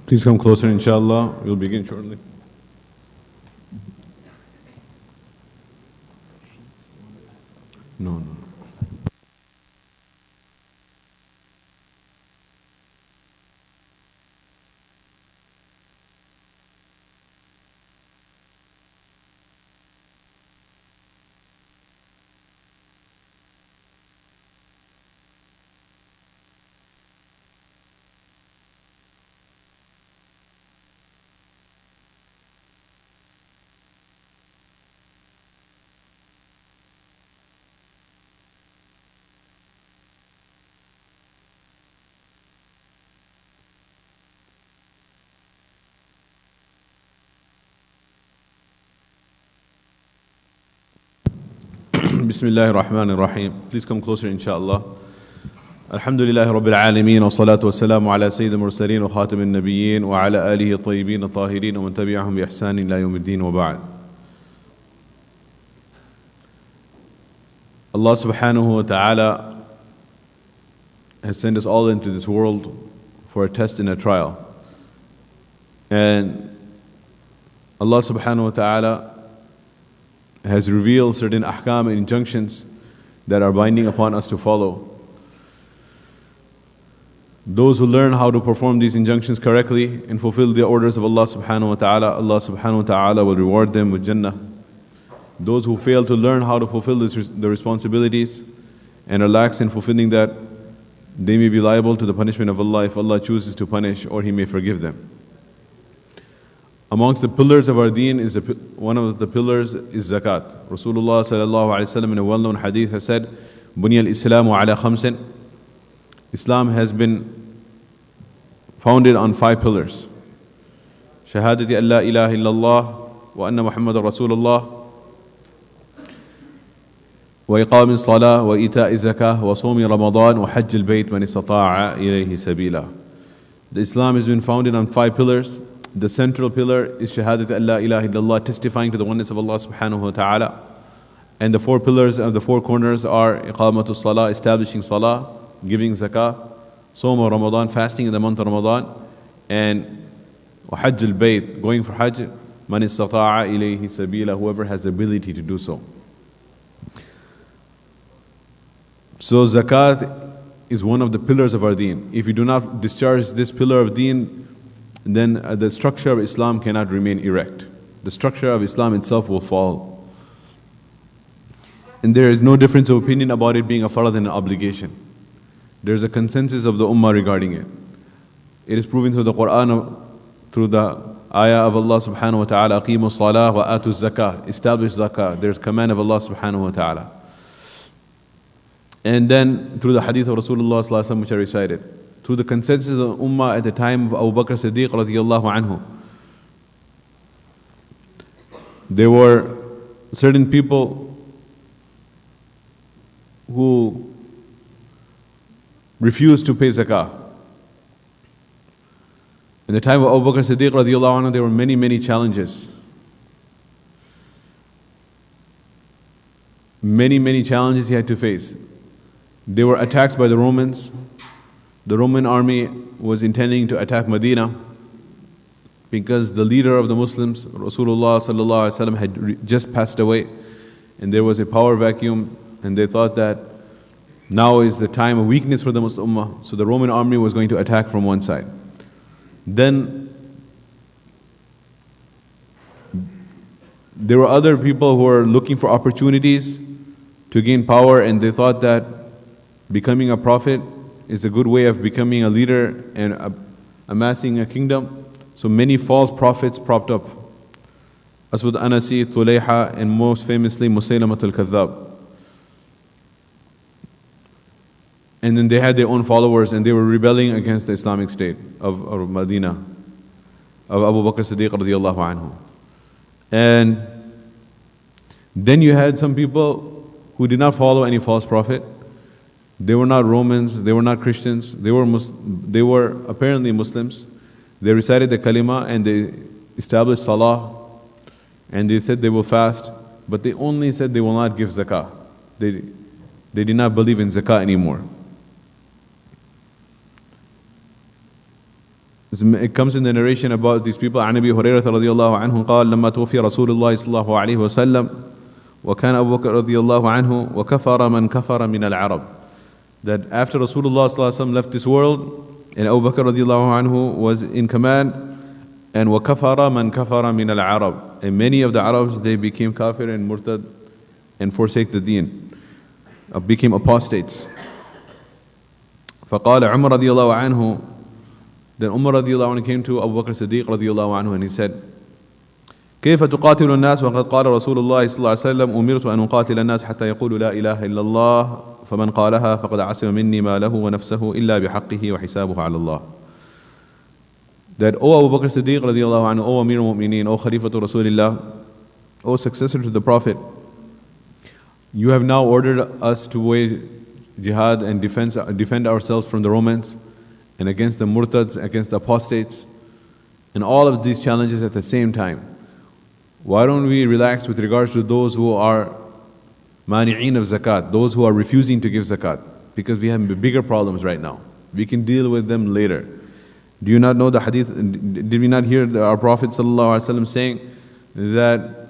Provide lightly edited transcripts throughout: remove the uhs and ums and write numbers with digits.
Please come closer, inshallah. We'll begin shortly. No. Bismillah ar-Rahman ar-Rahim. Please come closer, inshallah. Alhamdulillah Rabbil Alameen wa salatu wa salamu ala Sayyidil Mursaleen wa Khatamin Nabiyyin wa ala alihi at-tayyibin at-tahirin wa man tabi'ahum bi ihsan ila yawmiddin wa ba'd. Allah subhanahu wa ta'ala has sent us all into this world for a test and a trial. And Allah subhanahu wa ta'ala has revealed certain ahkam and injunctions that are binding upon us to follow. Those who learn how to perform these injunctions correctly and fulfill the orders of Allah subhanahu wa ta'ala, Allah subhanahu wa ta'ala will reward them with Jannah. Those who fail to learn how to fulfill the responsibilities and are lax in fulfilling that, they may be liable to the punishment of Allah if Allah chooses to punish, or He may forgive them. Amongst the pillars of our deen is one of the pillars is zakat. Rasulullah sallallahu alaihi wasallam in a well-known hadith has said, "Bunya al-Islamu ala khamsin." Islam has been founded on 5 pillars: Shahadati an la ilaha illallah wa anna Muhammadar Rasulullah, wa iqam as-salah wa ita'i zakah wa sawmi Ramadan wa hajj al-bayt man istata'a ilayhi sabila. The Islam has been founded on 5 pillars. The central pillar is Shahadat an la ilaha illallah, testifying to the oneness of Allah subhanahu wa ta'ala. And the 4 pillars of the 4 corners are Iqamatul Salah, establishing Salah, giving Zakah, Sawm Ramadan, fasting in the month of Ramadan, and Hajj al-Bayt, going for Hajj, Man istata'a ilayhi sabila, whoever has the ability to do so. So Zakat is one of the pillars of our deen. If you do not discharge this pillar of deen, then the structure of Islam cannot remain erect. The structure of Islam itself will fall. And there is no difference of opinion about it being a farad and an obligation. There is a consensus of the ummah regarding it. It is proven through the Quran, through the ayah of Allah subhanahu wa ta'ala, aqimu salah wa atu zakah, establish zakah. There is command of Allah subhanahu wa ta'ala. And then through the hadith of Rasulullah sallallahu alaihi wasallam, which I recited, through the consensus of the ummah at the time of Abu Bakr Siddiq radiyallahu anhu. There were certain people who refused to pay zakah. In the time of Abu Bakr Siddiq radiyallahu anhu, there were many challenges. Many challenges he had to face. There were attacks by the Romans. The Roman army was intending to attack Medina because the leader of the Muslims, Rasulullah sallallahu alaihi wasallam, had just passed away, and there was a power vacuum, and they thought that now is the time of weakness for the Muslim Ummah. So the Roman army was going to attack from one side. Then there were other people who were looking for opportunities to gain power, and they thought that becoming a prophet is a good way of becoming a leader and amassing a kingdom. So many false prophets propped up. Aswad Anasi, Tulayha, and most famously Musaylamatul Kadhab. And then they had their own followers, and they were rebelling against the Islamic State of Medina, of Abu Bakr Siddiq radiyallahu anhu. And then you had some people who did not follow any false prophet. They were not Romans, they were not Christians, they were apparently Muslims. They recited the kalima and they established salah, and they said they will fast, but they only said they will not give zakah. They did not believe in zakah anymore. It comes in the narration about these people. عن أبي هريرة رضي الله عنه قال لما توفي رسول الله صلى الله عليه وسلم وكان أبو بكر رضي الله عنه وكفر من كفر من العرب. That after Rasulullah صلى الله عليه وسلم left this world, and Abu Bakr رضي الله عنه was in command, and وكفر من كفر من العرب, and many of the Arabs, they became kafir and murtad and forsake the deen, became apostates. فقال عمر رضي الله عنه, then Umar رضي الله عنه came to Abu Bakr Siddiq رضي الله عنه and he said, كيف تقاتل الناس وقد قال رسول الله صلى الله عليه وسلم أمرت أن أقاتل الناس حتى يقولوا لا إله إلا الله فمن قالها فقد عصم مني ماله ونفسه إلا بحقه وحسابه على الله. That, O Abu Bakr Siddiq رضي الله عنه, O Amir al-Mu'mineen, O Khalifatu Rasulillah, O successor to the Prophet, you have now ordered us to wage jihad and defend ourselves from the Romans and against the murtads, against the apostates, and all of these challenges at the same time. Why don't we relax with regards to those who are mani'een of zakat, those who are refusing to give zakat? Because we have bigger problems right now. We can deal with them later. Do you not know the hadith? Did we not hear our Prophet ﷺ saying that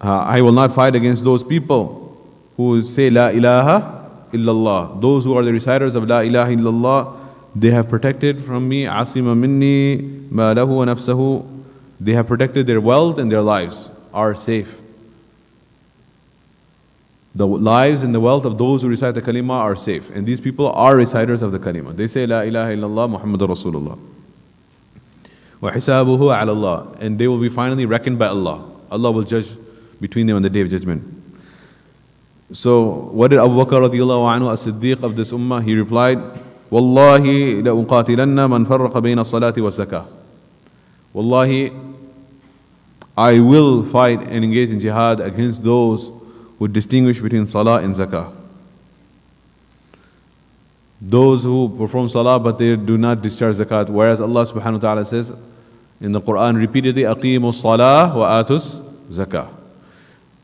I will not fight against those people who say La ilaha illallah. Those who are the reciters of La ilaha illallah, they have protected from me, asima minni ma lahu wa nafsahu. They have protected their wealth and their lives are safe. The lives and the wealth of those who recite the kalima are safe. And these people are reciters of the kalima. They say La ilaha illallah Muhammadur Rasulullah. Wa hisabuhu ala Allah. And they will be finally reckoned by Allah. Allah will judge between them on the Day of Judgment. So what did Abu Bakr radiallahu anhu, as-Siddiq of this ummah, he replied, Wallahi la uqatilanna man farraqa bayna salati wa zakah. Wallahi, I will fight and engage in jihad against those who distinguish between salah and zakah. Those who perform salah but they do not discharge zakat. Whereas Allah subhanahu wa ta'ala says in the Quran repeatedly, Aqimu salah wa atus zakah.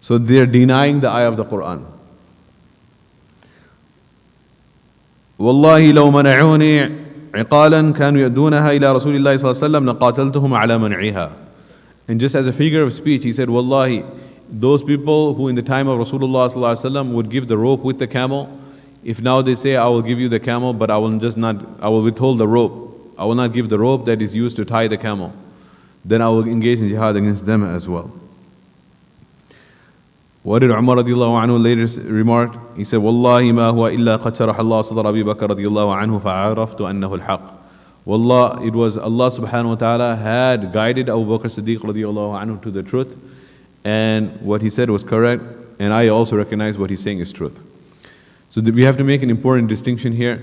So they are denying the ayah of the Quran. Wallahi law mana'uni عقالا كانوا يدونها إلى رسول الله صلى الله عليه وسلم لقاتلتهم على منعها. And just as a figure of speech, he said, Wallahi, those people who in the time of Rasulullah صلى الله عليه وسلم would give the rope with the camel, if now they say, I will give you the camel, but I will withhold the rope. I will not give the rope that is used to tie the camel. Then I will engage in jihad against them as well. What did Umar radiallahu anhu later remark? He said, Wallahi ma huwa illa qad sharaha Allah sadra Abi Bakr radiallahu anhu fa'araftu annahu al-haq. Wallah, it was Allah subhanahu wa ta'ala had guided Abu Bakr Siddiq radiallahu anhu to the truth, and what he said was correct, and I also recognize what he's saying is truth. So we have to make an important distinction here,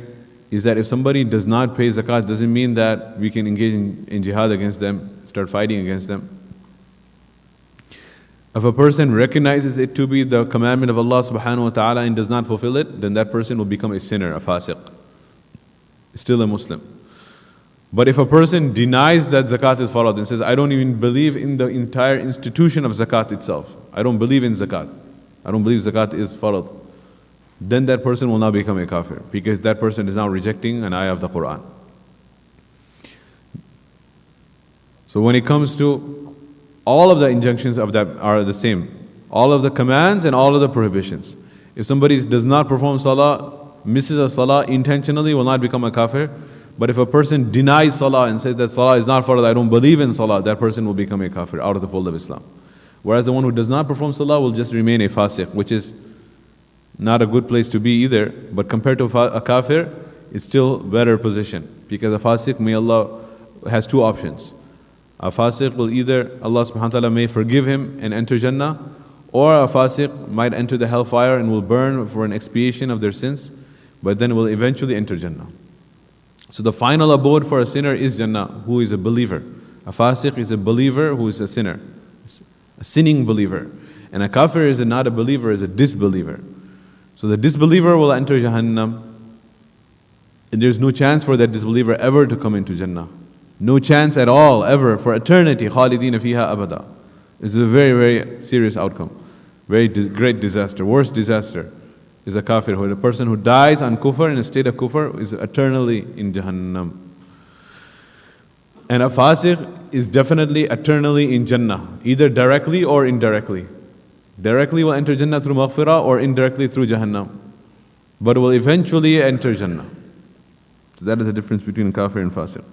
is that if somebody does not pay zakat, doesn't mean that we can engage in jihad against them, start fighting against them. If a person recognizes it to be the commandment of Allah subhanahu wa ta'ala and does not fulfill it, then that person will become a sinner, a fasiq. Still a Muslim. But if a person denies that zakat is farad and says, I don't even believe in the entire institution of zakat itself, I don't believe in zakat, I don't believe zakat is farad, then that person will not become a kafir, because that person is now rejecting an ayah of the Quran. So when it comes to all of the injunctions of that are the same. All of the commands and all of the prohibitions. If somebody does not perform salah, misses a salah intentionally, will not become a kafir. But if a person denies salah and says that salah is not farad, I don't believe in salah, that person will become a kafir, out of the fold of Islam. Whereas the one who does not perform salah will just remain a fasiq, which is not a good place to be either. But compared to a kafir, it's still better position. Because a fasiq, may Allah, has two options. A fasiq will either, Allah subhanahu wa ta'ala may forgive him and enter Jannah, or a fasiq might enter the hellfire and will burn for an expiation of their sins, but then will eventually enter Jannah. So the final abode for a sinner is Jannah, who is a believer. A fasiq is a believer who is a sinner, a sinning believer. And a kafir is not a believer, is a disbeliever. So the disbeliever will enter Jahannam, and there's no chance for that disbeliever ever to come into Jannah. No chance at all, ever, for eternity. خَالِدِينَ فِيهَا أَبَدًا. It's a very, very serious outcome. Very great disaster. Worst disaster is a kafir. A person who dies on kufr, in a state of kufr, is eternally in Jahannam. And a fasiq is definitely eternally in Jannah, either directly or indirectly. Directly will enter Jannah through maghfirah or indirectly through Jahannam. But will eventually enter Jannah. So that is the difference between kafir and fasiq.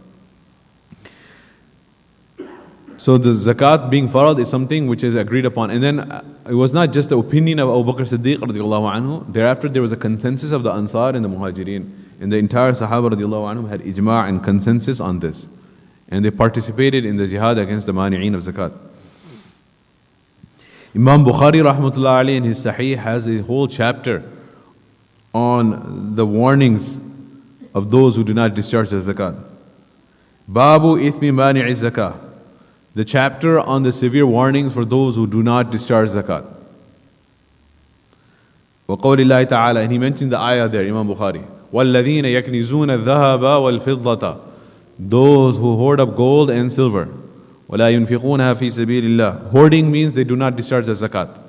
So the zakat being farad is something which is agreed upon. And then it was not just the opinion of Abu Bakr Siddiq radiallahu anhu. Thereafter there was a consensus of the Ansar and the Muhajirin. And the entire Sahaba radiallahu anhu had ijma' and consensus on this. And they participated in the jihad against the mani'een of zakat. Imam Bukhari rahmatullah alayhi in his Sahih has a whole chapter on the warnings of those who do not discharge the zakat. Babu ithmi mani'i zakah. The chapter on the severe warnings for those who do not discharge zakat. وَقَوْلِ اللَّهِ تَعَالَى. And he mentioned the ayah there, Imam Bukhari. وَالَّذِينَ يَكْنِزُونَ الذَّهَبَ وَالْفِضَّةَ. Those who hoard up gold and silver. وَلَا يُنْفِقُونَهَا فِي سَبِيلِ اللَّهِ. Hoarding means they do not discharge the zakat.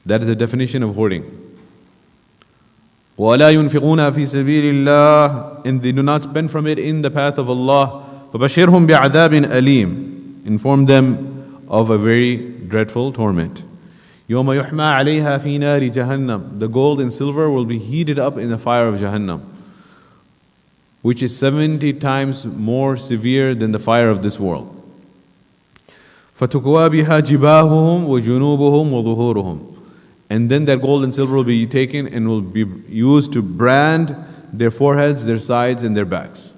That is the definition of hoarding. وَلَا يُنْفِقُونَهَا فِي سَبِيلِ اللَّهِ. And they do not spend from it in the path of Allah. فَبَشِّرْهُمْ بِعَذَابٍ أَلِيمٍ. Inform them of a very dreadful torment. يَوْمَ يُحْمَى عَلَيْهَا فِي نَارِ جَهَنَّمْ. The gold and silver will be heated up in the fire of Jahannam, which is 70 times more severe than the fire of this world. فَتُكْوَى بِهَا جِبَاهُهُمْ وَجُنُوبُهُمْ وَظُهُورُهُمْ. And then that gold and silver will be taken and will be used to brand their foreheads, their sides, and their backs.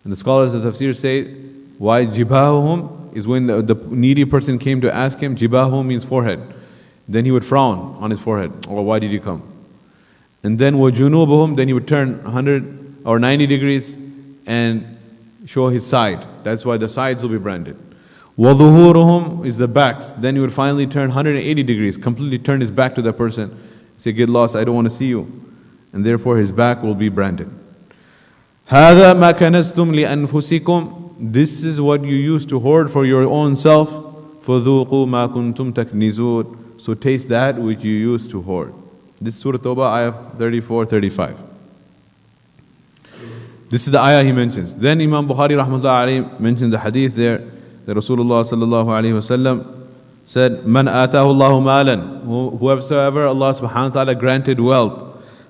And the scholars of tafsir say, why jibahuhum is when the needy person came to ask him, jibahum means forehead. Then he would frown on his forehead, or why did you come? And then wajunubuhum, then he would turn 100 or 90 degrees and show his side. That's why the sides will be branded. Wadhuhuruhum is the backs. Then he would finally turn 180 degrees, completely turn his back to that person. Say, get lost, I don't want to see you. And therefore his back will be branded. هَذَا مَا كَنَزْتُمْ لِأَنفُسِكُمْ. This is what you used to hoard for your own self. فَذُوقُوا مَا كُنْتُمْ تَكْنِزُونَ. So taste that which you used to hoard. This is Surah Tawbah, ayah 34-35. This is the ayah he mentions. Then Imam Bukhari rahmatullah alayhi mentions the hadith there that Rasulullah sallallahu alayhi wasallam said, "Man atahu Allahu malan." Whoever Allah subhanahu wa ta'ala granted wealth,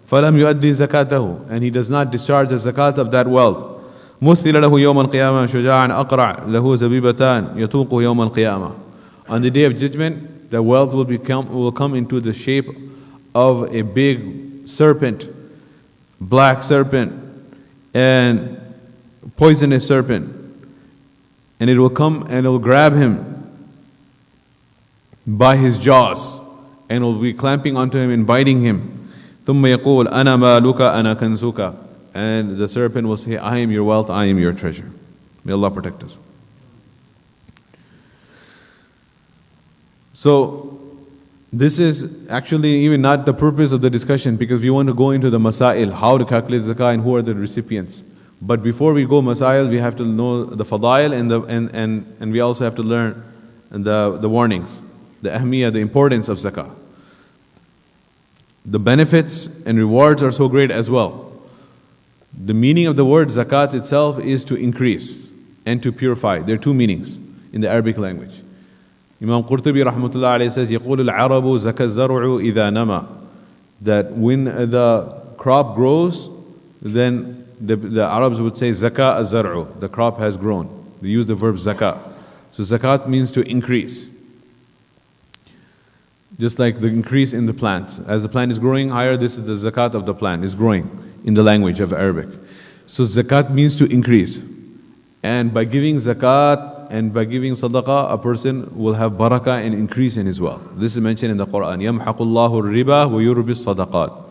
فَلَمْ يُؤَدِّي زَكَاتَهُ. And he does not discharge the zakat of that wealth. مُثِّلَ لَهُ يَوْمَ الْقِيَامَةِ شُجَاعًا أَقْرَعَ لَهُ زَبِيبَتَانِ يَتُوقُ يَوْمَ الْقِيَامَةِ. On the day of judgment, the wealth will come into the shape of a big serpent, black serpent, and poisonous serpent. And it will come and it will grab him by his jaws and will be clamping onto him and biting him. ثُمَّ يَقُولُ أَنَا مَالُكَ أَنَا كَنْزُكَ. And the serpent will say, I am your wealth, I am your treasure. May Allah protect us. So, this is actually even not the purpose of the discussion, because we want to go into the masail, how to calculate zakah and who are the recipients. But before we go masail, we have to know the fadail and we also have to learn the warnings, the ahmiyah, the importance of zakah. The benefits and rewards are so great as well. The meaning of the word zakat itself is to increase and to purify. There are two meanings in the Arabic language. Imam Qurtubi rahmatullah alayhi says, يَقُولُ الْعَرَبُ زَكَى الزَّرْعُ إِذَا نَمَى. That when the crop grows, then the Arabs would say, zaka az-zar'u. The crop has grown. They use the verb zakat. So zakat means to increase. Just like the increase in the plant. As the plant is growing higher, this is the zakat of the plant, is growing in the language of Arabic. So zakat means to increase. And by giving zakat and by giving sadaqah, a person will have barakah and increase in his wealth. This is mentioned in the Quran. يَمْحَقُ اللَّهُ الرِّبَى وَيُرْبِي الصَّدَقَاتِ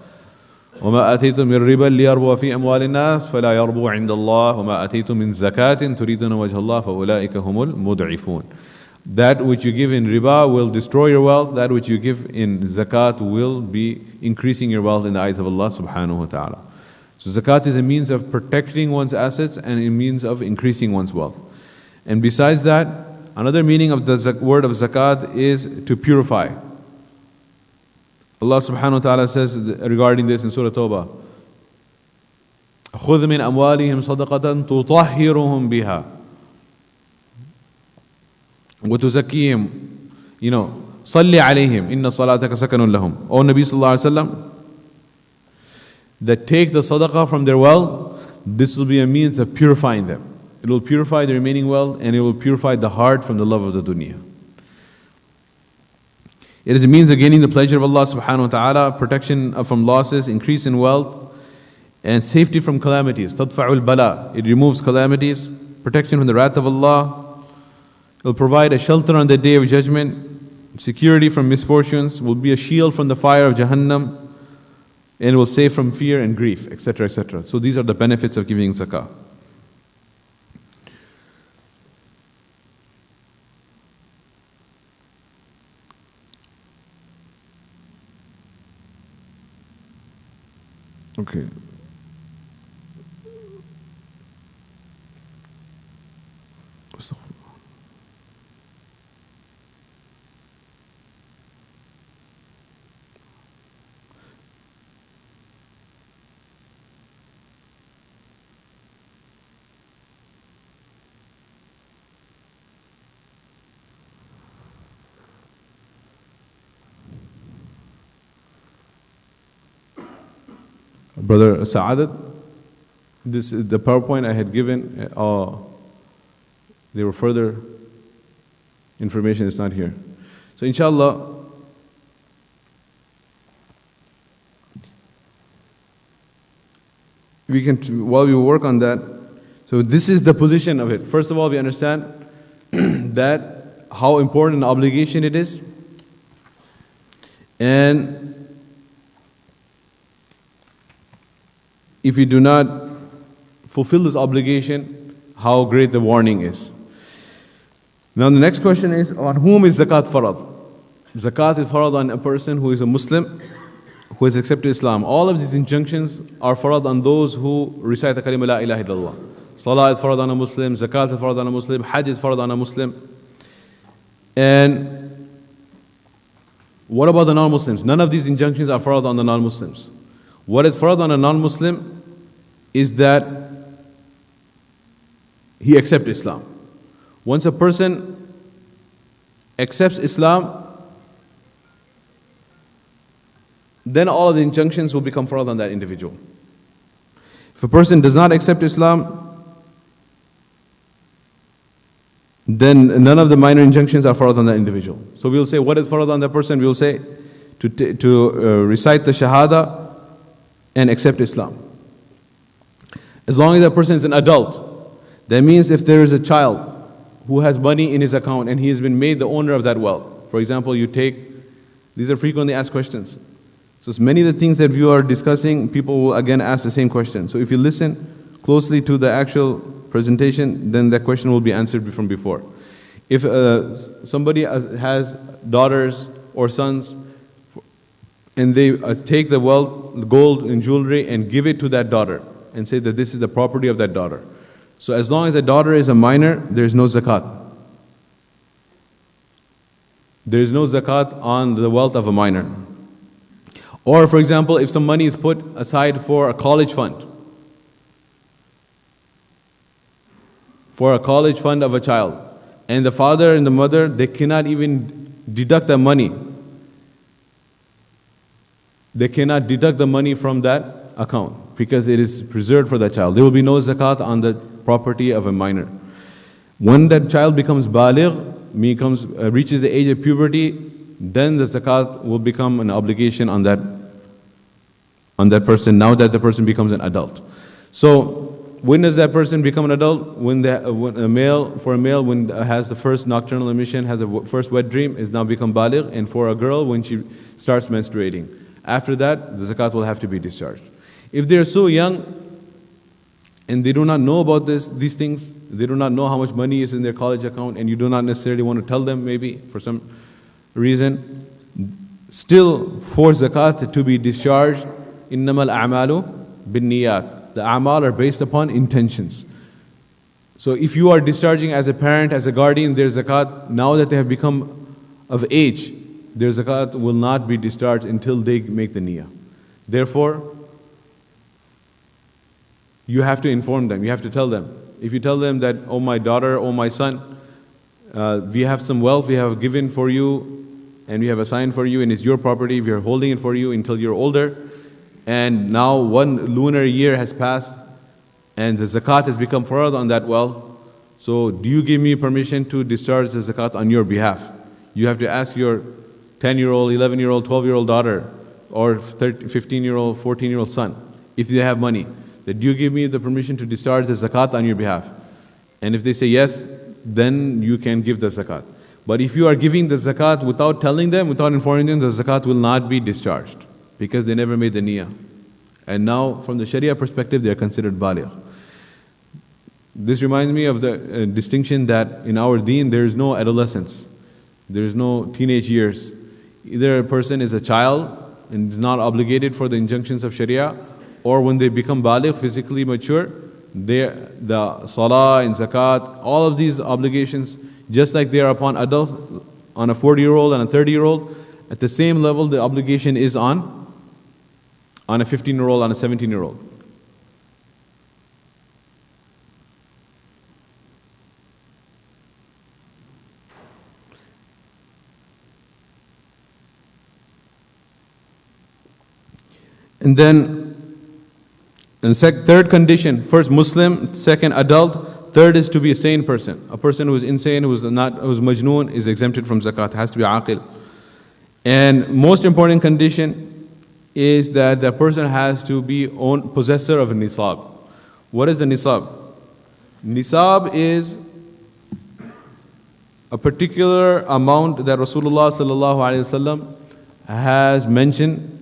وَمَا أَتَيْتُم مِّن رِّبًا لِيَرْبُوَ فِي أَمْوَالِ النَّاسِ فَلَا يَرْبُو عِندَ اللَّهِ وَمَا أَتَيْتُم مِّن زَكَاةٍ تُرِيدُونَ وَجْهَ اللَّهِ فَأُولَٰئِكَ هُمُ الْمُضْعِفُونَ. That which you give in riba will destroy your wealth. That which you give in zakat will be increasing your wealth in the eyes of Allah subhanahu wa ta'ala. So zakat is a means of protecting one's assets and a means of increasing one's wealth. And besides that, another meaning of the word of zakat is to purify. Allah subhanahu wa ta'ala says regarding this in Surah Tawbah, خُذْ مِنْ أَمْوَالِهِمْ صَدَقَةً تُطَهِّرُهُمْ بِهَا. وَتُزَكِّيهِمْ, صَلِّ عَلَيْهِمْ إِنَّ صَلَاتَكَ سَكَنٌ لَهُمْ. O Nabi sallallahu alayhi wa sallam, that take the sadaqah from their wealth, this will be a means of purifying them. It will purify the remaining wealth, and it will purify the heart from the love of the dunya. It is a means of gaining the pleasure of Allah subhanahu wa ta'ala, protection from losses, increase in wealth, and safety from calamities. تَدْفَعُ الْبَلَى, it removes calamities, protection from the wrath of Allah. It will provide a shelter on the day of judgment, security from misfortunes, will be a shield from the fire of Jahannam, and it will save from fear and grief, etc., etc. So these are the benefits of giving zakah. Okay. Brother Sa'adat, this is the PowerPoint I had given. There were further information, it's not here. So inshallah, we can, while we work on that, so this is the position of it. First of all, we understand that how important an obligation it is, and if you do not fulfill this obligation, how great the warning is. Now the next question is, on whom is zakat farad? Zakat is farad on a person who is a Muslim, who has accepted Islam. All of these injunctions are farad on those who recite the kalima la ilaha illallah. Salah is farad on a Muslim, zakat is farad on a Muslim, hajj is farad on a Muslim. And what about the non-Muslims? None of these injunctions are farad on the non-Muslims. What is farad on a non-Muslim is that he accepts Islam. Once a person accepts Islam, then all of the injunctions will become farad on that individual. If a person does not accept Islam, then none of the minor injunctions are farad on that individual. So we will say, what is farad on that person? We will say to recite the Shahada and accept Islam. As long as that person is an adult, that means if there is a child who has money in his account and he has been made the owner of that wealth. For example, these are frequently asked questions. So many of the things that we are discussing, people will again ask the same question. So if you listen closely to the actual presentation, then that question will be answered from before. If somebody has daughters or sons, and they take the wealth, gold and jewelry, and give it to that daughter, and say that this is the property of that daughter. So as long as the daughter is a minor, there is no zakat. There is no zakat on the wealth of a minor. Or for example, if some money is put aside for a college fund, of a child, and the father and the mother, they cannot even deduct the money. They cannot deduct the money from that account because it is preserved for that child. There will be no zakat on the property of a minor. When that child becomes baligh, reaches the age of puberty, then the zakat will become an obligation on that person, now that the person becomes an adult. So when does that person become an adult? When a male has the first nocturnal emission, has the first wet dream, is now become baligh, and for a girl when she starts menstruating. After that, the zakat will have to be discharged. If they are so young and they do not know about these things, they do not know how much money is in their college account, and you do not necessarily want to tell them maybe for some reason, still for zakat to be discharged, إِنَّمَا الْأَعْمَالُ بِالنِّيَّاتِ. The a'mal are based upon intentions. So if you are discharging as a parent, as a guardian, their zakat, now that they have become of age, their zakat will not be discharged until they make the niyyah. Therefore, you have to inform them, you have to tell them. If you tell them that, oh my daughter, oh my son, we have some wealth we have given for you and we have assigned for you and it's your property, we are holding it for you until you're older, and now 1 lunar year has passed and the zakat has become farad on that wealth. So do you give me permission to discharge the zakat on your behalf? You have to ask your 10-year-old, 11-year-old, 12-year-old daughter or 15-year-old, 14-year-old son, if they have money, that you give me the permission to discharge the zakat on your behalf. And if they say yes, then you can give the zakat. But if you are giving the zakat without telling them, without informing them, the zakat will not be discharged because they never made the niyyah. And now from the Sharia perspective, they are considered baligh. This reminds me of the distinction that in our deen there is no adolescence, there is no teenage years. Either a person is a child and is not obligated for the injunctions of Sharia, or when they become baligh, physically mature, the salah and zakat, all of these obligations, just like they are upon adults, on a 40-year-old and a 30-year-old, at the same level the obligation is on a 15-year-old, on a 17-year-old. And then, third condition, first Muslim, second adult, third is to be a sane person. A person who is insane, who is majnoon, is exempted from zakat, has to be aqil. And most important condition is that the person has to be possessor of a nisab. What is the nisab? Nisab is a particular amount that Rasulullah sallallahu alaihi wasallam has mentioned,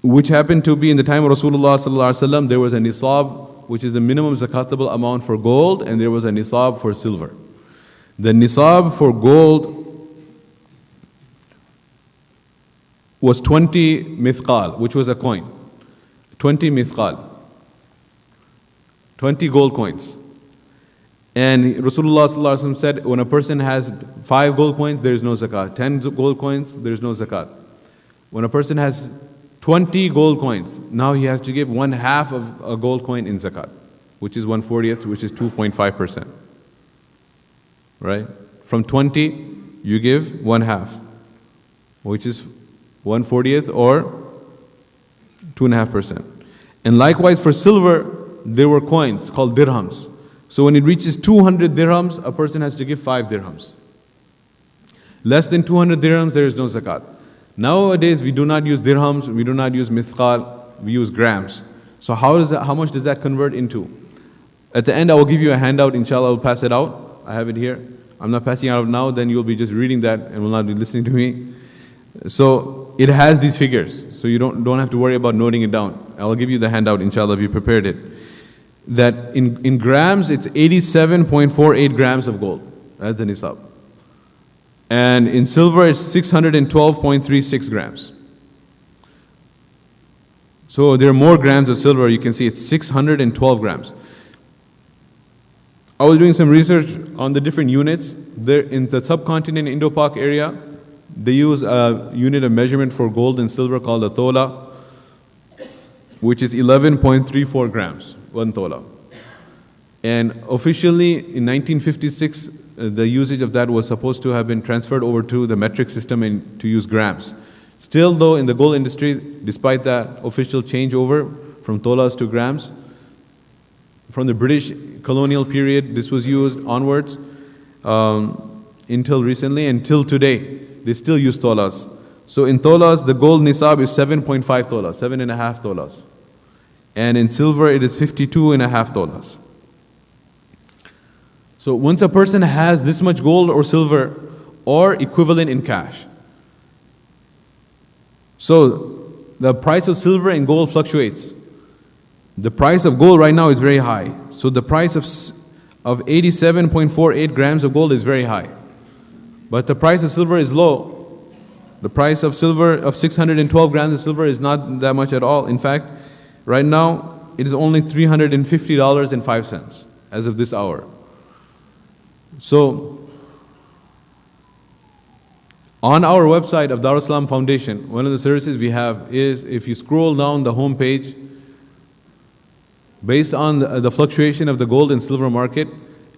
which happened to be in the time of Rasulullah sallallahu alaihi wasallam. There was a nisab, which is the minimum zakatable amount for gold, and there was a nisab for silver. The nisab for gold was 20 mithqal, which was a coin. 20 mithqal. 20 gold coins. And Rasulullah sallallahu alaihi wasallam said, when a person has 5 gold coins, there is no zakat. 10 gold coins, there is no zakat. When a person has 20 gold coins, now he has to give 1/2 of a gold coin in zakat, which is 1/40th, which is 2.5%. Right? From 20, you give 1/2, which is 1/40th or 2.5%. And likewise for silver, there were coins called dirhams. So when it reaches 200 dirhams, a person has to give 5 dirhams. Less than 200 dirhams, there is no zakat. Nowadays, we do not use dirhams, we do not use mithqal, we use grams. So how much does that convert into? At the end, I will give you a handout, inshallah, I will pass it out. I have it here. I'm not passing it out now, then you'll be just reading that and will not be listening to me. So it has these figures, so you don't have to worry about noting it down. I will give you the handout, inshallah, if you prepared it. That in grams, it's 87.48 grams of gold. That's the nisab. And in silver, it's 612.36 grams. So there are more grams of silver. You can see it's 612 grams. I was doing some research on the different units. There in the subcontinent Indo-Pak area, they use a unit of measurement for gold and silver called a tola, which is 11.34 grams, 1 tola. And officially in 1956, the usage of that was supposed to have been transferred over to the metric system and to use grams. Still though, in the gold industry, despite that official changeover from tolas to grams, from the British colonial period, this was used onwards until recently, until today, they still use tolas. So in tolas, the gold nisab is 7.5 tolas, 7.5 tolas. And in silver, it is 52.5 tolas. So once a person has this much gold or silver or equivalent in cash, so the price of silver and gold fluctuates. The price of gold right now is very high. So the price of 87.48 grams of gold is very high. But the price of silver is low. The price of silver, of 612 grams of silver, is not that much at all. In fact, right now, it is only $350.05 as of this hour. So, on our website of Darul Islam Foundation, one of the services we have is, if you scroll down the home page, based on the fluctuation of the gold and silver market,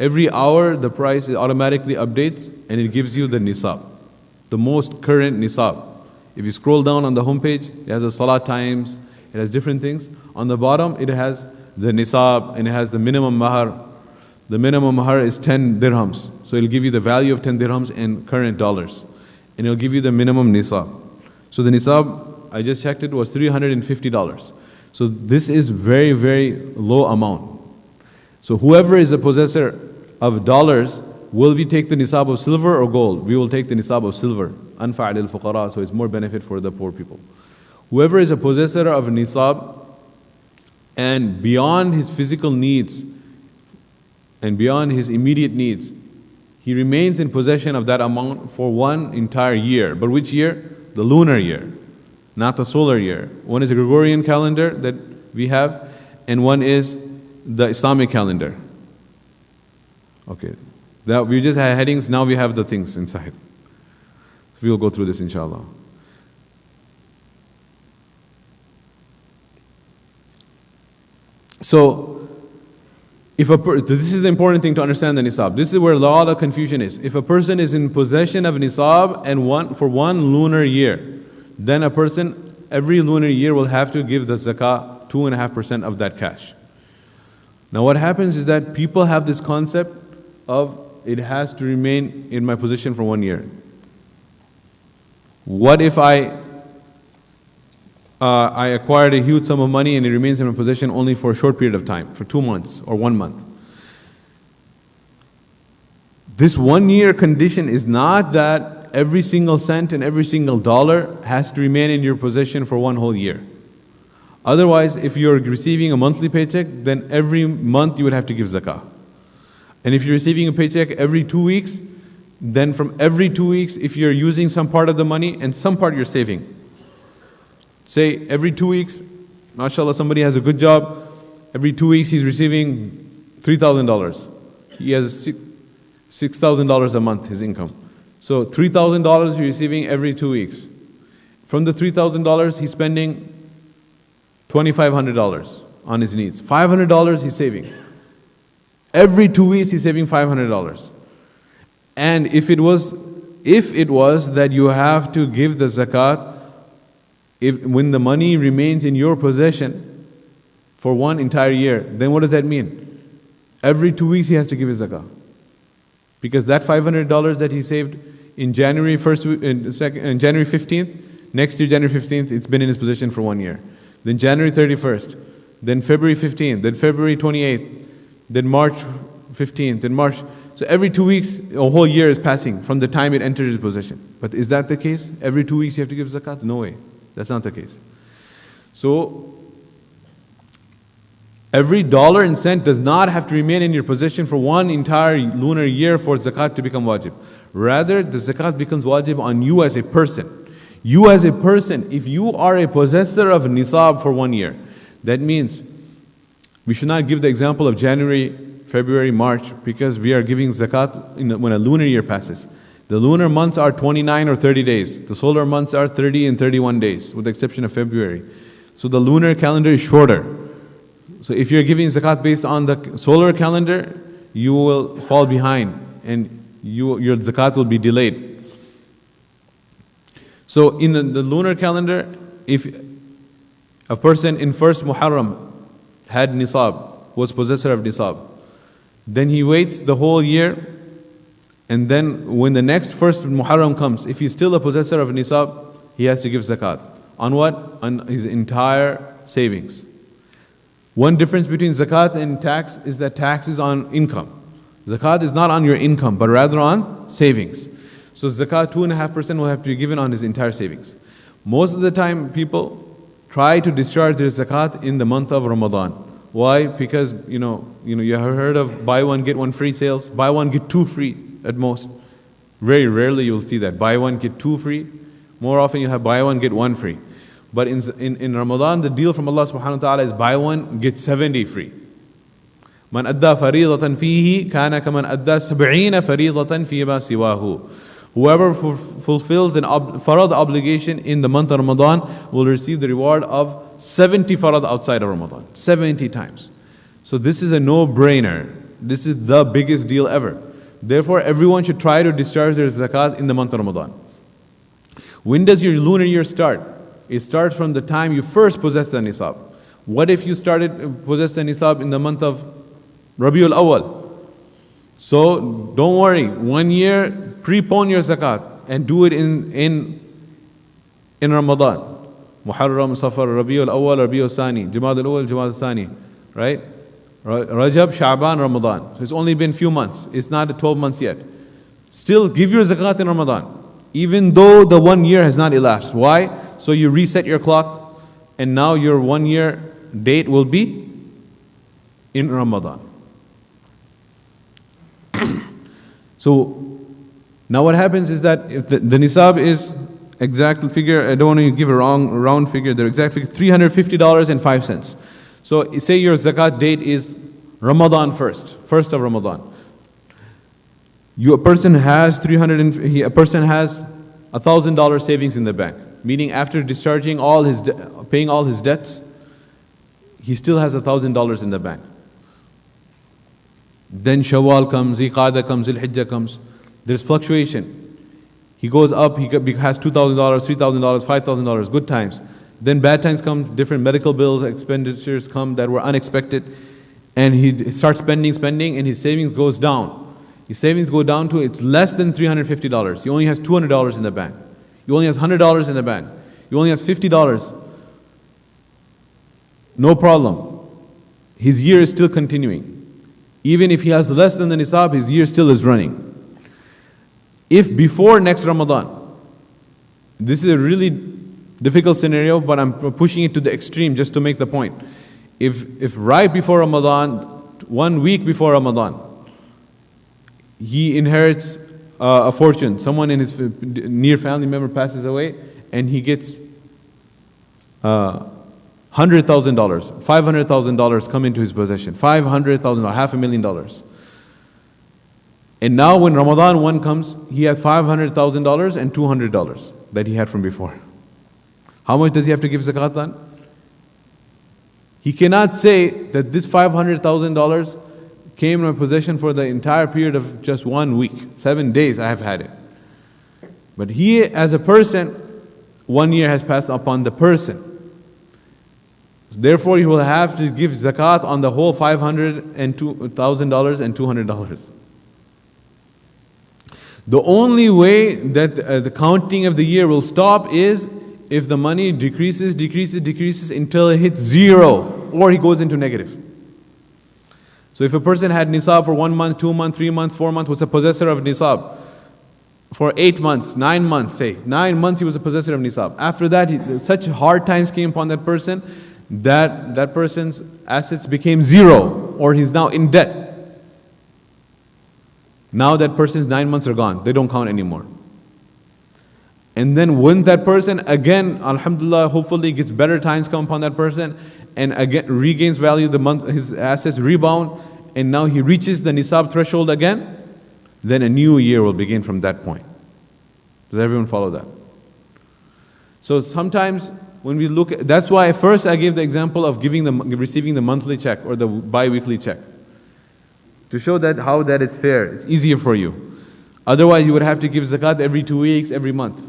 Every hour the price automatically updates and it gives you the nisab, the most current nisab. If you scroll down on the homepage, it has the salat times, it has different things. On the bottom it has the nisab and it has the minimum mahar. The minimum mahar is 10 dirhams. So it'll give you the value of 10 dirhams in current dollars. And it'll give you the minimum nisab. So the nisab, I just checked it, was $350. So this is very, very low amount. So whoever is a possessor of dollars, will we take the nisab of silver or gold? We will take the nisab of silver. Anfa' lil fuqara, so it's more benefit for the poor people. Whoever is a possessor of nisab and beyond his physical needs and beyond his immediate needs, he remains in possession of that amount for one entire year. But which year? The lunar year, not the solar year. One is a Gregorian calendar that we have, and one is the Islamic calendar. Okay, that we just had headings, now we have the things inside. We will go through this inshallah. So, this is the important thing to understand the nisab. This is where a lot of confusion is. If a person is in possession of nisab and for one lunar year, then a person every lunar year will have to give the zakah 2.5% of that cash. Now what happens is that people have this concept of it has to remain in my possession for 1 year. What if I acquired a huge sum of money and it remains in my possession only for a short period of time, for 2 months or 1 month? This 1 year condition is not that every single cent and every single dollar has to remain in your possession for 1 whole year. Otherwise, if you're receiving a monthly paycheck, then every month you would have to give zakah. And if you're receiving a paycheck every 2 weeks, then from every 2 weeks, if you're using some part of the money and some part you're saving, say every 2 weeks, mashallah, somebody has a good job, every 2 weeks he's receiving $3,000. He has $6,000 a month, his income. So $3,000 he's receiving every 2 weeks. From the $3,000, he's spending $2,500 on his needs. $500 he's saving. Every 2 weeks he's saving $500. And if it was that you have to give the zakat when the money remains in your possession for one entire year, then what does that mean? Every 2 weeks he has to give his zakah. Because that $500 that he saved in January 15th, next year January 15th, it's been in his possession for 1 year. Then January 31st, then February 15th, then February 28th, then March 15th, then March. So every 2 weeks, a whole year is passing from the time it entered his possession. But is that the case? Every 2 weeks you have to give zakat? No way. That's not the case. So, every dollar and cent does not have to remain in your possession for one entire lunar year for zakat to become wajib. Rather, the zakat becomes wajib on you as a person. You as a person, if you are a possessor of nisab for 1 year, that means we should not give the example of January, February, March, because we are giving zakat when a lunar year passes. The lunar months are 29 or 30 days. The solar months are 30 and 31 days, with the exception of February. So the lunar calendar is shorter. So if you're giving zakat based on the solar calendar, you will fall behind and your zakat will be delayed. So in the lunar calendar, if a person in first Muharram had nisab, was possessor of nisab, then he waits the whole year, and then when the next first Muharram comes, if he's still a possessor of nisab, he has to give zakat. On what? On his entire savings. One difference between zakat and tax is that tax is on income. Zakat is not on your income, but rather on savings. So zakat 2.5% will have to be given on his entire savings. Most of the time people try to discharge their zakat in the month of Ramadan. Why? Because you have heard of buy one get one free sales, buy one get two free at most. Very rarely you'll see that. Buy one get two free. More often you have buy one get one free. But in Ramadan, the deal from Allah subhanahu wa ta'ala is buy one get 70 free. Man adda fariidatan fihi kana kaman adda 70 fariidatan fima siwahu. Whoever fulfills an farad obligation in the month of Ramadan will receive the reward of 70 farad outside of Ramadan. 70 times. So this is a no-brainer. This is the biggest deal ever. Therefore, everyone should try to discharge their zakat in the month of Ramadan. When does your lunar year start? It starts from the time you first possess the nisab. What if you started possess the nisab in the month of Rabiul Awwal? So don't worry, 1 year prepone your zakat and do it in Ramadan. Muharram, Safar, Rabiul Awwal, Rabiul Thani, Jamad al-Awwal, Jamad al-Thani, right? Rajab, Sha'ban, Ramadan. So it's only been few months. It's not 12 months yet. Still give your zakat in Ramadan, even though the 1 year has not elapsed. Why? So you reset your clock, and now your 1 year date will be in Ramadan. So now what happens is that if the nisab is exact figure, I don't want to give a round figure, the exact figure, $350.05. So say your zakat date is Ramadan first of Ramadan. A person has $1,000 savings in the bank, meaning after discharging paying all his debts, he still has $1,000 in the bank. Then Shawwal comes, Ziqadah comes, Zul-Hijjah comes. There's fluctuation. He goes up, he has $2,000, $3,000, $5,000, good times. Then bad times come, different medical bills, expenditures come that were unexpected. And he starts spending, and his savings goes down. His savings go down to, it's less than $350. He only has $200 in the bank. He only has $100 in the bank. He only has $50. No problem. His year is still continuing. Even if he has less than the nisab, his year still is running. If before next Ramadan, this is a really difficult scenario, but I'm pushing it to the extreme just to make the point. If right before Ramadan, 1 week before Ramadan, he inherits a fortune, someone in his near family member passes away, and he gets $100,000, $500,000 come into his possession, $500,000, $500,000. And now when Ramadan 1 comes, he has $500,000 and $200 that he had from before. How much does he have to give zakat on? He cannot say that this $500,000 came in my possession for the entire period of just 1 week. 7 days I have had it. But he, as a person, 1 year has passed upon the person. Therefore, he will have to give zakat on the whole $500,000 and $200. The only way that the counting of the year will stop is if the money decreases until it hits 0 or he goes into negative. So if a person had nisab for 1 month, 2 months, 3 months, 4 months, was a possessor of nisab for 8 months, 9 months, say 9 months he was a possessor of nisab. After that, such hard times came upon that person that person's assets became 0 or he's now in debt. Now that person's 9 months are gone. They don't count anymore. And then when that person again, alhamdulillah, hopefully gets better times come upon that person and again regains value, his assets rebound, and now he reaches the nisab threshold again, then a new year will begin from that point. Does everyone follow that? So sometimes when we look at, that's why first I gave the example of receiving the monthly check or the bi-weekly check, to show that how that is fair. It's easier for you. Otherwise, you would have to give zakat every 2 weeks, every month.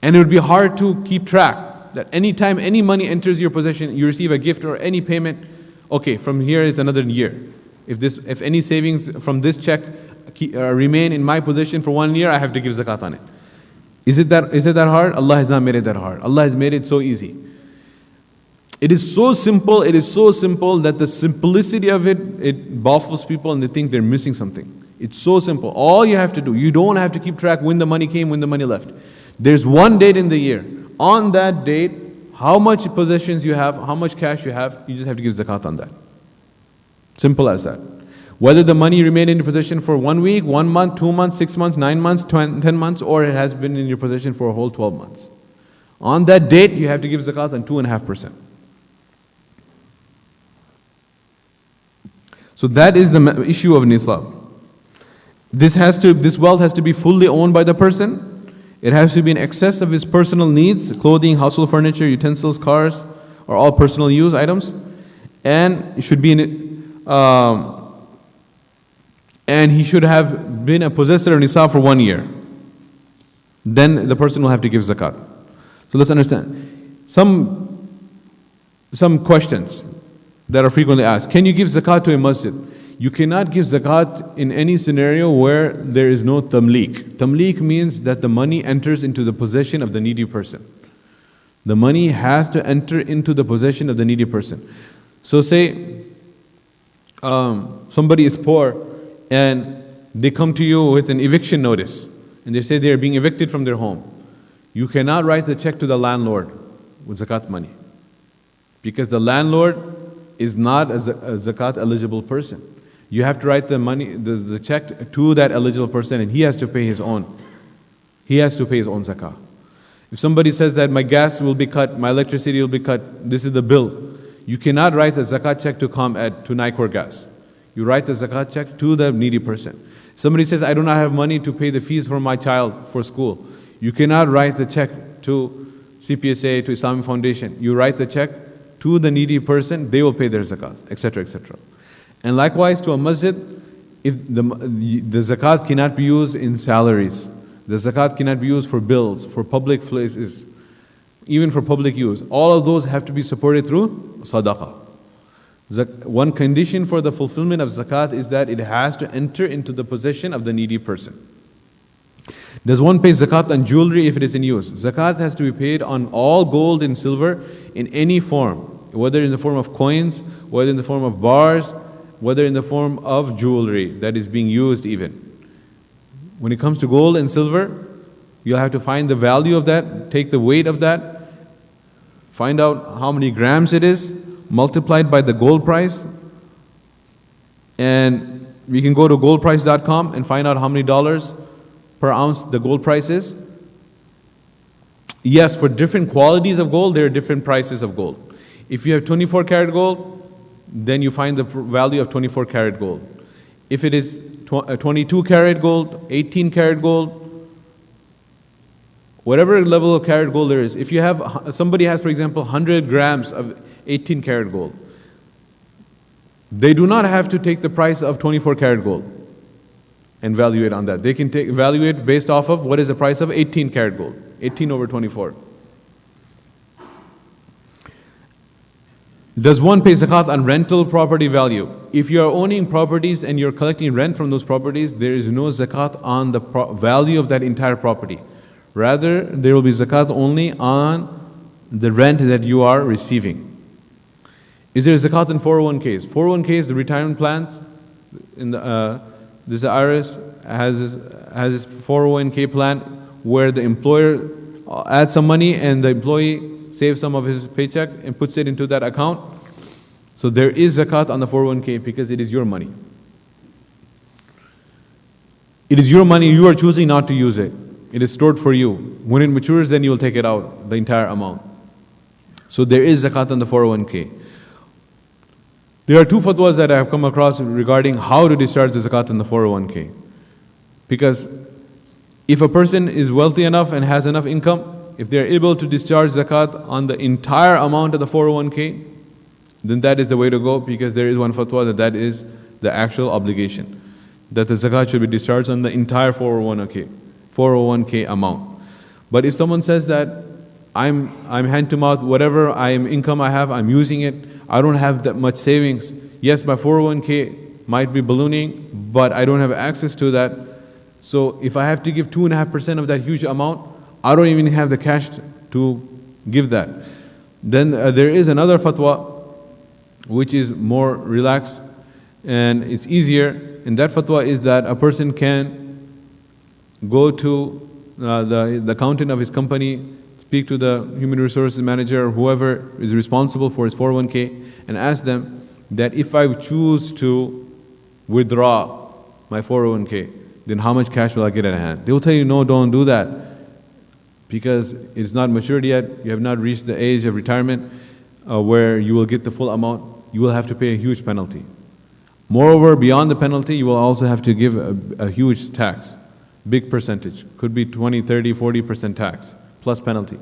And it would be hard to keep track that anytime any money enters your possession, you receive a gift or any payment, okay, from here is another year. If any savings from this check remain in my possession for 1 year, I have to give zakat on it. Is it that hard? Allah has not made it that hard. Allah has made it so easy. It is so simple that the simplicity of it baffles people and they think they're missing something. It's so simple. All you have to do, you don't have to keep track when the money came, when the money left. There's one date in the year. On that date, how much possessions you have, how much cash you have, you just have to give zakat on that. Simple as that. Whether the money remained in your possession for 1 week, 1 month, 2 months, 6 months, 9 months, 10 months, or it has been in your possession for a whole 12 months. On that date, you have to give zakat on 2.5%. So that is the issue of nisab. This wealth has to be fully owned by the person. It has to be in excess of his personal needs, clothing, household furniture, utensils, cars, or all personal use items. And it should be and he should have been a possessor of nisab for 1 year. Then the person will have to give zakat. So let's understand. Some questions that are frequently asked. Can you give zakat to a masjid? You cannot give zakat in any scenario where there is no tamlik. Tamlik means that the money enters into the possession of the needy person. The money has to enter into the possession of the needy person. So say somebody is poor and they come to you with an eviction notice and they say they are being evicted from their home. You cannot write the check to the landlord with zakat money, because the landlord is not a zakat eligible person. You have to write the check to that eligible person, and he has to pay his own. He has to pay his own zakah. If somebody says that my gas will be cut, my electricity will be cut, this is the bill, you cannot write a zakat check to ComEd, to Nicor Gas. You write the zakat check to the needy person. Somebody says, I do not have money to pay the fees for my child for school. You cannot write the check to CPSA, to Islamic Foundation. You write the check to the needy person, they will pay their zakat, etc., etc. And likewise to a masjid, if the zakat cannot be used in salaries, the zakat cannot be used for bills, for public places, even for public use. All of those have to be supported through sadaqah. One condition for the fulfillment of zakat is that it has to enter into the possession of the needy person. Does one pay zakat on jewelry if it is in use? Zakat has to be paid on all gold and silver in any form, whether in the form of coins, whether in the form of bars, whether in the form of jewelry that is being used even. When it comes to gold and silver, you'll have to find the value of that, take the weight of that, find out how many grams it is, multiplied by the gold price, and we can go to goldprice.com and find out how many dollars per ounce the gold price is. Yes, for different qualities of gold, there are different prices of gold. If you have 24 karat gold, then you find the value of 24 karat gold. If it is 22 karat gold, 18 karat gold, whatever level of karat gold there is, if you have, somebody has, for example, 100 grams of 18 karat gold, they do not have to take the price of 24 karat gold and evaluate on that. They can evaluate based off of what is the price of 18 karat gold, 18 over 24. Does one pay zakat on rental property value? If you are owning properties and you're collecting rent from those properties, there is no zakat on the value of that entire property. Rather, there will be zakat only on the rent that you are receiving. Is there zakat in 401ks? 401ks, the retirement plans, this IRS has this 401k plan where the employer adds some money and the employee saves some of his paycheck and puts it into that account. So there is zakat on the 401k because it is your money. It is your money, you are choosing not to use it. It is stored for you. When it matures, then you will take it out, the entire amount. So there is zakat on the 401k. There are two fatwas that I have come across regarding how to discharge the zakat on the 401k. Because if a person is wealthy enough and has enough income, if they are able to discharge zakat on the entire amount of the 401k, then that is the way to go, because there is one fatwa that is the actual obligation, that the zakat should be discharged on the entire 401k amount. But if someone says that I'm hand to mouth, whatever income I have, I'm using it, I don't have that much savings. Yes, my 401k might be ballooning, but I don't have access to that. So if I have to give 2.5% of that huge amount, I don't even have the cash to give that. Then there is another fatwa which is more relaxed and it's easier. And that fatwa is that a person can go to the accountant of his company, speak to the human resources manager or whoever is responsible for his 401k and ask them that if I choose to withdraw my 401k, then how much cash will I get at hand? They will tell you, no, don't do that, because it's not matured yet. You have not reached the age of retirement where you will get the full amount. You will have to pay a huge penalty. Moreover, beyond the penalty, you will also have to give a huge tax, big percentage. Could be 20, 30, 40% tax plus penalty.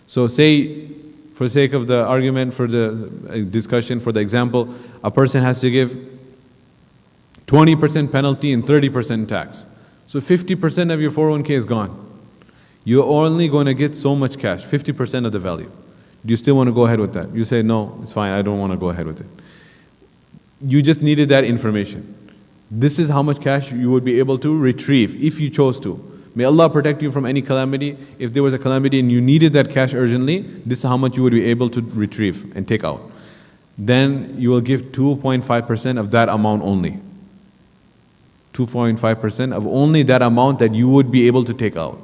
So say for sake of the argument, for the discussion, for the example, a person has to give 20% penalty and 30% tax. So 50% of your 401k is gone. You're only going to get so much cash, 50% of the value. Do you still want to go ahead with that? You say, no, it's fine, I don't want to go ahead with it. You just needed that information. This is how much cash you would be able to retrieve if you chose to. May Allah protect you from any calamity. If there was a calamity and you needed that cash urgently, this is how much you would be able to retrieve and take out. Then you will give 2.5% of that amount only. 2.5% of only that amount that you would be able to take out.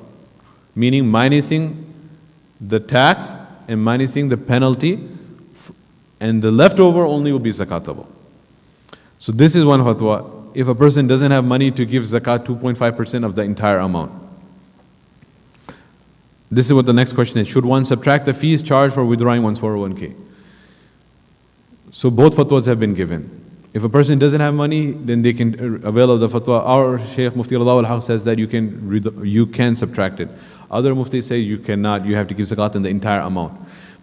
Meaning minusing the tax and minusing the penalty, and the leftover only will be zakatable. So this is one fatwa. If a person doesn't have money to give zakat, 2.5% of the entire amount. This is what the next question is. Should one subtract the fees charged for withdrawing one's 401k? So both fatwas have been given. If a person doesn't have money, then they can avail of the fatwa. Our Shaykh Mufti Radha al-Haq says that you can subtract it. Other muftis say you cannot, you have to give zakat in the entire amount.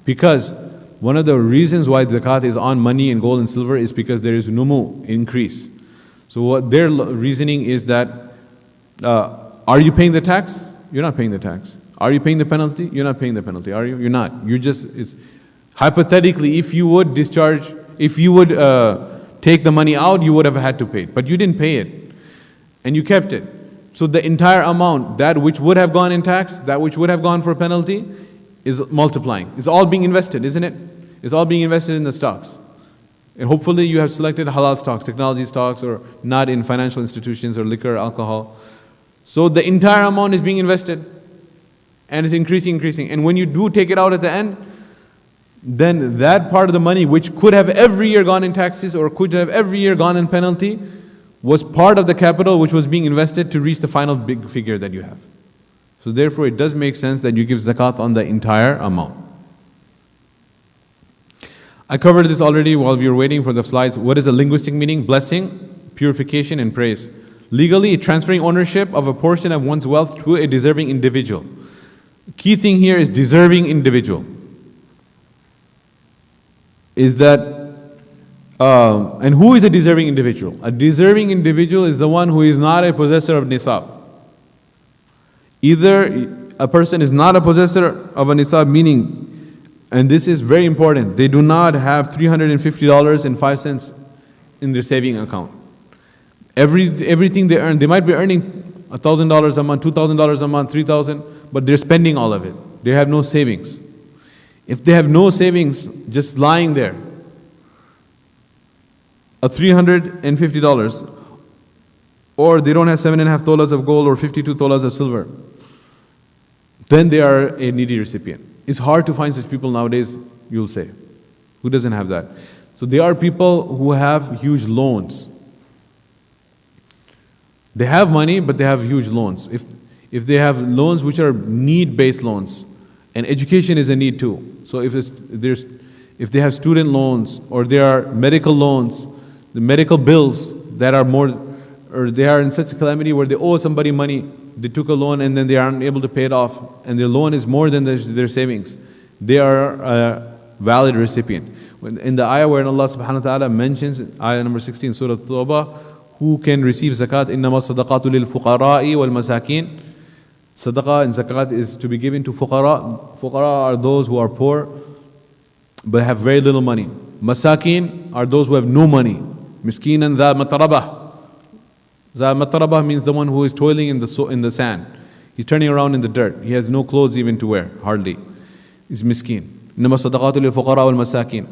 Because one of the reasons why zakat is on money and gold and silver is because there is numu, increase. So what their reasoning is that, are you paying the tax? You're not paying the tax. Are you paying the penalty? You're not paying the penalty, are you? You're not. It's hypothetically, if you would discharge, if you would take the money out, you would have had to pay it. But you didn't pay it, and you kept it. So the entire amount, that which would have gone in tax, that which would have gone for penalty, is multiplying. It's all being invested, isn't it? It's all being invested in the stocks. And hopefully you have selected halal stocks, technology stocks, or not in financial institutions or liquor, alcohol. So the entire amount is being invested, and it's increasing. And when you do take it out at the end, then that part of the money which could have every year gone in taxes or could have every year gone in penalty was part of the capital which was being invested to reach the final big figure that you have. So therefore it does make sense that you give zakat on the entire amount. I covered this already while we were waiting for the slides. What is the linguistic meaning? Blessing, purification, and praise. Legally, transferring ownership of a portion of one's wealth to a deserving individual. Key thing here is deserving individual. Is that, and who is a deserving individual? A deserving individual is the one who is not a possessor of nisab. Either a person is not a possessor of a nisab, meaning, and this is very important, they do not have $350.05 in their saving account. Everything they earn, they might be earning $1,000 a month, $2,000 a month, $3,000, but they're spending all of it. They have no savings. If they have no savings, just lying there, $350, or they don't have 7.5 tolas of gold or 52 tolas of silver, then they are a needy recipient. It's hard to find such people nowadays, you'll say. Who doesn't have that? So they are people who have huge loans. They have money, but they have huge loans. If they have loans which are need-based loans, and education is a need too. So if they have student loans or there are medical loans, the medical bills that are more, or they are in such a calamity where they owe somebody money, they took a loan and then they aren't able to pay it off, and their loan is more than their savings, they are a valid recipient. In the ayah where Allah subhanahu wa ta'ala mentions, ayah number 16, Surah Tawbah, who can receive zakat, إِنَّمَا الصَّدَقَاتُ لِلْفُقَرَاءِ وَالْمَسَاكِينَ. Sadaqah and zakat is to be given to fuqara. Fuqara are those who are poor but have very little money. Masakin are those who have no money. Miskinan dha matarabah. Dha matarabah means the one who is toiling in the sand. He's turning around in the dirt. He has no clothes even to wear, hardly. He's miskin. إنما الصدقات للفقراء والمساكين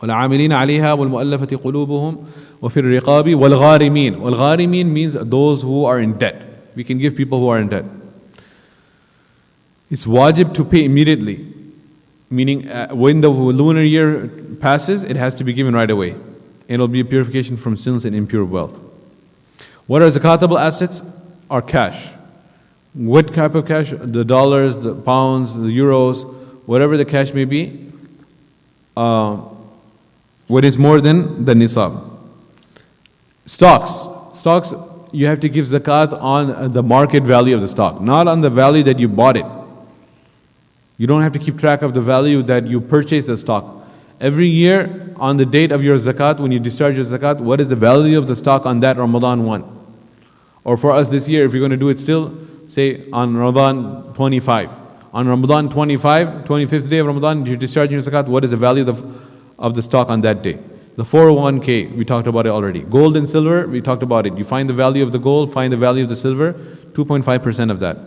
والعاملين عليها والمؤلفة قلوبهم وفي الرقاب والغارمين. والغارمين means those who are in debt. We can give people who are in debt. It's wajib to pay immediately, meaning when the lunar year passes, it has to be given right away. And it'll be a purification from sins and impure wealth. What are zakatable assets? Are cash. What type of cash? The dollars, the pounds, the euros, whatever the cash may be, what is more than the nisab. Stocks, you have to give zakat on the market value of the stock, not on the value that you bought it. You don't have to keep track of the value that you purchased the stock. Every year, on the date of your zakat, when you discharge your zakat, what is the value of the stock on that Ramadan one? Or for us this year, if you're going to do it still, say on Ramadan 25. On Ramadan 25, 25th day of Ramadan, you're discharging your zakat, what is the value of the stock on that day? The 401k, we talked about it already. Gold and silver, we talked about it. You find the value of the gold, find the value of the silver, 2.5% of that.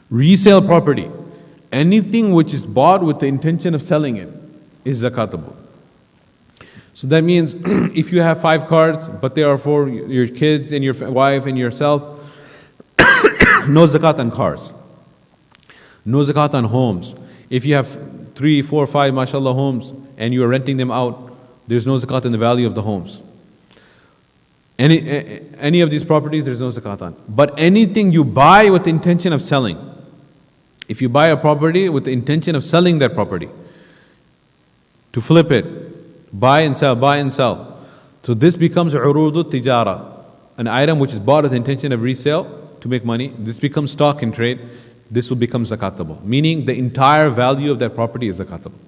Resale property. Anything which is bought with the intention of selling it is zakatable. So that means if you have 5 cars, but they are for your kids and your wife and yourself, no zakat on cars. No zakat on homes. If you have 3, 4, 5, mashallah, homes, and you are renting them out, there's no zakat in the value of the homes. Any of these properties, there's no zakat on. But anything you buy with the intention of selling, if you buy a property with the intention of selling that property, to flip it, buy and sell. So this becomes urudu tijara, an item which is bought with the intention of resale to make money. This becomes stock in trade. This will become zakatable, meaning the entire value of that property is zakatable.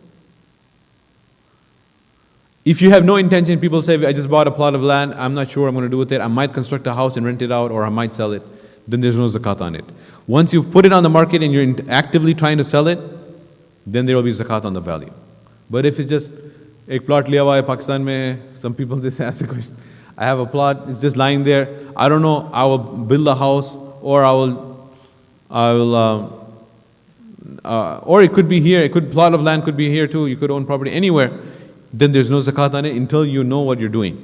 If you have no intention, people say, I just bought a plot of land, I'm not sure what I'm going to do with it, I might construct a house and rent it out, or I might sell it, then there's no zakat on it. Once you've put it on the market and you're actively trying to sell it, then there will be zakat on the value. But if it's just, ek plot liya hua hai Pakistan mein, some people just ask the question, I have a plot, it's just lying there, I don't know, I will build a house, or or it could be here, plot of land could be here too, you could own property anywhere, then there's no zakat on it until you know what you're doing.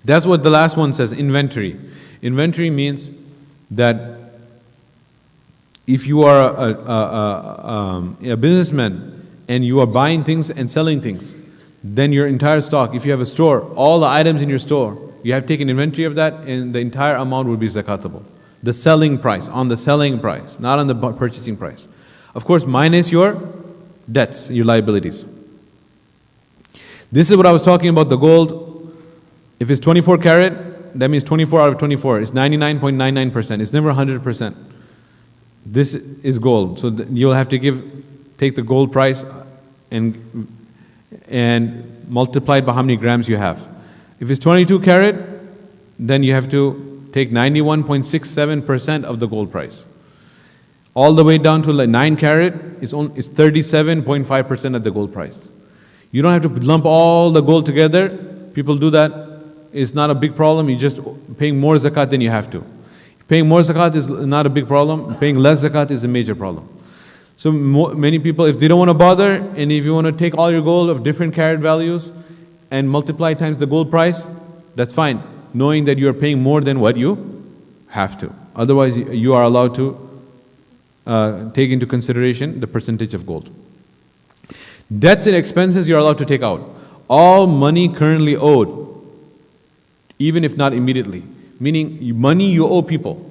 That's what the last one says, inventory. Inventory means that if you are a businessman and you are buying things and selling things, then your entire stock, if you have a store, all the items in your store, you have taken inventory of that and the entire amount would be zakatable. The selling price, on the selling price, not on the purchasing price. Of course, minus your debts, your liabilities. This is what I was talking about, the gold. If it's 24 karat, that means 24 out of 24. It's 99.99%. It's never 100%. This is gold. So you'll have to take the gold price and multiply it by how many grams you have. If it's 22 karat, then you have to take 91.67% of the gold price. All the way down to like 9 karat, it's 37.5% of the gold price. You don't have to lump all the gold together. People do that. It's not a big problem. You're just paying more zakat than you have to. Paying more zakat is not a big problem. Paying less zakat is a major problem. So many people, if they don't want to bother, and if you want to take all your gold of different carat values and multiply times the gold price, that's fine, knowing that you are paying more than what you have to. Otherwise, you are allowed to take into consideration the percentage of gold. Debts and expenses you're allowed to take out. All money currently owed, even if not immediately, meaning money you owe people.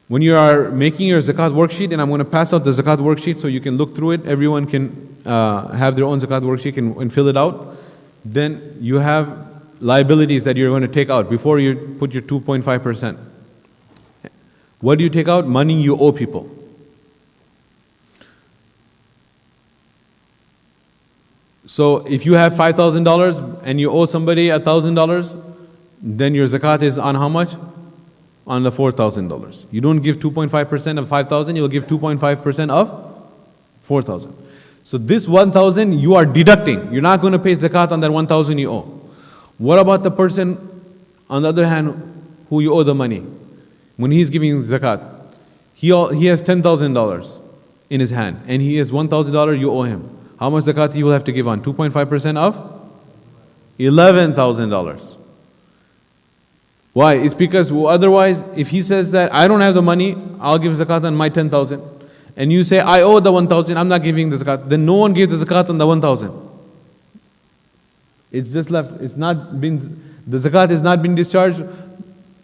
When you are making your zakat worksheet, and I'm going to pass out the zakat worksheet so you can look through it, everyone can have their own zakat worksheet and fill it out, then you have liabilities that you're going to take out before you put your 2.5%. What do you take out? Money you owe people. So if you have $5,000 and you owe somebody $1,000, then your zakat is on how much? On the $4,000. You don't give 2.5% of 5,000, you'll give 2.5% of 4,000. So this 1,000 you are deducting. You're not going to pay zakat on that 1,000 you owe. What about the person, on the other hand, who you owe the money? When he's giving zakat, he has $10,000 in his hand, and he has $1,000 you owe him. How much zakat he will have to give on? 2.5% of $11,000. Why? It's because otherwise, if he says that I don't have the money, I'll give zakat on my 10,000, and you say I owe the 1,000, I'm not giving the zakat, then no one gives the zakat on the 1,000. It's just left. It's not been, the zakat is not being discharged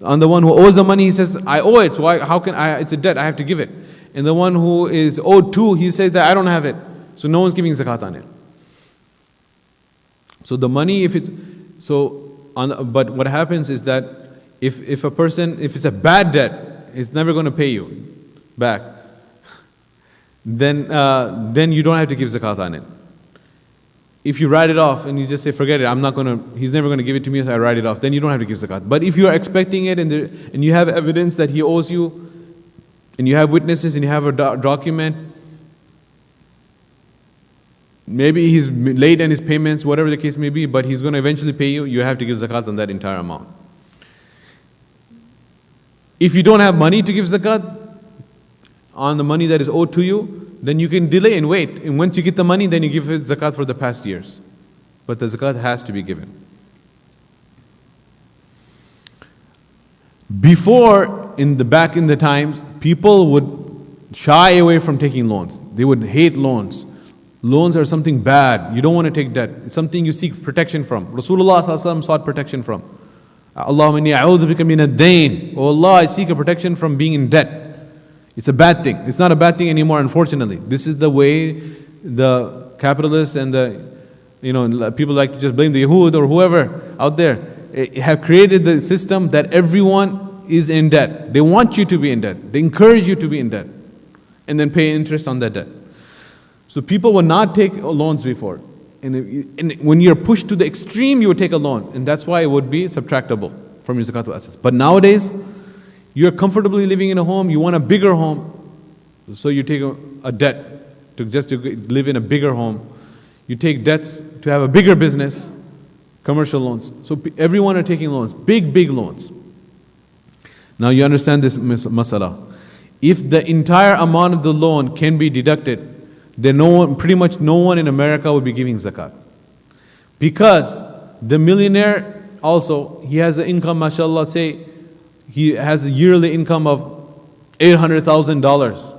on the one who owes the money. He says I owe it, so how can I? It's a debt, I have to give it. And the one who is owed to, he says that I don't have it, so no one's giving zakat on it. So the money, but what happens is that if it's a bad debt, it's never going to pay you back. then you don't have to give zakat on it. If you write it off and you just say, forget it, he's never going to give it to me, so I write it off, then you don't have to give zakat. But if you are expecting it and you have evidence that he owes you, and you have witnesses and you have a document, maybe he's late in his payments, whatever the case may be, but he's going to eventually pay you, you have to give zakat on that entire amount. If you don't have money to give zakat on the money that is owed to you, then you can delay and wait. And once you get the money, then you give it zakat for the past years. But the zakat has to be given. Before, back in the times, people would shy away from taking loans. They would hate loans. Loans are something bad. You don't want to take debt. It's something you seek protection from. Rasulullah ﷺ sought protection from. Allahumma inni a'udhu bika min ad-dayn. Oh Allah, I seek a protection from being in debt. It's a bad thing. It's not a bad thing anymore, unfortunately. This is the way the capitalists and people like to just blame the Yahud or whoever out there have created the system that everyone is in debt. They want you to be in debt. They encourage you to be in debt and then pay interest on that debt. So people would not take loans before. And when you're pushed to the extreme, you would take a loan. And that's why it would be subtractable from your zakatul assets. But nowadays, you're comfortably living in a home, you want a bigger home, so you take a debt to live in a bigger home. You take debts to have a bigger business, commercial loans. So everyone are taking loans, big loans. Now you understand this masala. If the entire amount of the loan can be deducted, then pretty much no one in America would be giving zakat. Because the millionaire also, he has an income, mashallah, say, he has a yearly income of $800,000.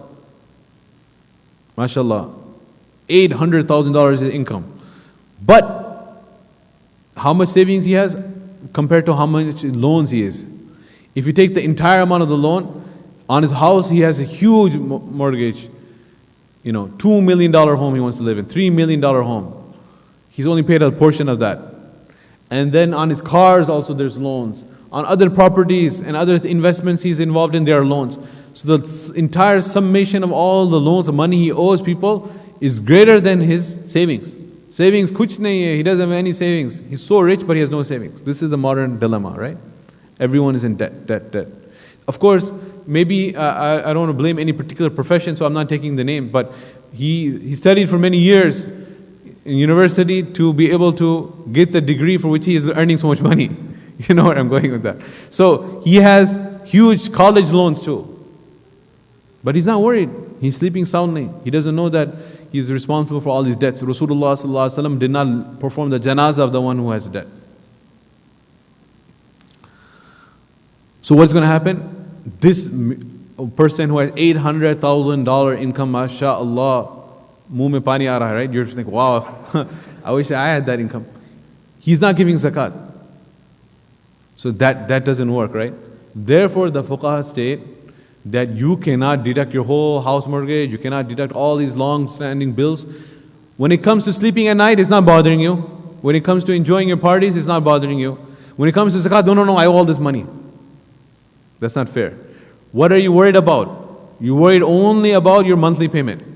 MashaAllah. $800,000 is income. But how much savings he has compared to how much loans he is. If you take the entire amount of the loan, on his house he has a huge mortgage. $2 million home he wants to live in, $3 million home. He's only paid a portion of that. And then on his cars also there's loans. On other properties and other investments he's involved in, there are loans. So the entire summation of all the loans, the money he owes people, is greater than his savings. Savings, kuch nahi hai. He doesn't have any savings. He's so rich, but he has no savings. This is the modern dilemma, right? Everyone is in debt. Of course, maybe I don't want to blame any particular profession, so I'm not taking the name, but he studied for many years in university to be able to get the degree for which he is earning so much money. You know where I'm going with that. So he has huge college loans too. But he's not worried. He's sleeping soundly. He doesn't know that he's responsible for all these debts. Rasulullah ﷺ did not perform the janazah of the one who has debt. So what's going to happen? This person who has $800,000 income, mashallah, muh mein pani aa raha hai, right? You're thinking, wow, I wish I had that income. He's not giving zakat. So that doesn't work, right? Therefore, the fuqaha state that you cannot deduct your whole house mortgage, you cannot deduct all these long-standing bills. When it comes to sleeping at night, it's not bothering you. When it comes to enjoying your parties, it's not bothering you. When it comes to zakat, no, I owe all this money. That's not fair. What are you worried about? You're worried only about your monthly payment.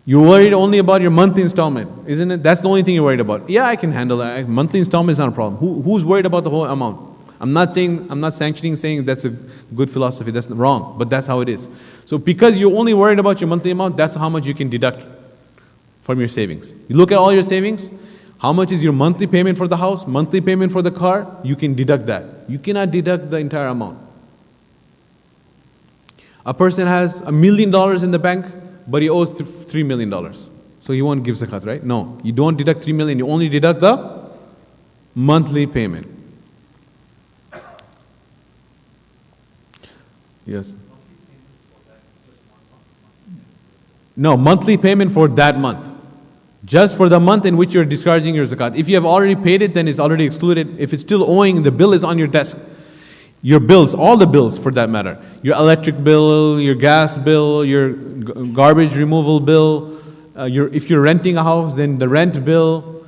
You're worried only about your monthly installment, isn't it? That's the only thing you're worried about. Yeah, I can handle that. Monthly installment is not a problem. Who's worried about the whole amount? I'm not sanctioning saying that's a good philosophy. That's wrong, but that's how it is. So because you're only worried about your monthly amount, that's how much you can deduct from your savings. You look at all your savings, how much is your monthly payment for the house, monthly payment for the car, you can deduct that. You cannot deduct the entire amount. A person has $1 million in the bank, but he owes $3 million. So he won't give zakat, right? No, you don't deduct $3 million, you only deduct the monthly payment. Yes. No, monthly payment for that month. Just for the month in which you're discharging your zakat. If you have already paid it, then it's already excluded. If it's still owing, the bill is on your desk. Your bills, all the bills for that matter. Your electric bill, your gas bill, your garbage removal bill. If you're renting a house, then the rent bill.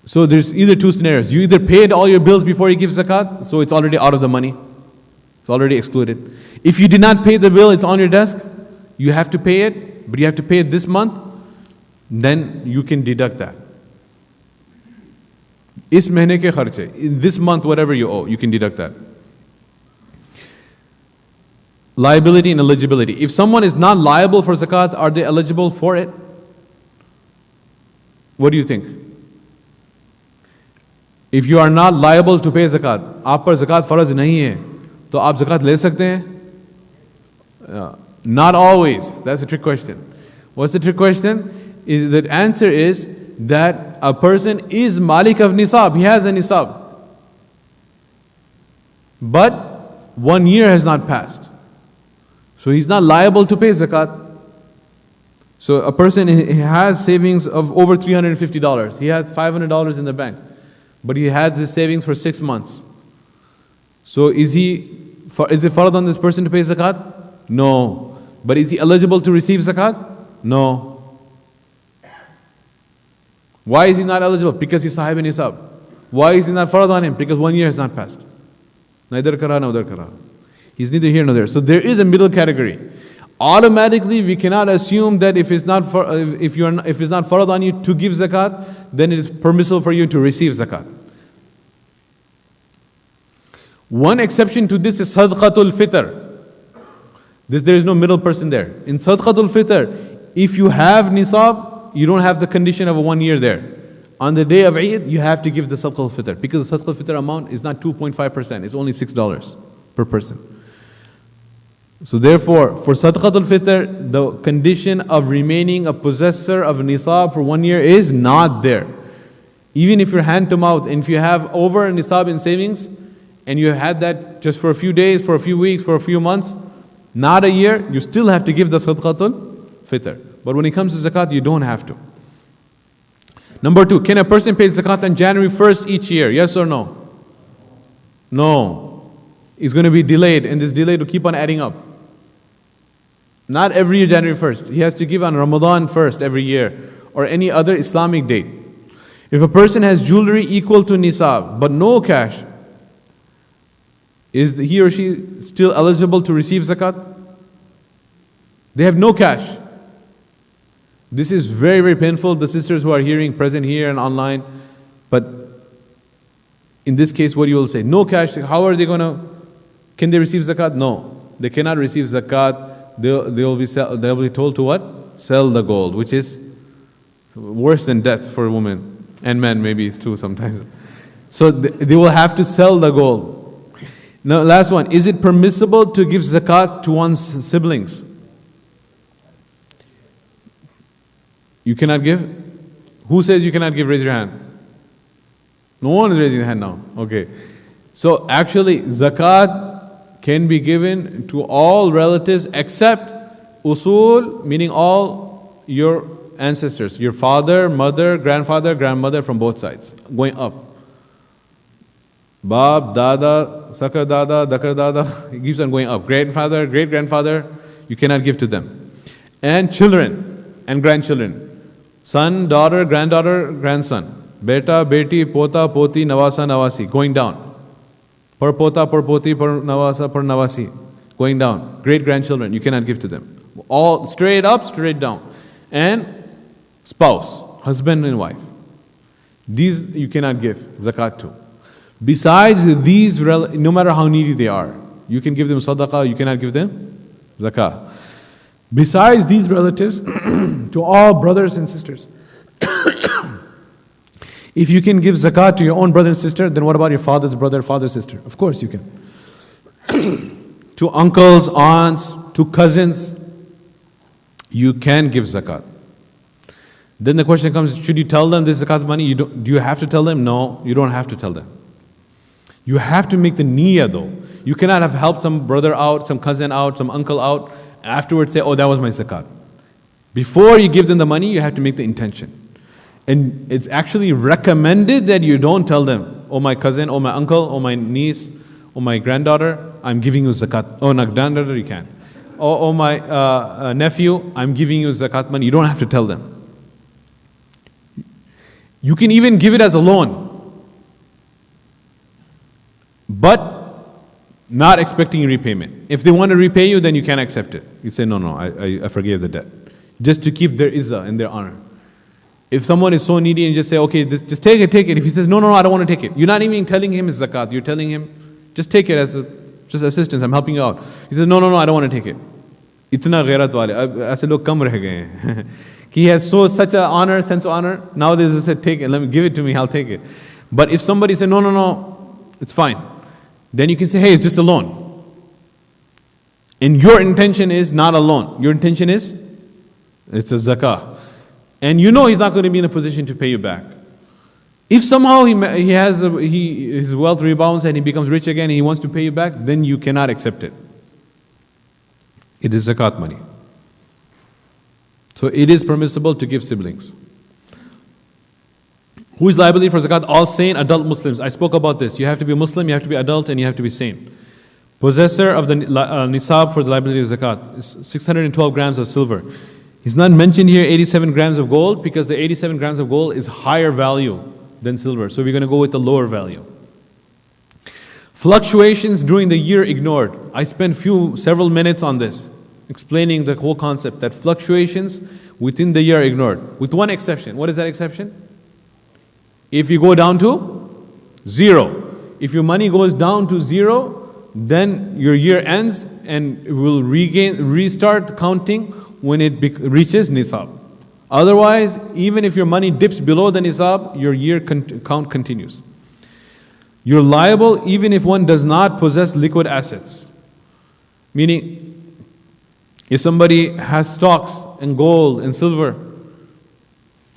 So there's either two scenarios. You either paid all your bills before you give zakat, so it's already out of the money. It's already excluded. If you did not pay the bill, it's on your desk, you have to pay it, but you have to pay it this month, then you can deduct that. Is mahine ke kharche, in this month, whatever you owe, you can deduct that. Liability and eligibility. If someone is not liable for zakat, are they eligible for it? What do you think? If you are not liable to pay zakat, आप पर zakat फर्ज नहीं है, तो आप zakat ले सकते हैं? Not always. That's a trick question. What's the trick question? Is the answer is that a person is malik of nisab. He has a nisab, but 1 year has not passed, so he's not liable to pay zakat. So a person has savings of over $350. He has $500 in the bank, but he had his savings for 6 months. So is it fard on this person to pay zakat? No. But is he eligible to receive zakat? No. Why is he not eligible? Because he's sahib nisab. Why is he not fard on him? Because 1 year has not passed. Neither kara, neither kara. He's neither here nor there. So there is a middle category. Automatically, we cannot assume that if it's not fard on you to give zakat, then it is permissible for you to receive zakat. One exception to this is sadaqatul fitr. There is no middle person there. In sadaqatul fitr, if you have nisab, you don't have the condition of a 1 year there. On the day of Eid, you have to give the sadaqatul fitr, because the sadaqatul fitr amount is not 2.5%, it's only $6 per person. So therefore, for sadaqatul fitr, the condition of remaining a possessor of nisab for 1 year is not there. Even if you're hand to mouth, and if you have over a nisab in savings, and you had that just for a few days, for a few weeks, for a few months, not a year, you still have to give the sadaqatul fitr. But when it comes to zakat, you don't have to. Number 2, can a person pay zakat on January 1st each year? Yes or no? No. It's going to be delayed, and this delay will keep on adding up. Not every year January 1st. He has to give on Ramadan 1st every year, or any other Islamic date. If a person has jewelry equal to nisab, but no cash, is he or she still eligible to receive zakat? They have no cash. This is very, very painful. The sisters who are hearing, present here and online, but in this case, what you will say? No cash. How are they going to? Can they receive zakat? No, they cannot receive zakat. They'll be told to what? Sell the gold, which is worse than death for women and men, maybe too sometimes. So they will have to sell the gold. Now, last one. Is it permissible to give zakat to one's siblings? You cannot give? Who says you cannot give? Raise your hand. No one is raising their hand now. Okay. So actually, zakat can be given to all relatives except usul, meaning all your ancestors, your father, mother, grandfather, grandmother from both sides, going up. Bab, dada, sakar dada, dakar dada, it keeps on going up. Grandfather, great grandfather, you cannot give to them. And children and grandchildren. Son, daughter, granddaughter, grandson. Beta, beti, pota, poti, nawasa, nawasi, going down. Per pota, per poti, per nawasa, per nawasi, going down. Great grandchildren, you cannot give to them. All straight up, straight down. And spouse, husband and wife. These you cannot give zakat to. Besides these, no matter how needy they are, you can give them sadaqah, you cannot give them zakah. Besides these relatives, to all brothers and sisters. If you can give zakat to your own brother and sister, then what about your father's brother, father's sister? Of course you can. To uncles, aunts, to cousins, you can give zakat. Then the question comes, should you tell them this zakat money? Do you have to tell them? No, you don't have to tell them. You have to make the niyyah though. You cannot have helped some brother out, some cousin out, some uncle out, afterwards say, oh, that was my zakat. Before you give them the money, you have to make the intention. And it's actually recommended that you don't tell them, oh, my cousin, oh, my uncle, oh, my niece, oh, my granddaughter, I'm giving you zakat. Oh, my granddaughter, you can. Oh, my nephew, I'm giving you zakat money. You don't have to tell them. You can even give it as a loan. But not expecting repayment. If they want to repay you, then you can't accept it. You say, no, I forgave the debt. Just to keep their izzah and their honor. If someone is so needy and just say, okay, just take it. If he says, no, I don't want to take it. You're not even telling him it's zakat. You're telling him, just take it as just assistance. I'm helping you out. He says, no, I don't want to take it. Itna ghairat wale. Aise log kam reh gaye hain. He has such a honor, sense of honor. Nowadays they said, take it, let me give it to me, I'll take it. But if somebody said, no, it's fine. Then you can say, hey, it's just a loan. And your intention is not a loan. Your intention is, it's a zakah. And you know he's not going to be in a position to pay you back. If somehow his wealth rebounds and he becomes rich again and he wants to pay you back, then you cannot accept it. It is zakat money. So it is permissible to give siblings. Who is liability for zakat? All sane adult Muslims. I spoke about this. You have to be a Muslim, you have to be adult, and you have to be sane. Possessor of the nisab for the liability of zakat is 612 grams of silver. He's not mentioned here 87 grams of gold because the 87 grams of gold is higher value than silver. So we're going to go with the lower value. Fluctuations during the year ignored. I spent several minutes on this, explaining the whole concept that fluctuations within the year are ignored. With one exception. What is that exception? If you go down to 0. If your money goes down to 0, then your year ends and it will restart counting when it reaches nisab. Otherwise, even if your money dips below the nisab, your year count continues. You're liable even if one does not possess liquid assets. Meaning, if somebody has stocks and gold and silver,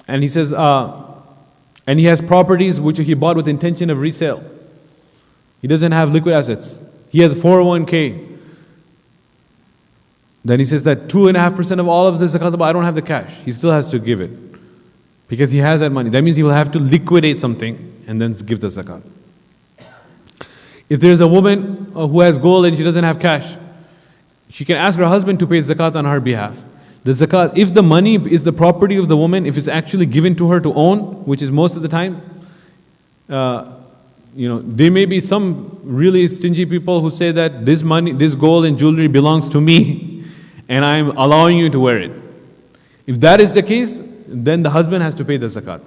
and he says, and he has properties which he bought with intention of resale. He doesn't have liquid assets. He has a 401k. Then he says that 2.5% of all of the zakat, I don't have the cash. He still has to give it. Because he has that money. That means he will have to liquidate something and then give the zakat. If there's a woman who has gold and she doesn't have cash, she can ask her husband to pay zakat on her behalf. The zakat, if the money is the property of the woman, if it's actually given to her to own, which is most of the time, there may be some really stingy people who say that this money, this gold and jewelry belongs to me, and I'm allowing you to wear it. If that is the case, then the husband has to pay the zakat.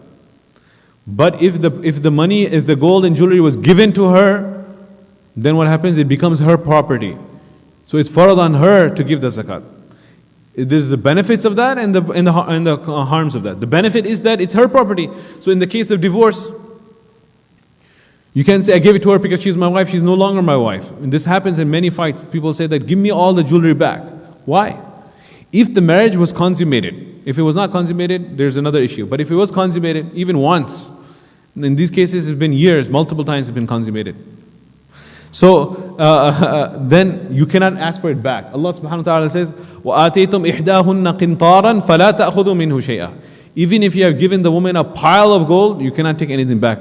But if the gold and jewelry was given to her, then what happens? It becomes her property. So it's farad on her to give the zakat. There's the benefits of that and the harms of that. The benefit is that it's her property. So in the case of divorce, you can't say, I gave it to her because she's my wife, she's no longer my wife. And this happens in many fights. People say that, give me all the jewelry back. Why? If the marriage was consummated, if it was not consummated, there's another issue. But if it was consummated, even once, in these cases it's been years, multiple times it's been consummated. So then you cannot ask for it back. Allah subhanahu wa ta'ala says, وَآتَيْتُمْ إِحْدَاهُنَّ قِنْطَارًا فَلَا تَأْخُذُوا مِنْهُ شَيْئًا. Even if you have given the woman a pile of gold, you cannot take anything back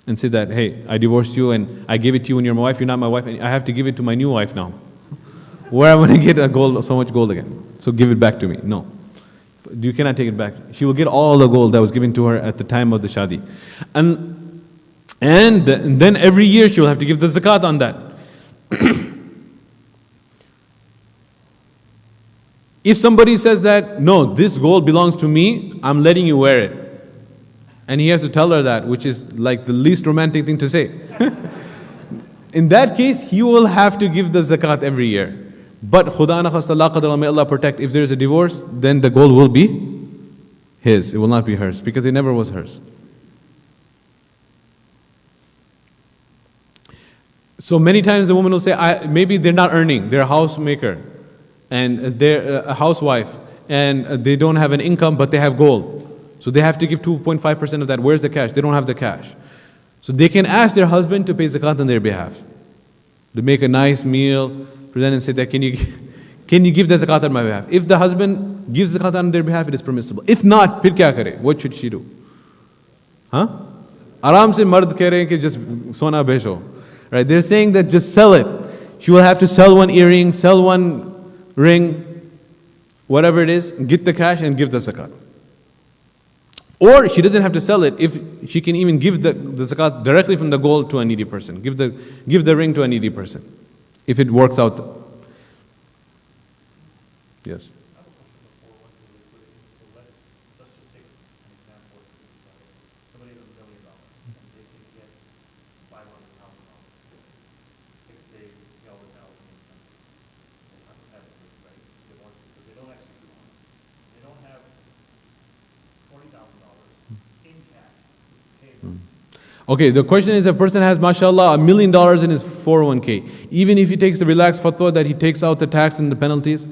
and say that, hey, I divorced you and I gave it to you and you're my wife, you're not my wife, and I have to give it to my new wife now. Where am I going to get so much gold again? So give it back to me. No. You cannot take it back. She will get all the gold that was given to her at the time of the shadi. And then every year she will have to give the zakat on that. If somebody says that, no, this gold belongs to me, I'm letting you wear it. And he has to tell her that, which is like the least romantic thing to say. In that case, he will have to give the zakat every year. But khuda na khasta la qadar, may Allah protect, if there is a divorce, then the gold will be his. It will not be hers, because it never was hers. So many times the woman will say, maybe they're not earning, they're a housemaker, and they're a housewife, and they don't have an income, but they have gold. So they have to give 2.5% of that. Where's the cash? They don't have the cash. So they can ask their husband to pay zakat on their behalf. They make a nice meal, present and say that, can you give the zakat on my behalf? If the husband gives zakat on their behalf, it is permissible. If not, phir kya kare? What should she do? Aram se mard keh rahe hain ki just sona besho. Right? They're saying that just sell it. She will have to sell one earring, sell one ring, whatever it is, get the cash and give the zakat. Or she doesn't have to sell it if she can even give the zakat directly from the gold to a needy person. Give the ring to a needy person. if it works out. Yes. I have a question before what is liquidity. So let's just take an example. Somebody has $1 million and they can get $500,000 if they yell it out in some hypothetically, right? They want to, because they don't execute on it. They don't have $40,000 in cash to pay them. Okay, the question is, a person has, mashallah, $1 million in his 401k. Even if he takes the relaxed fatwa that he takes out the tax and the penalties,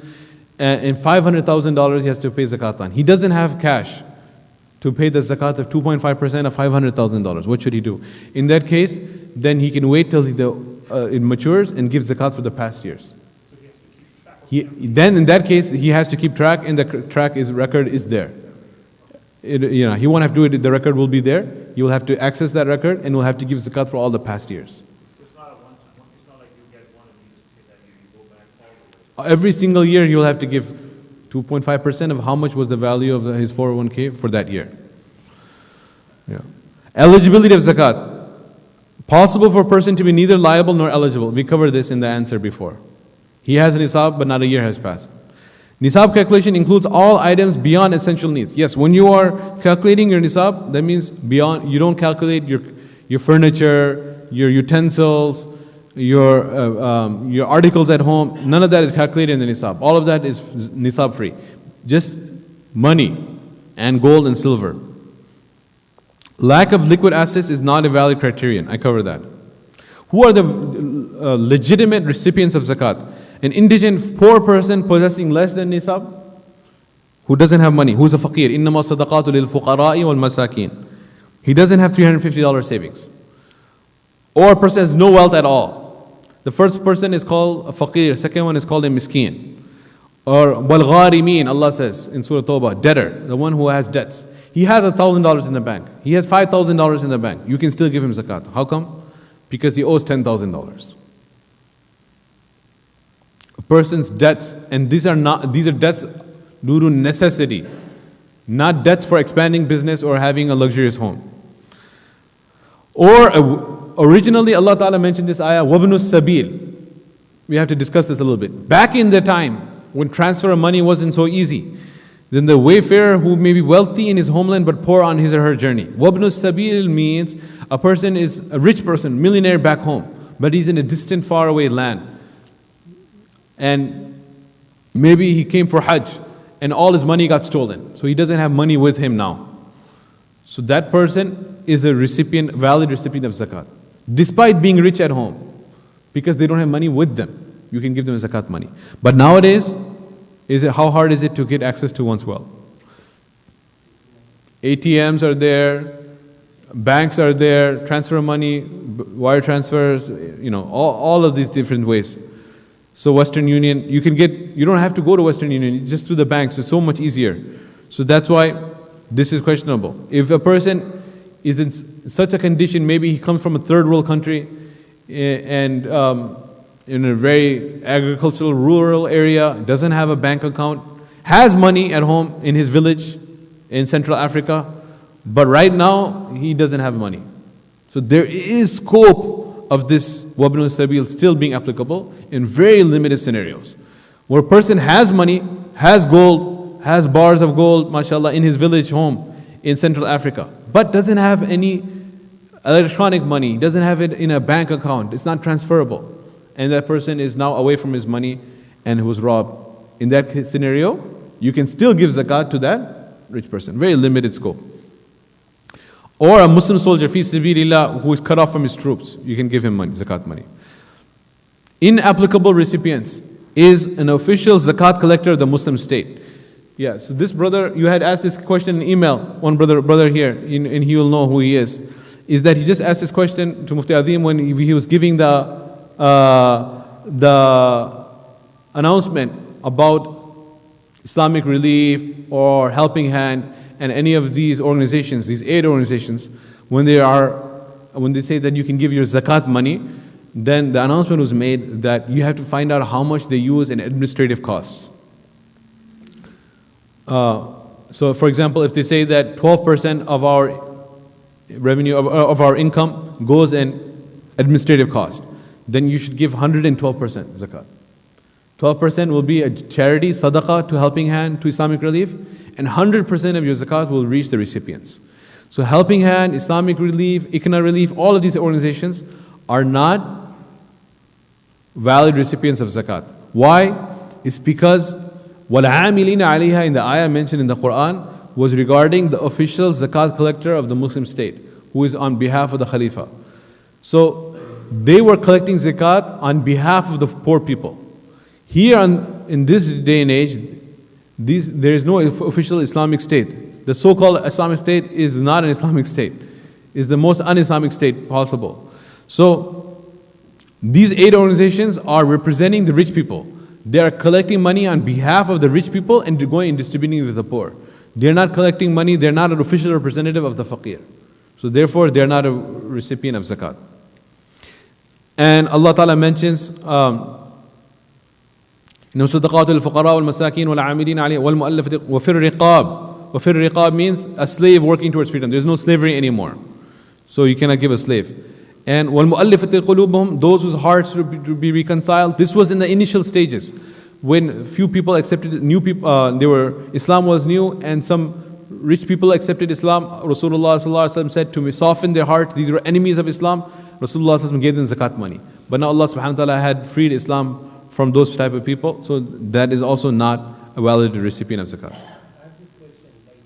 and $500,000 he has to pay zakat on. He doesn't have cash to pay the zakat of 2.5% of $500,000. What should he do? In that case, then he can wait till it matures and give zakat for the past years. So he has to keep track of Then in that case, he has to keep track, and the record is there. He won't have to do it, the record will be there. You will have to access that record, and will have to give zakat for all the past years. It's not a one-time. It's not like you get one and you just pay that year. You go back all the way. Every single year, you'll have to give 2.5% of how much was the value of his 401k for that year. Yeah. Eligibility of zakat. Possible for a person to be neither liable nor eligible. We covered this in the answer before. He has a nisab, but not a year has passed. Nisab calculation includes all items beyond essential needs. Yes, when you are calculating your nisab, that means beyond. You don't calculate your furniture, your utensils, your articles at home. None of that is calculated in the nisab. All of that is nisab free. Just money and gold and silver. Lack of liquid assets is not a valid criterion. I covered that. Who are the legitimate recipients of zakat? An indigent poor person possessing less than nisab, who doesn't have money, who's a faqir. إِنَّمَا الصَّدَقَاتُ لِلْفُقَرَاءِ وَالْمَسَاكِينَ. He doesn't have $350 savings. Or a person has no wealth at all. The first person is called a faqir, second one is called a miskin. Or وَالْغَارِمِينَ, Allah says in Surah Tawbah, debtor, the one who has debts. He has $1,000 in the bank. He has $5,000 in the bank. You can still give him zakat. How come? Because he owes $10,000. A person's debts, and these are debts due to necessity, not debts for expanding business or having a luxurious home. Or originally Allah Ta'ala mentioned this ayah, وَابْنُ السَّبِيلِ. We have to discuss this a little bit. Back in the time when transfer of money wasn't so easy, then the wayfarer who may be wealthy in his homeland but poor on his or her journey. وَابْنُ السَّبِيلِ means a person is a rich person, millionaire back home, but he's in a distant, faraway land. And maybe he came for Hajj and all his money got stolen. So he doesn't have money with him now. So that person is a recipient, valid recipient of zakat. Despite being rich at home, because they don't have money with them, you can give them zakat money. But nowadays, how hard is it to get access to one's wealth? ATMs are there, banks are there, transfer money, wire transfers, all of these different ways. So Western Union, you don't have to go to Western Union, just through the banks, it's so much easier. So that's why this is questionable. If a person is in such a condition, maybe he comes from a third world country and in a very agricultural, rural area, doesn't have a bank account, has money at home in his village in Central Africa, but right now he doesn't have money. So there is scope of this wabnu sabil still being applicable in very limited scenarios. Where a person has money, has gold, has bars of gold, mashallah, in his village home in Central Africa, but doesn't have any electronic money, doesn't have it in a bank account, it's not transferable. And that person is now away from his money and was robbed. In that scenario, you can still give zakat to that rich person. Very limited scope. Or a Muslim soldier, fi sabilillah, who is cut off from his troops, you can give him money, zakat money. Inapplicable recipients is an official zakat collector of the Muslim state. Yeah, so this brother, you had asked this question in email, one brother here, and he will know who he is that he just asked this question to Mufti Azim when he was giving the announcement about Islamic Relief or Helping Hand and any of these organizations, these aid organizations, when they say that you can give your zakat money, then the announcement was made that you have to find out how much they use in administrative costs. So for example, if they say that 12% of our revenue, of our income goes in administrative cost, then you should give 112% zakat. 12% will be a charity, sadaqah, to helping hand, to Islamic relief, and 100% of your zakat will reach the recipients. So helping hand, Islamic relief, ICNA relief, all of these organizations are not valid recipients of zakat. Why? It's because وَالْعَامِلِينَ عَلَيْهَا in the ayah mentioned in the Quran was regarding the official zakat collector of the Muslim state, who is on behalf of the Khalifa. So they were collecting zakat on behalf of the poor people. Here in this day and age, there is no official Islamic state. The so-called Islamic state is not an Islamic state. It's the most un-Islamic state possible. So these 8 organizations are representing the rich people. They are collecting money on behalf of the rich people and going and distributing it to the poor. They're not collecting money. They're not an official representative of the faqir. So therefore, they're not a recipient of zakat. And Allah Ta'ala mentions, صدقات الفقراء والمساكين والعاملين عليه والمؤلفة وفي الرقاب. وفي الرقاب means a slave working towards freedom. There's no slavery anymore. So you cannot give a slave. And وَالْمُؤَلِّفَةِ قُلُوبُهُمْ, those whose hearts to be reconciled. This was in the initial stages, when few people accepted, new people, Islam was new, and some rich people accepted Islam. Rasulullah ﷺ said to soften their hearts. These were enemies of Islam. Rasulullah ﷺ gave them zakat money. But now Allah subhanahu wa ta'ala had freed Islam from those type of people. So that is also not a valid recipient of zakat. I have this question, like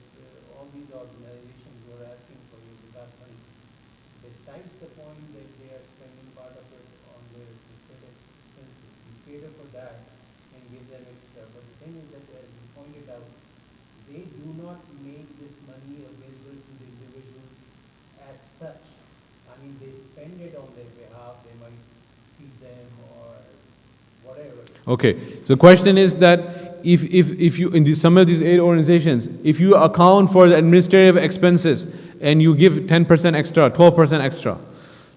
all these organizations who are asking for your zakat money, besides the point that they are spending part of it on their set of expenses, you cater for that and give them extra. But the thing is that, as you pointed out, they do not make this money available to the individuals as such. I mean, they spend it on their behalf. They might feed them or whatever. Okay, so the question is that if you, in some of these 8 organizations, if you account for the administrative expenses and you give 10% extra, 12% extra,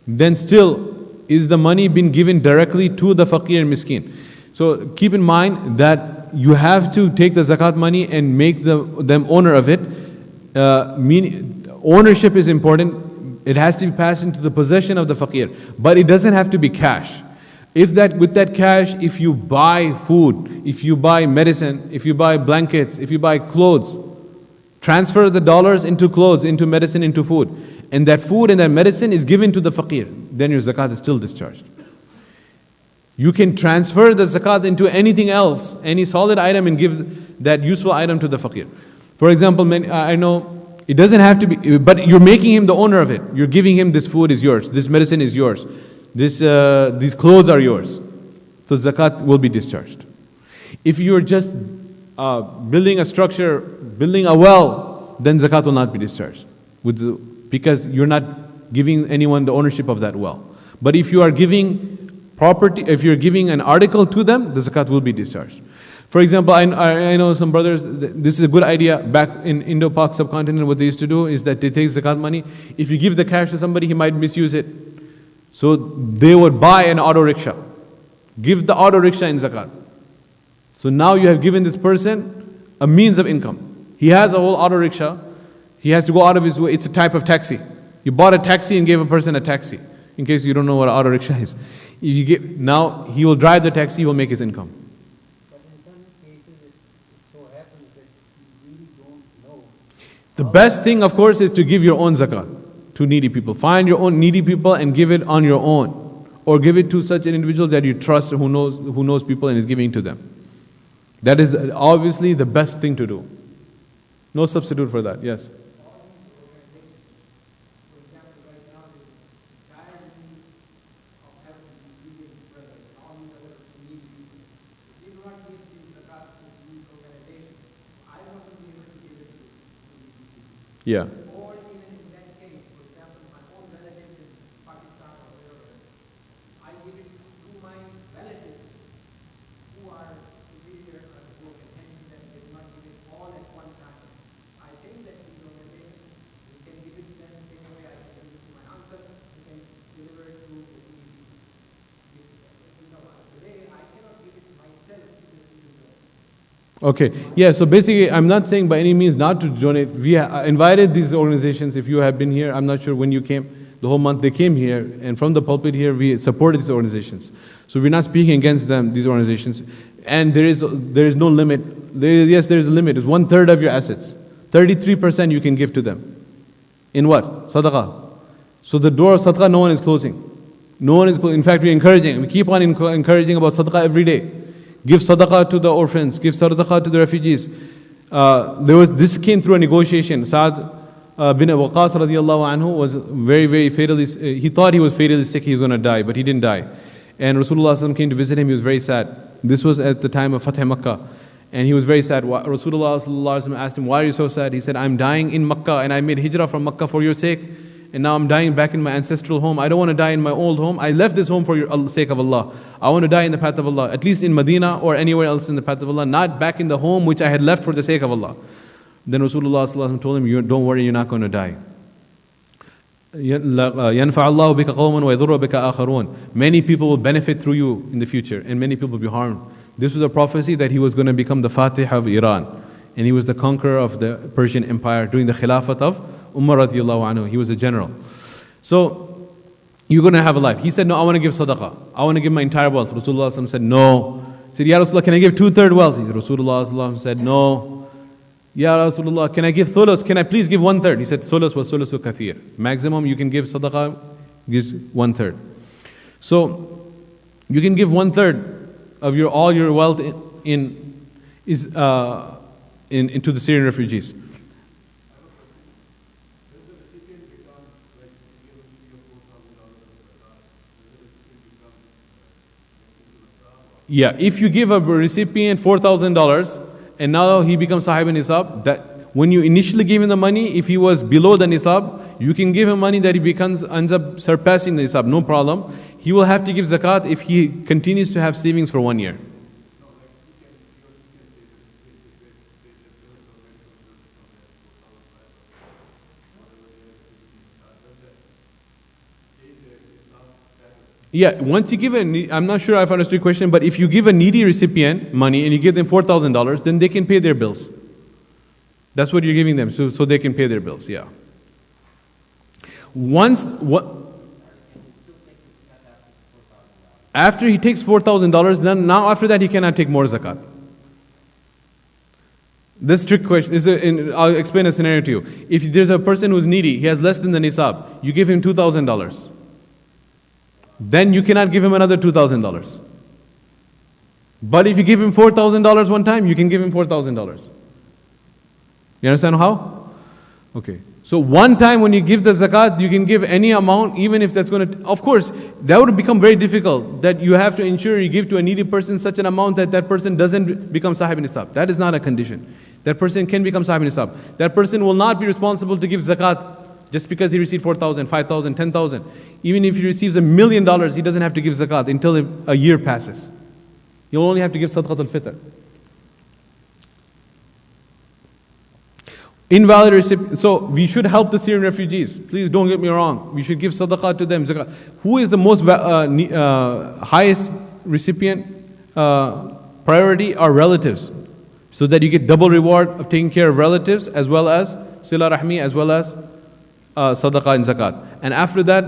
then still is the money being given directly to the faqir and miskin. So keep in mind that you have to take the zakat money and make them owner of it. Ownership is important. It has to be passed into the possession of the faqir, but it doesn't have to be cash. With that cash, if you buy food, if you buy medicine, if you buy blankets, if you buy clothes, transfer the dollars into clothes, into medicine, into food, and that food and that medicine is given to the faqir, then your zakat is still discharged. You can transfer the zakat into anything else, any solid item, and give that useful item to the faqir. For example, I know it doesn't have to be, but you're making him the owner of it. You're giving him, this food is yours, this medicine is yours, these clothes are yours. So zakat will be discharged. If you're just building a structure, building a well, then zakat will not be discharged, because you're not giving anyone the ownership of that well. But if you are giving property, if you're giving an article to them, the zakat will be discharged. For example, I know some brothers, this is a good idea. Back in Indo-Pak subcontinent, what they used to do is that they take zakat money. If you give the cash to somebody, he might misuse it. So they would buy an auto rickshaw. Give the auto rickshaw in zakat. So now you have given this person a means of income. He has a whole auto rickshaw. He has to go out of his way. It's a type of taxi. You bought a taxi and gave a person a taxi. In case you don't know what an auto rickshaw is. Now he will drive the taxi, he will make his income. But in some cases, it so happens that you really don't know. The best thing, of course, is to give your own zakat to needy people. Find your own needy people and give it on your own. Or give it to such an individual that you trust, who knows people and is giving to them. That is obviously the best thing to do. No substitute for that. Yes? Yeah. Or even in that case, for example, my own relatives in Pakistan or wherever, I give it to my relatives who are superior and who can handle them. They do not give it all at one time. I think that these organizations, we can give it to them the same way I can give it to my uncle, we can deliver it to the needy. Today, I cannot give it myself to this individual. Okay, yeah, so basically I'm not saying by any means not to donate. We invited these organizations, if you have been here, I'm not sure when you came the whole month they came here, and from the pulpit here we supported these organizations. So we're not speaking against them, these organizations. And there is no limit. Yes, there is a limit. It's 1/3 of your assets. 33% you can give to them. In what? Sadaqah. So the door of sadaqah no one is closing. No one is closing. In fact, we're encouraging. We keep on encouraging about sadaqah every day. Give sadaqah to the orphans. Give sadaqah to the refugees. This came through a negotiation. Sa'ad bin Waqas radiallahu anhu was very, very fatally, he thought he was fatally sick, he was going to die, but he didn't die. And Rasulullah came to visit him, he was very sad. This was at the time of Fatih Makkah. And he was very sad. Rasulullah asked him, why are you so sad? He said, I'm dying in Makkah and I made hijrah from Makkah for your sake. And now I'm dying back in my ancestral home. I don't want to die in my old home. I left this home for your sake of Allah. I want to die in the path of Allah, at least in Medina or anywhere else in the path of Allah, not back in the home which I had left for the sake of Allah. Then Rasulullah told him, don't worry, you're not going to die. يَنْفَعَ اللَّهُ بِكَ قَوْمًا وَيَضُرُّ بِكَ آخَرُونَ. Many people will benefit through you in the future, and many people will be harmed. This was a prophecy that he was going to become the Fatih of Iran. And he was the conqueror of the Persian Empire during the Khilafat of Umar radiallahu anhu. He was a general. So, you're going to have a life. He said, no, I want to give sadaqah. I want to give my entire wealth. Rasulullah said, no. He said, Ya Rasulullah, can I give 2/3 wealth? Rasulullah said, no. Ya Rasulullah, can I give thulus? Can I please give 1/3? He said, thulus wa thulusu kathir. Maximum you can give sadaqah gives 1/3. So, you can give 1/3 of all your wealth into the Syrian refugees. Yeah, if you give a recipient $4,000 and now he becomes sahib in nisab, that when you initially gave him the money, if he was below the nisab, you can give him money that he ends up surpassing the nisab, no problem. He will have to give zakat if he continues to have savings for 1 year. Yeah, once you give I'm not sure I've understood your question, but if you give a needy recipient money and you give them $4,000, then they can pay their bills. That's what you're giving them, so they can pay their bills, yeah. After he takes $4,000, then now after that he cannot take more zakat. This trick question I'll explain a scenario to you. If there's a person who's needy, he has less than the nisab, you give him $2,000. Then you cannot give him another $2,000. But if you give him $4,000 one time, you can give him $4,000. You understand how? Okay. So one time when you give the zakat, you can give any amount, even if that's going to, of course, that would become very difficult, that you have to ensure you give to a needy person such an amount that that person doesn't become sahib nisab. That is not a condition. That person can become sahib nisab. That person will not be responsible to give zakat just because he received 4,000, 5,000, 10,000. Even if he receives $1 million, he doesn't have to give zakat until a year passes. He'll only have to give sadaqat al-fitr. Invalid recipient. So we should help the Syrian refugees. Please don't get me wrong. We should give sadaqah to them. Zakat. Who is the most highest recipient priority? Are relatives. So that you get double reward of taking care of relatives as well as sila rahmi as well as sadaqah and zakat. And after that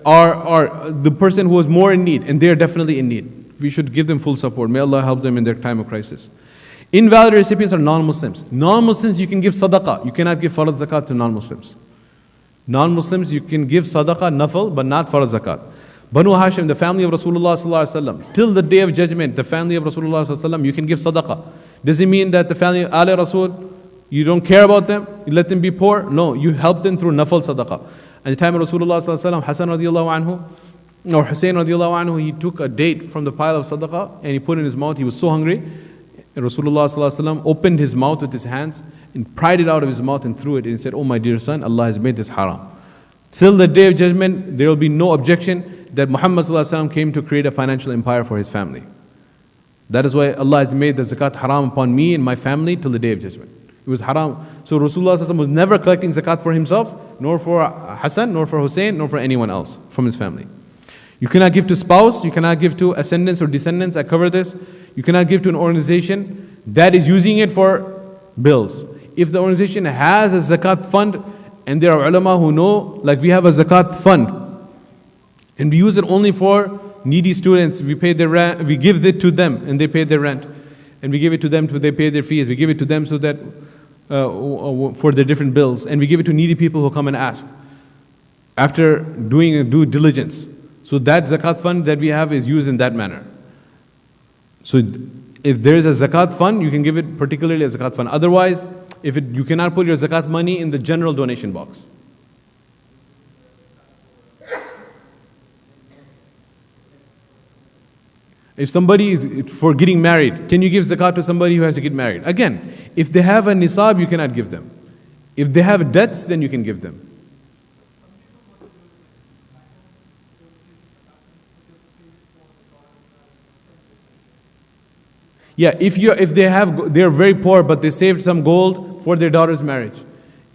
are the person who is more in need, and they are definitely in need. We should give them full support. May Allah help them in their time of crisis. Invalid recipients are non-Muslims. Non-Muslims you can give sadaqah. You cannot give farad zakat to non-Muslims. Non-Muslims you can give sadaqah, nafal, but not farad zakat. Banu Hashim, the family of Rasulullah sallallahu alaihi wasallam, till the day of judgment, the family of Rasulullah sallallahu alaihi wasallam, you can give sadaqah. Does it mean that the family of Ali Rasul, you don't care about them? You let them be poor? No, you help them through nafal sadaqah. At the time of Rasulullah sallallahu alaihi wasallam, Hassan radiallahu anhu, or Hussein radiallahu anhu, he took a date from the pile of sadaqah and he put it in his mouth. He was so hungry. And Rasulullah sallallahu alaihi wasallam opened his mouth with his hands and pried it out of his mouth and threw it. And he said, "Oh my dear son, Allah has made this haram. Till the day of judgment, there will be no objection that Muhammad sallallahu alaihi wasallam came to create a financial empire for his family. That is why Allah has made the zakat haram upon me and my family till the day of judgment." It was haram. So Rasulullah sallallahu alaihi wasallam was never collecting zakat for himself, nor for Hassan, nor for Hussein, nor for anyone else from his family. You cannot give to spouse, you cannot give to ascendants or descendants. I cover this. You cannot give to an organization that is using it for bills. If the organization has a zakat fund And there are ulama who know, like we have a zakat fund, and we use it only for needy students. We pay their rent, we give it to them, and they pay their rent, and we give it to them so they pay their fees. We give it to them so that for their different bills, and we give it to needy people who come and ask after doing a due diligence. So that zakat fund that we have is used in that manner. So if there is a zakat fund, you can give it particularly a zakat fund. Otherwise, you cannot put your zakat money in the general donation box. If somebody is for getting married, can you give zakat to somebody who has to get married? Again, if they have a nisab, you cannot give them. If they have debts, then you can give them. Yeah, if they're very poor, but they saved some gold for their daughter's marriage.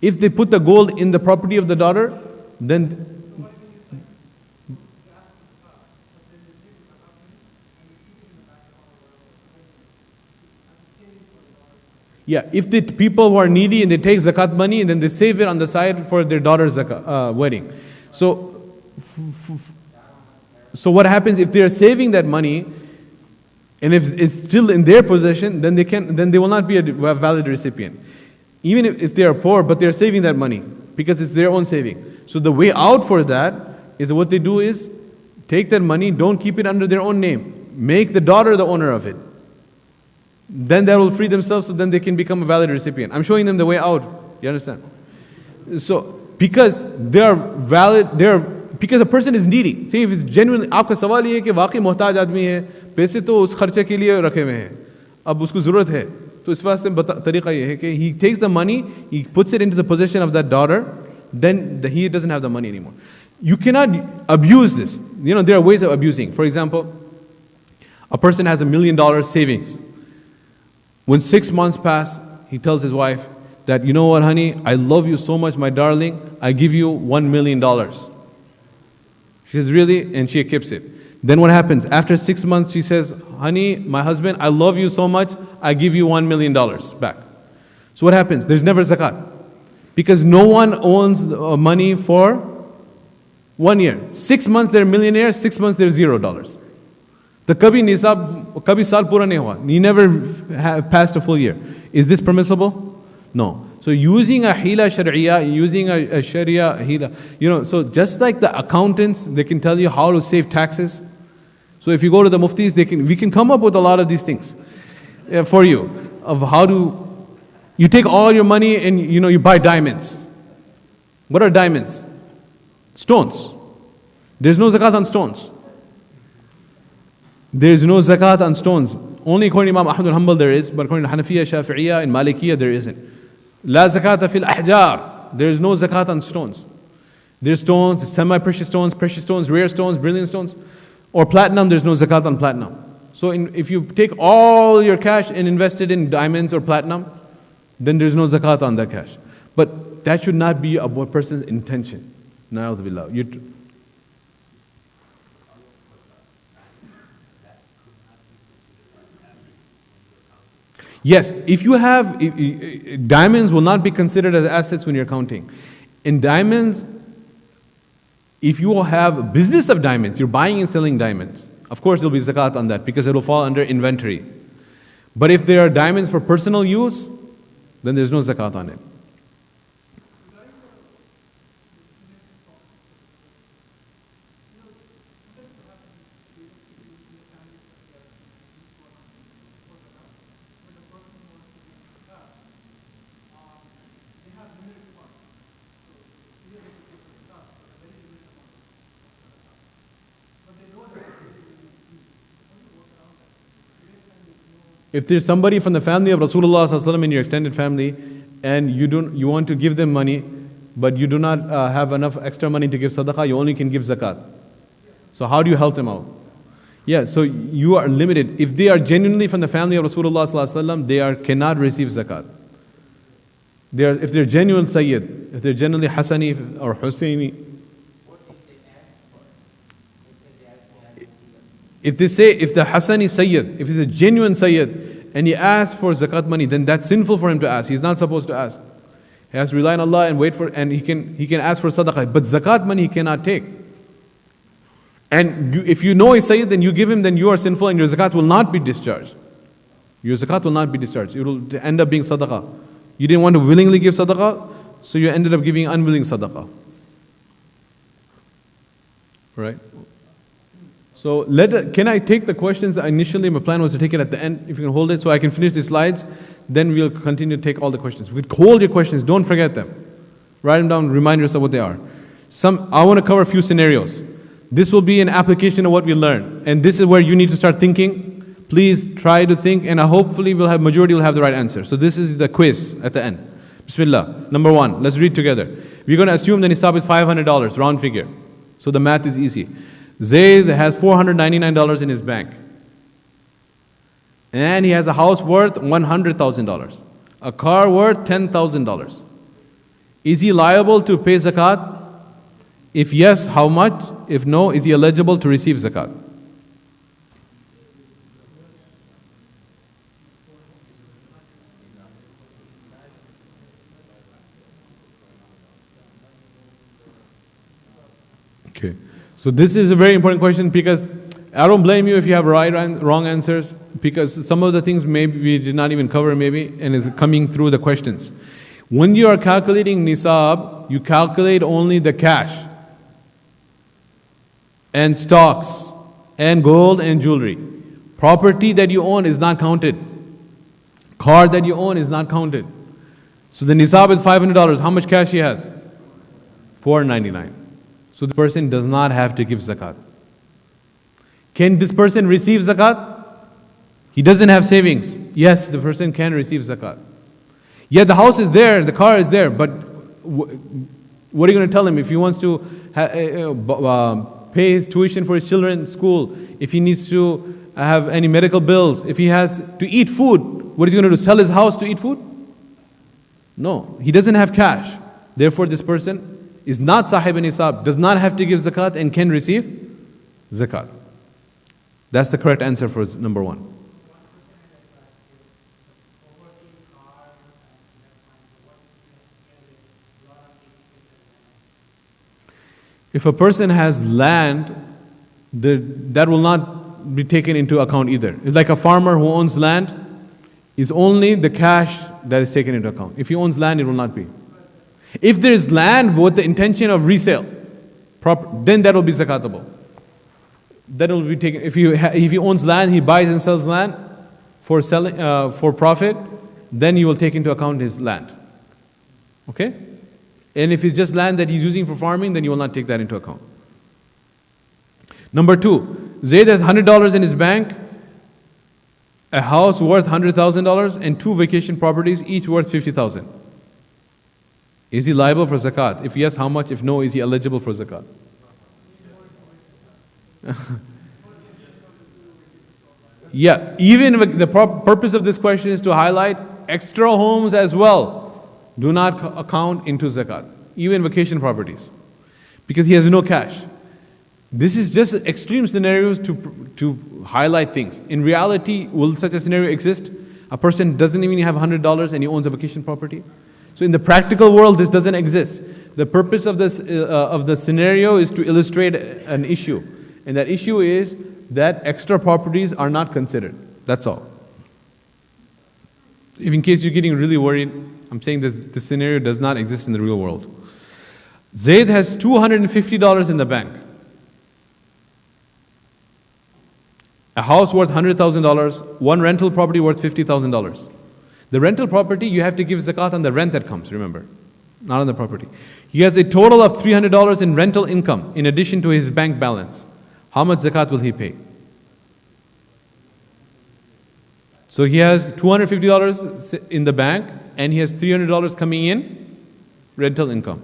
If they put the gold in the property of the daughter, then yeah, if the people who are needy and they take zakat money and then they save it on the side for their daughter's wedding. So what happens if they are saving that money? And if it's still in their possession, then they will not be a valid recipient. Even if they are poor, but they are saving that money because it's their own saving. So the way out for that is what they do is take that money, don't keep it under their own name. Make the daughter the owner of it. Then they will free themselves so then they can become a valid recipient. I'm showing them the way out. You understand? So because because a person is needy. See, if it's genuinely, आपका सवाल ये है कि वाकई मोहताज आदमी है, पैसे तो उस खर्चे के लिए रखे हुए हैं, अब उसको ज़रूरत है, तो इस वास्ते तरीका ये है कि he takes the money, he puts it into the possession of that daughter, then he doesn't have the money anymore. You cannot abuse this. You know, there are ways of abusing. For example, a person has $1 million savings. When 6 months pass, he tells his wife that, you know what, honey, I love you so much, my darling, I give you $1 million. She says, really? And she keeps it. Then what happens? After 6 months, she says, honey, my husband, I love you so much, I give you $1 million back. So what happens? There's never zakat. Because no one owns money for 1 year. 6 months they're millionaires, 6 months they're $0. The kabhi nisab, kabhi saal pura nahi hua. He never passed a full year. Is this permissible? No. So using a hila shari'ah, using a sharia hila, so just like the accountants, they can tell you how to save taxes. So if you go to the muftis, we can come up with a lot of these things for you, of how to, you take all your money and you buy diamonds. What are diamonds? Stones. There's no zakat on stones. There's no zakat on stones. Only according to Imam Ahmad al-Hanbal there is, but according to Hanafiya, Shafi'iyya and Malikiyya there isn't. La zakata fil ahjar. There is no zakat on stones. There's stones, semi-precious stones, rare stones, brilliant stones. Or platinum, there's no zakat on platinum. So if you take all your cash and invest it in diamonds or platinum, then there's no zakat on that cash. But that should not be a person's intention. Na'udhu billah. Yes, if you have, diamonds will not be considered as assets when you're counting. In diamonds, if you have a business of diamonds, you're buying and selling diamonds, of course there'll be zakat on that because it'll fall under inventory. But if there are diamonds for personal use, then there's no zakat on it. If there's somebody from the family of Rasulullah ﷺ in your extended family, and you want to give them money, but you do not have enough extra money to give sadaqah, you only can give zakat. So how do you help them out? Yeah, so you are limited. If they are genuinely from the family of Rasulullah ﷺ, they cannot receive zakat. If they're genuine Sayyid, if they're genuinely Hasani or Husayni, if the Hasani Sayyid, if he's a genuine Sayyid, and he asks for zakat money, then that's sinful for him to ask. He's not supposed to ask. He has to rely on Allah and wait for, and he can ask for sadaqah. But zakat money he cannot take. And if you know he's sayyid, then you give him, then you are sinful and your zakat will not be discharged. Your zakat will not be discharged. It will end up being sadaqah. You didn't want to willingly give sadaqah, so you ended up giving unwilling sadaqah. Right? So can I take the questions? Initially my plan was to take it at the end. If you can hold it so I can finish the slides, then we'll continue to take all the questions. Hold your questions, don't forget them. Write them down, remind yourself what they are. I want to cover a few scenarios. This will be an application of what we learn. And this is where you need to start thinking. Please try to think, and hopefully majority will have the right answer. So this is the quiz at the end. Bismillah. Number 1, let's read together. We're going to assume the nisab is $500, round figure. So the math is easy. Zayd has $499 in his bank. And he has a house worth $100,000. A car worth $10,000. Is he liable to pay zakat? If yes, how much? If no, is he eligible to receive zakat? Okay. So this is a very important question, because I don't blame you if you have right and wrong answers, because some of the things maybe we did not even cover maybe, and is coming through the questions. When you are calculating nisab, you calculate only the cash and stocks and gold and jewelry. Property that you own is not counted. Car that you own is not counted. So the nisab is $500. How much cash he has? $499. So the person does not have to give zakat. Can this person receive zakat? He doesn't have savings. Yes, the person can receive zakat. Yeah, the house is there, the car is there, but what are you going to tell him if he wants to pay his tuition for his children in school, if he needs to have any medical bills, if he has to eat food, what is he going to do? Sell his house to eat food? No, he doesn't have cash. Therefore, this person is not sahib nisab, does not have to give zakat, and can receive zakat. That's the correct answer for number 1. If a person has land, that will not be taken into account either. It's like a farmer who owns land, it's only the cash that is taken into account. If he owns land, it will not be. If there is land with the intention of resale, then that will be zakatable. That will be taken. If he owns land, he buys and sells land for selling for profit, then you will take into account his land. Okay? And if it's just land that he's using for farming, then you will not take that into account. Number 2, Zayd has $100 in his bank, a house worth $100,000, and 2 vacation properties, each worth $50,000. Is he liable for zakat? If yes, how much? If no, is he eligible for zakat? Yeah, even the purpose of this question is to highlight extra homes as well do not account into zakat, even vacation properties, because he has no cash. This is just extreme scenarios to highlight things. In reality, will such a scenario exist? A person doesn't even have $100 and he owns a vacation property. So in the practical world, this doesn't exist. The purpose of this of the scenario is to illustrate an issue, and that issue is that extra properties are not considered. That's all. If in case you're getting really worried, I'm saying that this scenario does not exist in the real world. Zayd has $250 in the bank. A house worth $100,000, 1 rental property worth $50,000. The rental property, you have to give zakat on the rent that comes, remember, not on the property. He has a total of $300 in rental income in addition to his bank balance. How much zakat will he pay? So he has $250 in the bank and he has $300 coming in rental income.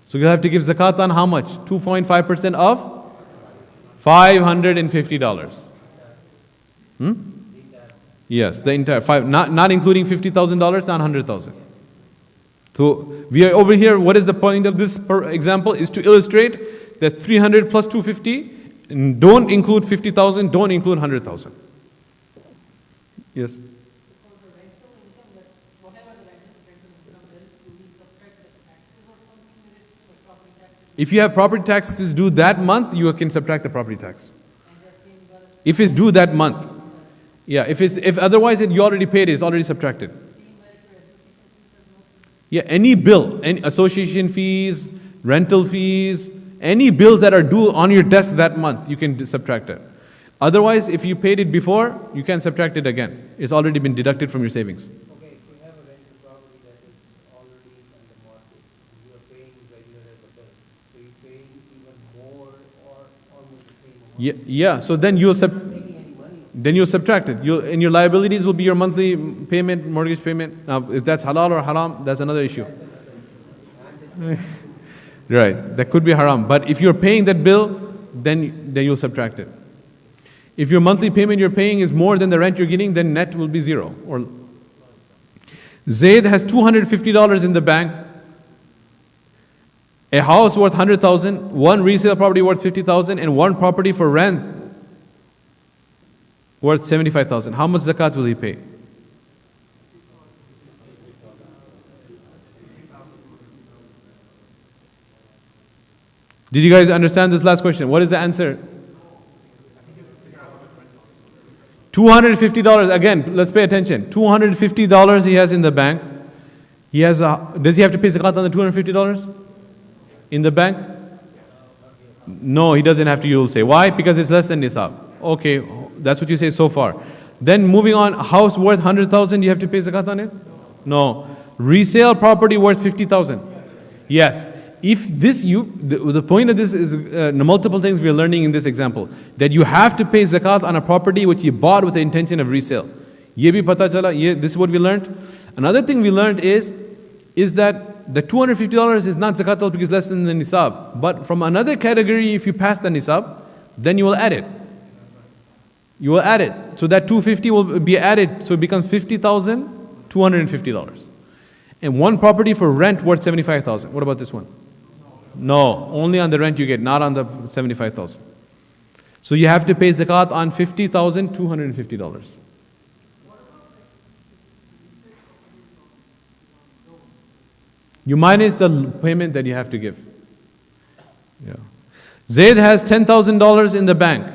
So you'll have to give zakat on how much? 2.5% of $550. Yes, the entire not including $50,000, not $100,000. So we are over here. What is the point of this example? Is to illustrate that 300 plus 250, and don't include 50,000, don't include 100,000. Yes. If you have property taxes due that month, you can subtract the property tax. If it's due that month. Yeah, if otherwise you already paid it, it's already subtracted. Yeah, any bill, any association fees, rental fees, any bills that are due on your desk that month, you can subtract it. Otherwise, if you paid it before, you can subtract it again. It's already been deducted from your savings. Okay, if you have a rental property that is already on the market, you are paying regular as a bill, so you're paying even more or almost the same amount. Yeah. So then you'll You're not making any money. then you'll subtract it. And your liabilities will be your monthly payment, mortgage payment. Now, if that's halal or haram, that's another issue. That's another issue. I'm just Right, that could be haram. But if you're paying that bill, then you'll subtract it. If your monthly payment you're paying is more than the rent you're getting, then net will be zero. Or Zaid has $250 in the bank, a house worth 100,000, one resale property worth 50,000, and one property for rent worth 75,000. How much zakat will he pay? Did you guys understand this last question? What is the answer? $250. Again, let's pay attention. $250 he has in the bank. Does he have to pay zakat on the $250 in the bank? No, he doesn't have to, you will say. Why? Because it's less than nisab. Okay, that's what you say so far. Then moving on, house worth 100,000, you have to pay zakat on it? No. Resale property worth 50,000? Yes. If the point of this is multiple things we are learning in this example. That you have to pay zakat on a property which you bought with the intention of resale. Ye bhi pata chala, this is what we learned. Another thing we learned is that the $250 is not zakat because it's less than the nisab. But from another category, if you pass the nisab, then you will add it. You will add it. So that $250 will be added, so it becomes $50,250. And one property for rent worth $75,000. What about this one? No, only on the rent you get, not on the $75,000. So you have to pay zakat on $50,250. You minus the payment that you have to give. Yeah. Zaid has $10,000 in the bank.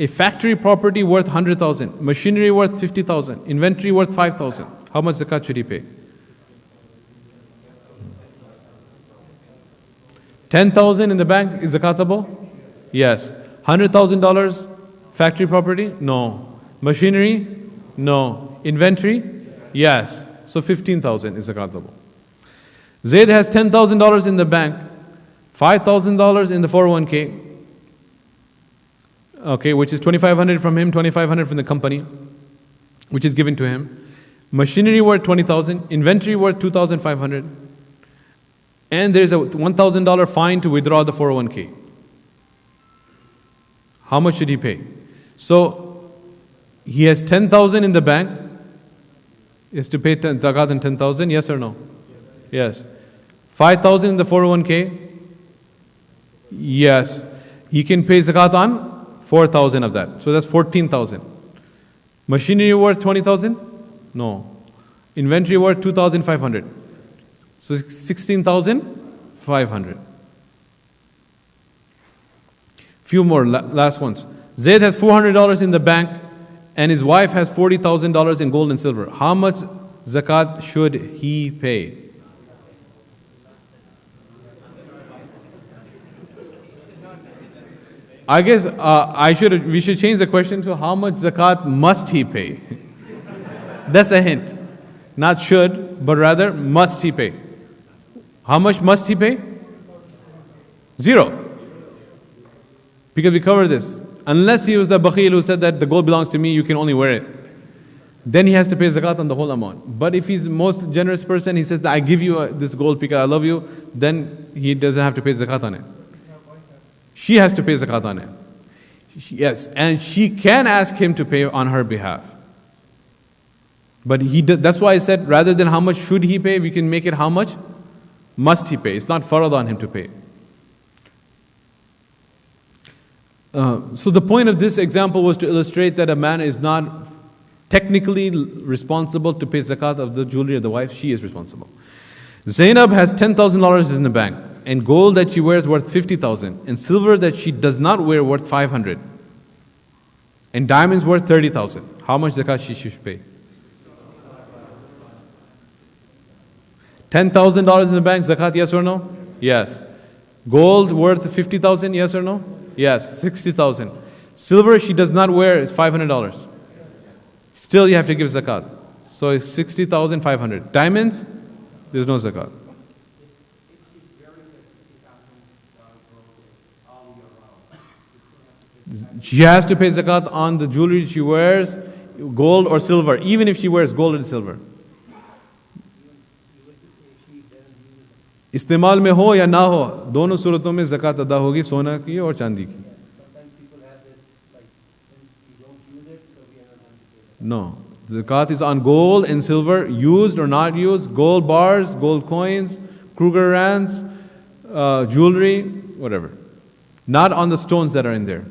A factory property worth $100,000. Machinery worth $50,000. Inventory worth $5,000. How much zakat should he pay? $10,000 in the bank is zakatable? Yes. $100,000 factory property? No. Machinery? No. Inventory? Yes. So $15,000 is zakatable. Zaid has $10,000 in the bank, $5,000 in the 401k, okay, which is $2,500 from him, $2,500 from the company, which is given to him. Machinery worth $20,000, inventory worth $2,500. And there's a $1,000 fine to withdraw the 401k. How much should he pay? So he has $10,000 in the bank. He has to pay zakat on $10,000. Yes or no? Yes. $5,000 in the 401k. Yes. He can pay zakat on $4,000 of that. So that's $14,000. Machinery worth $20,000? No. Inventory worth $2,500. So $16,500. Few more last ones. Zaid has $400 in the bank and his wife has $40,000 in gold and silver. How much zakat should he pay? I guess we should change the question to how much zakat must he pay? That's a hint. Not should, but rather must he pay. How much must he pay? Zero. Because we covered this. Unless he was the bakhil who said that the gold belongs to me, you can only wear it. Then he has to pay zakat on the whole amount. But if he's the most generous person, he says, I give you this gold because I love you, then he doesn't have to pay zakat on it. She has to pay zakat on it. Yes, and she can ask him to pay on her behalf. But that's why I said, rather than how much should he pay, we can make it how much must he pay. It's not farad on him to pay. So the point of this example was to illustrate that a man is not technically responsible to pay zakat of the jewelry of the wife. She is responsible. Zainab has $10,000 in the bank and gold that she wears worth 50,000, and silver that she does not wear worth 500, and diamonds worth 30,000, how much zakat she should pay? $10,000 in the bank, zakat, yes or no? Yes. Gold worth 50,000, yes or no? Yes. 60,000. Silver she does not wear is $500. Still you have to give zakat. So it's 60,500. Diamonds, there's no zakat. She has to pay zakat on the jewelry she wears, gold or silver, even if she wears gold and silver. इस्तेमाल में हो या ना हो, दोनों सूरतों में ज़कात अदा होगी, सोना की और चांदी की. No, zakat is on gold and silver, used or not used, gold bars, gold coins, Kruger rands, jewelry, whatever. Not on the stones that are in there.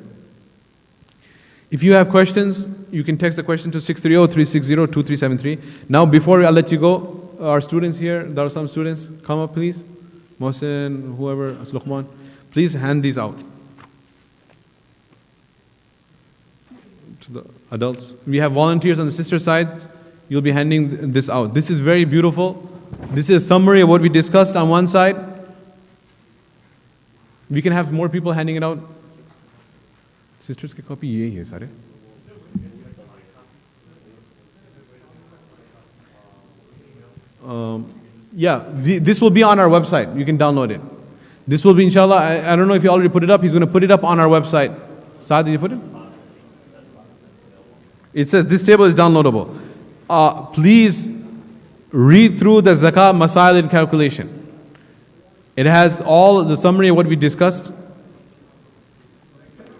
If you have questions, you can text the question to 630-360-2373. Now, before I let you go, our students here, there are some students, come up please. Mohsen, whoever, Luqman, please hand these out to the adults. We have volunteers on the sister side. You'll be handing this out. This is very beautiful. This is a summary of what we discussed on one side. We can have more people handing it out. Sisters की copy यही है सारे. This will be on our website. You can download it. This will be, inshallah, I don't know if you already put it up. He's going to put it up on our website. Saad, did you put it? It says this table is downloadable. Please read through the zakat masail and calculation. It has all the summary of what we discussed.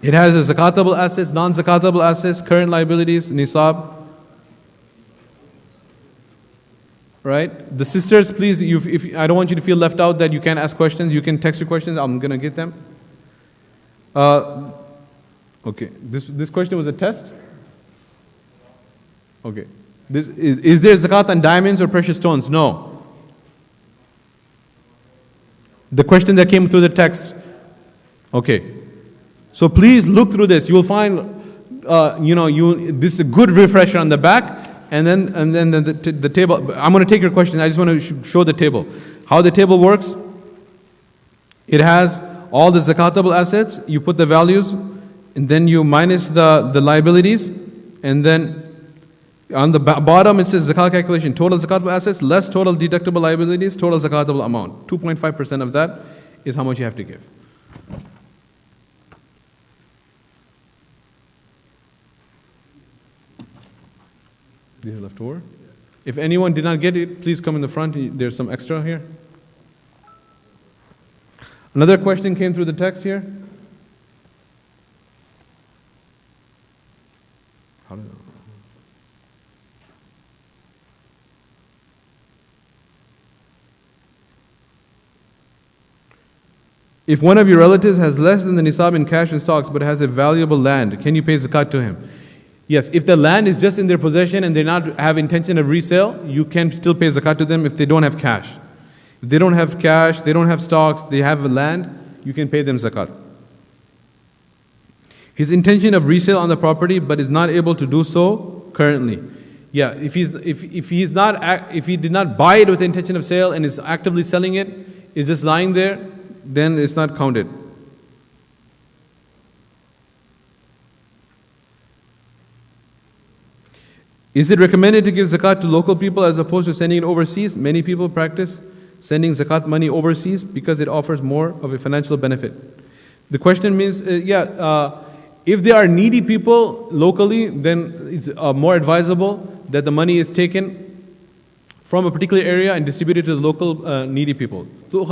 It has the zakatable assets, non-zakatable assets, current liabilities, nisab. Right? The sisters, please, if I don't want you to feel left out that you can't ask questions. You can text your questions. I'm going to get them. Okay. This question was a test? Okay. Is there zakat on diamonds or precious stones? No. The question that came through the text. Okay. So please look through this. You'll find, this is a good refresher on the back. And then the table. I'm going to take your question. I just want to show the table. How the table works. It has all the zakatable assets. You put the values, and then you minus the liabilities, and then on the bottom it says zakat calculation. Total zakatable assets less total deductible liabilities, total zakatable amount. 2.5% of that is how much you have to give. These are left over. If anyone did not get it, please come in the front. There's some extra here. Another question came through the text here. If one of your relatives has less than the nisab in cash and stocks but has a valuable land, can you pay zakat to him? Yes, if the land is just in their possession and they not have intention of resale, you can still pay zakat to them if they don't have cash. If they don't have cash, they don't have stocks, they have land, you can pay them zakat. His intention of resale on the property but is not able to do so currently. Yeah, if he did not buy it with the intention of sale and is actively selling it, is just lying there, then it's not counted. Is it recommended to give zakat to local people as opposed to sending it overseas? Many people practice sending zakat money overseas because it offers more of a financial benefit. The question means, if there are needy people locally, then it's more advisable that the money is taken from a particular area and distributed to the local needy people. The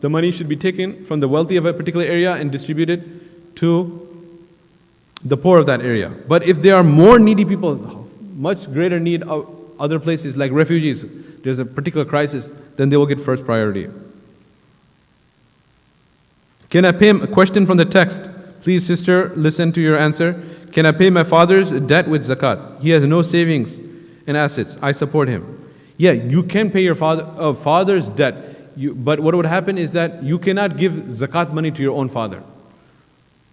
money should be taken from the wealthy of a particular area and distributed to the poor of that area. But if there are more needy people, much greater need of other places like refugees, there's a particular crisis, then they will get first priority. Can I pay a question from the text? Please, sister, listen to your answer. Can I pay my father's debt with zakat? He has no savings and assets. I support him. Yeah, you can pay your father's debt. But what would happen is that you cannot give zakat money to your own father.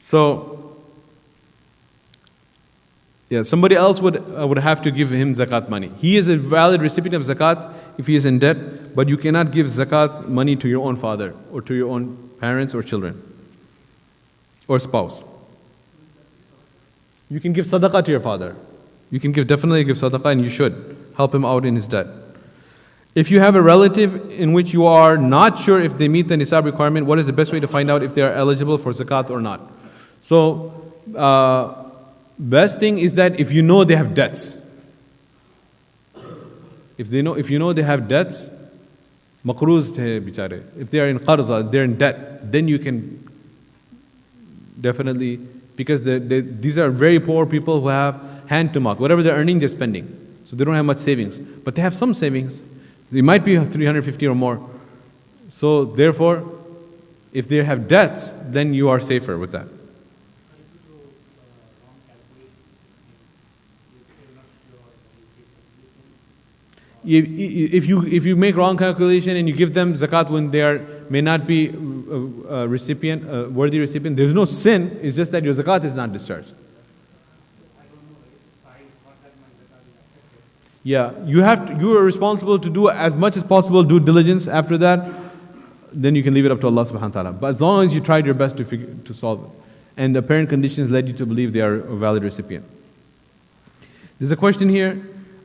So, yeah, somebody else would have to give him zakat money. He is a valid recipient of zakat if he is in debt, but you cannot give zakat money to your own father or to your own parents or children or spouse. You can give sadaqah to your father. You can definitely give sadaqah, and you should help him out in his debt. If you have a relative in which you are not sure if they meet the nisab requirement, what is the best way to find out if they are eligible for zakat or not? So, best thing is that if you know they have debts, if you know they have debts, maqrooz the bichare. If they are in qarza, they're in debt, then you can definitely, because these are very poor people who have hand to mouth. Whatever they're earning, they're spending. So they don't have much savings, but they have some savings. They might be 350 or more. So therefore, if they have debts, then you are safer with that. If you make wrong calculation and you give them zakat when they may not be a worthy recipient, there's no sin. It's just that your zakat is not discharged. Yeah, you are responsible to do as much as possible due diligence. After that, then you can leave it up to Allah subhanahu wa ta'ala. But as long as you tried your best to solve it, and the apparent conditions led you to believe they are a valid recipient. There's a question here.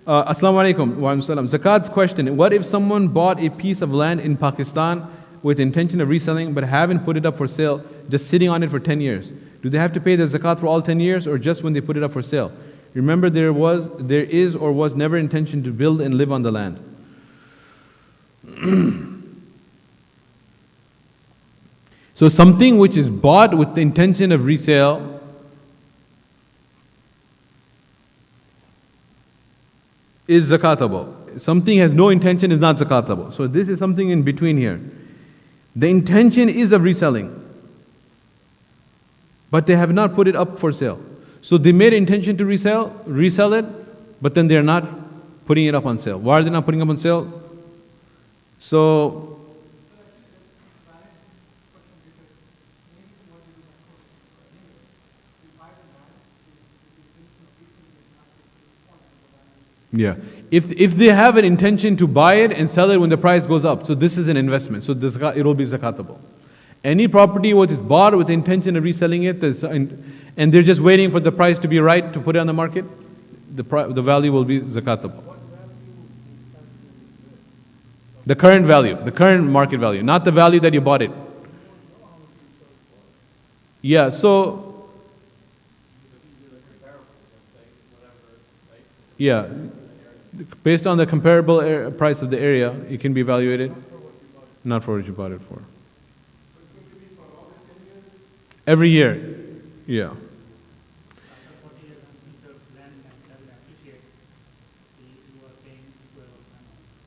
Assalamu alaikum wa salam. Zakat's question: what if someone bought a piece of land in Pakistan with intention of reselling, but haven't put it up for sale, just sitting on it for 10 years? Do they have to pay the zakat for all 10 years, or just when they put it up for sale? Remember, there is or was never intention to build and live on the land. So something which is bought with the intention of resale is zakatable. Something has no intention is not zakatable. So this is something in between here. The intention is of reselling, but they have not put it up for sale. So they made intention to resell it, but then they're not putting it up on sale. Why are they not putting it up on sale? So, yeah. If they have an intention to buy it and sell it when the price goes up, so this is an investment, so it will be zakatable. Any property which is bought with the intention of reselling it, and they're just waiting for the price to be right to put it on the market, the value will be zakatable. The current value, the current market value, not the value that you bought it. Yeah, so, yeah, based on the comparable price of the area, it can be evaluated, not for what you bought it for. Every year, yeah.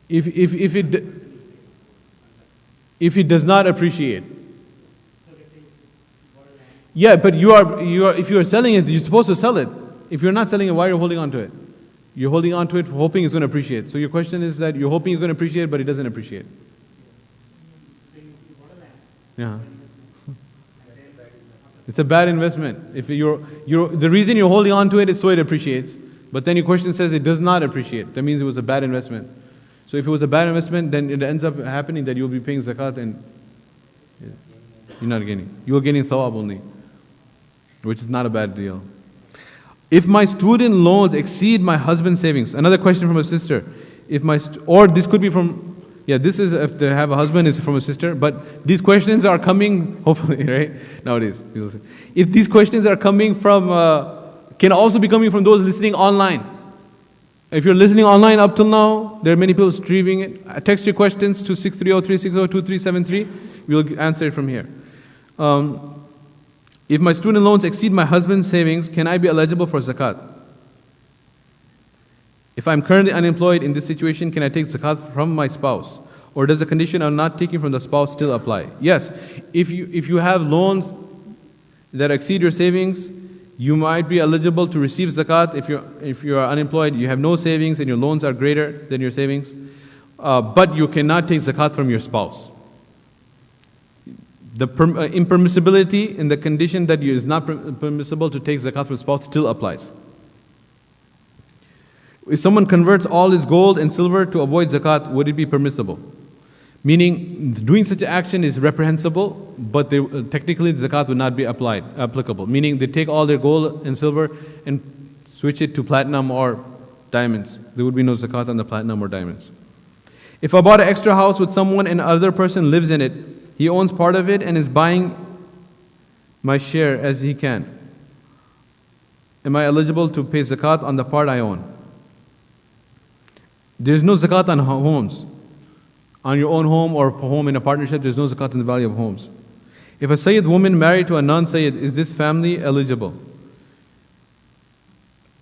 If it does not appreciate, yeah, but if you are selling it, you're supposed to sell it. If you're not selling it, why are you holding on to it? You're holding on to it hoping it's going to appreciate. So your question is that you're hoping it's going to appreciate, but it doesn't appreciate. Yeah. It's a bad investment. If the reason you're holding on to it is so it appreciates, but then your question says it does not appreciate. That means it was a bad investment. So if it was a bad investment, then it ends up happening that you'll be paying zakat and you're not gaining. You're gaining thawab only, which is not a bad deal. If my student loans exceed my husband's savings, another question from a sister. Or this could be from, yeah, this is if they have a husband, is from a sister, but these questions are coming, hopefully, right? Nowadays, people say. If these questions are coming from, can also be coming from those listening online. If you're listening online up till now, there are many people streaming it. Text your questions to 630-360-2373. We'll answer it from here. If my student loans exceed my husband's savings, can I be eligible for zakat? If I'm currently unemployed in this situation, can I take zakat from my spouse? Or does the condition of not taking from the spouse still apply? Yes. If you have loans that exceed your savings, You might be eligible to receive zakat if you are unemployed, you have no savings, and your loans are greater than your savings. But you cannot take zakat from your spouse. The impermissibility in the condition that it is not permissible to take zakat from spouse still applies. If someone converts all his gold and silver to avoid zakat, would it be permissible? Meaning, doing such an action is reprehensible, but technically the zakat would not be applicable. Meaning, they take all their gold and silver and switch it to platinum or diamonds. There would be no zakat on the platinum or diamonds. If I bought an extra house with someone and another person lives in it, he owns part of it and is buying my share as he can, am I eligible to pay zakat on the part I own? There is no zakat on homes. On your own home or home in a partnership, there is no zakat in the value of homes. If a Sayyid woman married to a non-Sayyid, is this family eligible?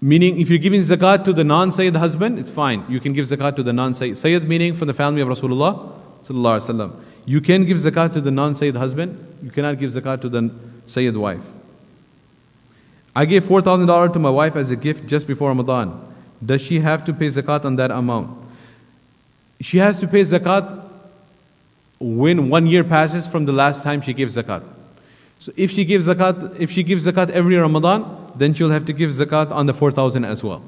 Meaning, if you're giving zakat to the non-Sayyid husband, it's fine. You can give zakat to the non-Sayyid. Sayyid meaning from the family of Rasulullah sallallahu alaihi wasallam. You can give zakat to the non-Sayyid husband. You cannot give zakat to the Sayyid wife. I gave $4,000 to my wife as a gift just before Ramadan. Does she have to pay zakat on that amount? She has to pay zakat when 1 year passes from the last time she gave zakat. So if she gives zakat every Ramadan, then she'll have to give zakat on the 4,000 as well.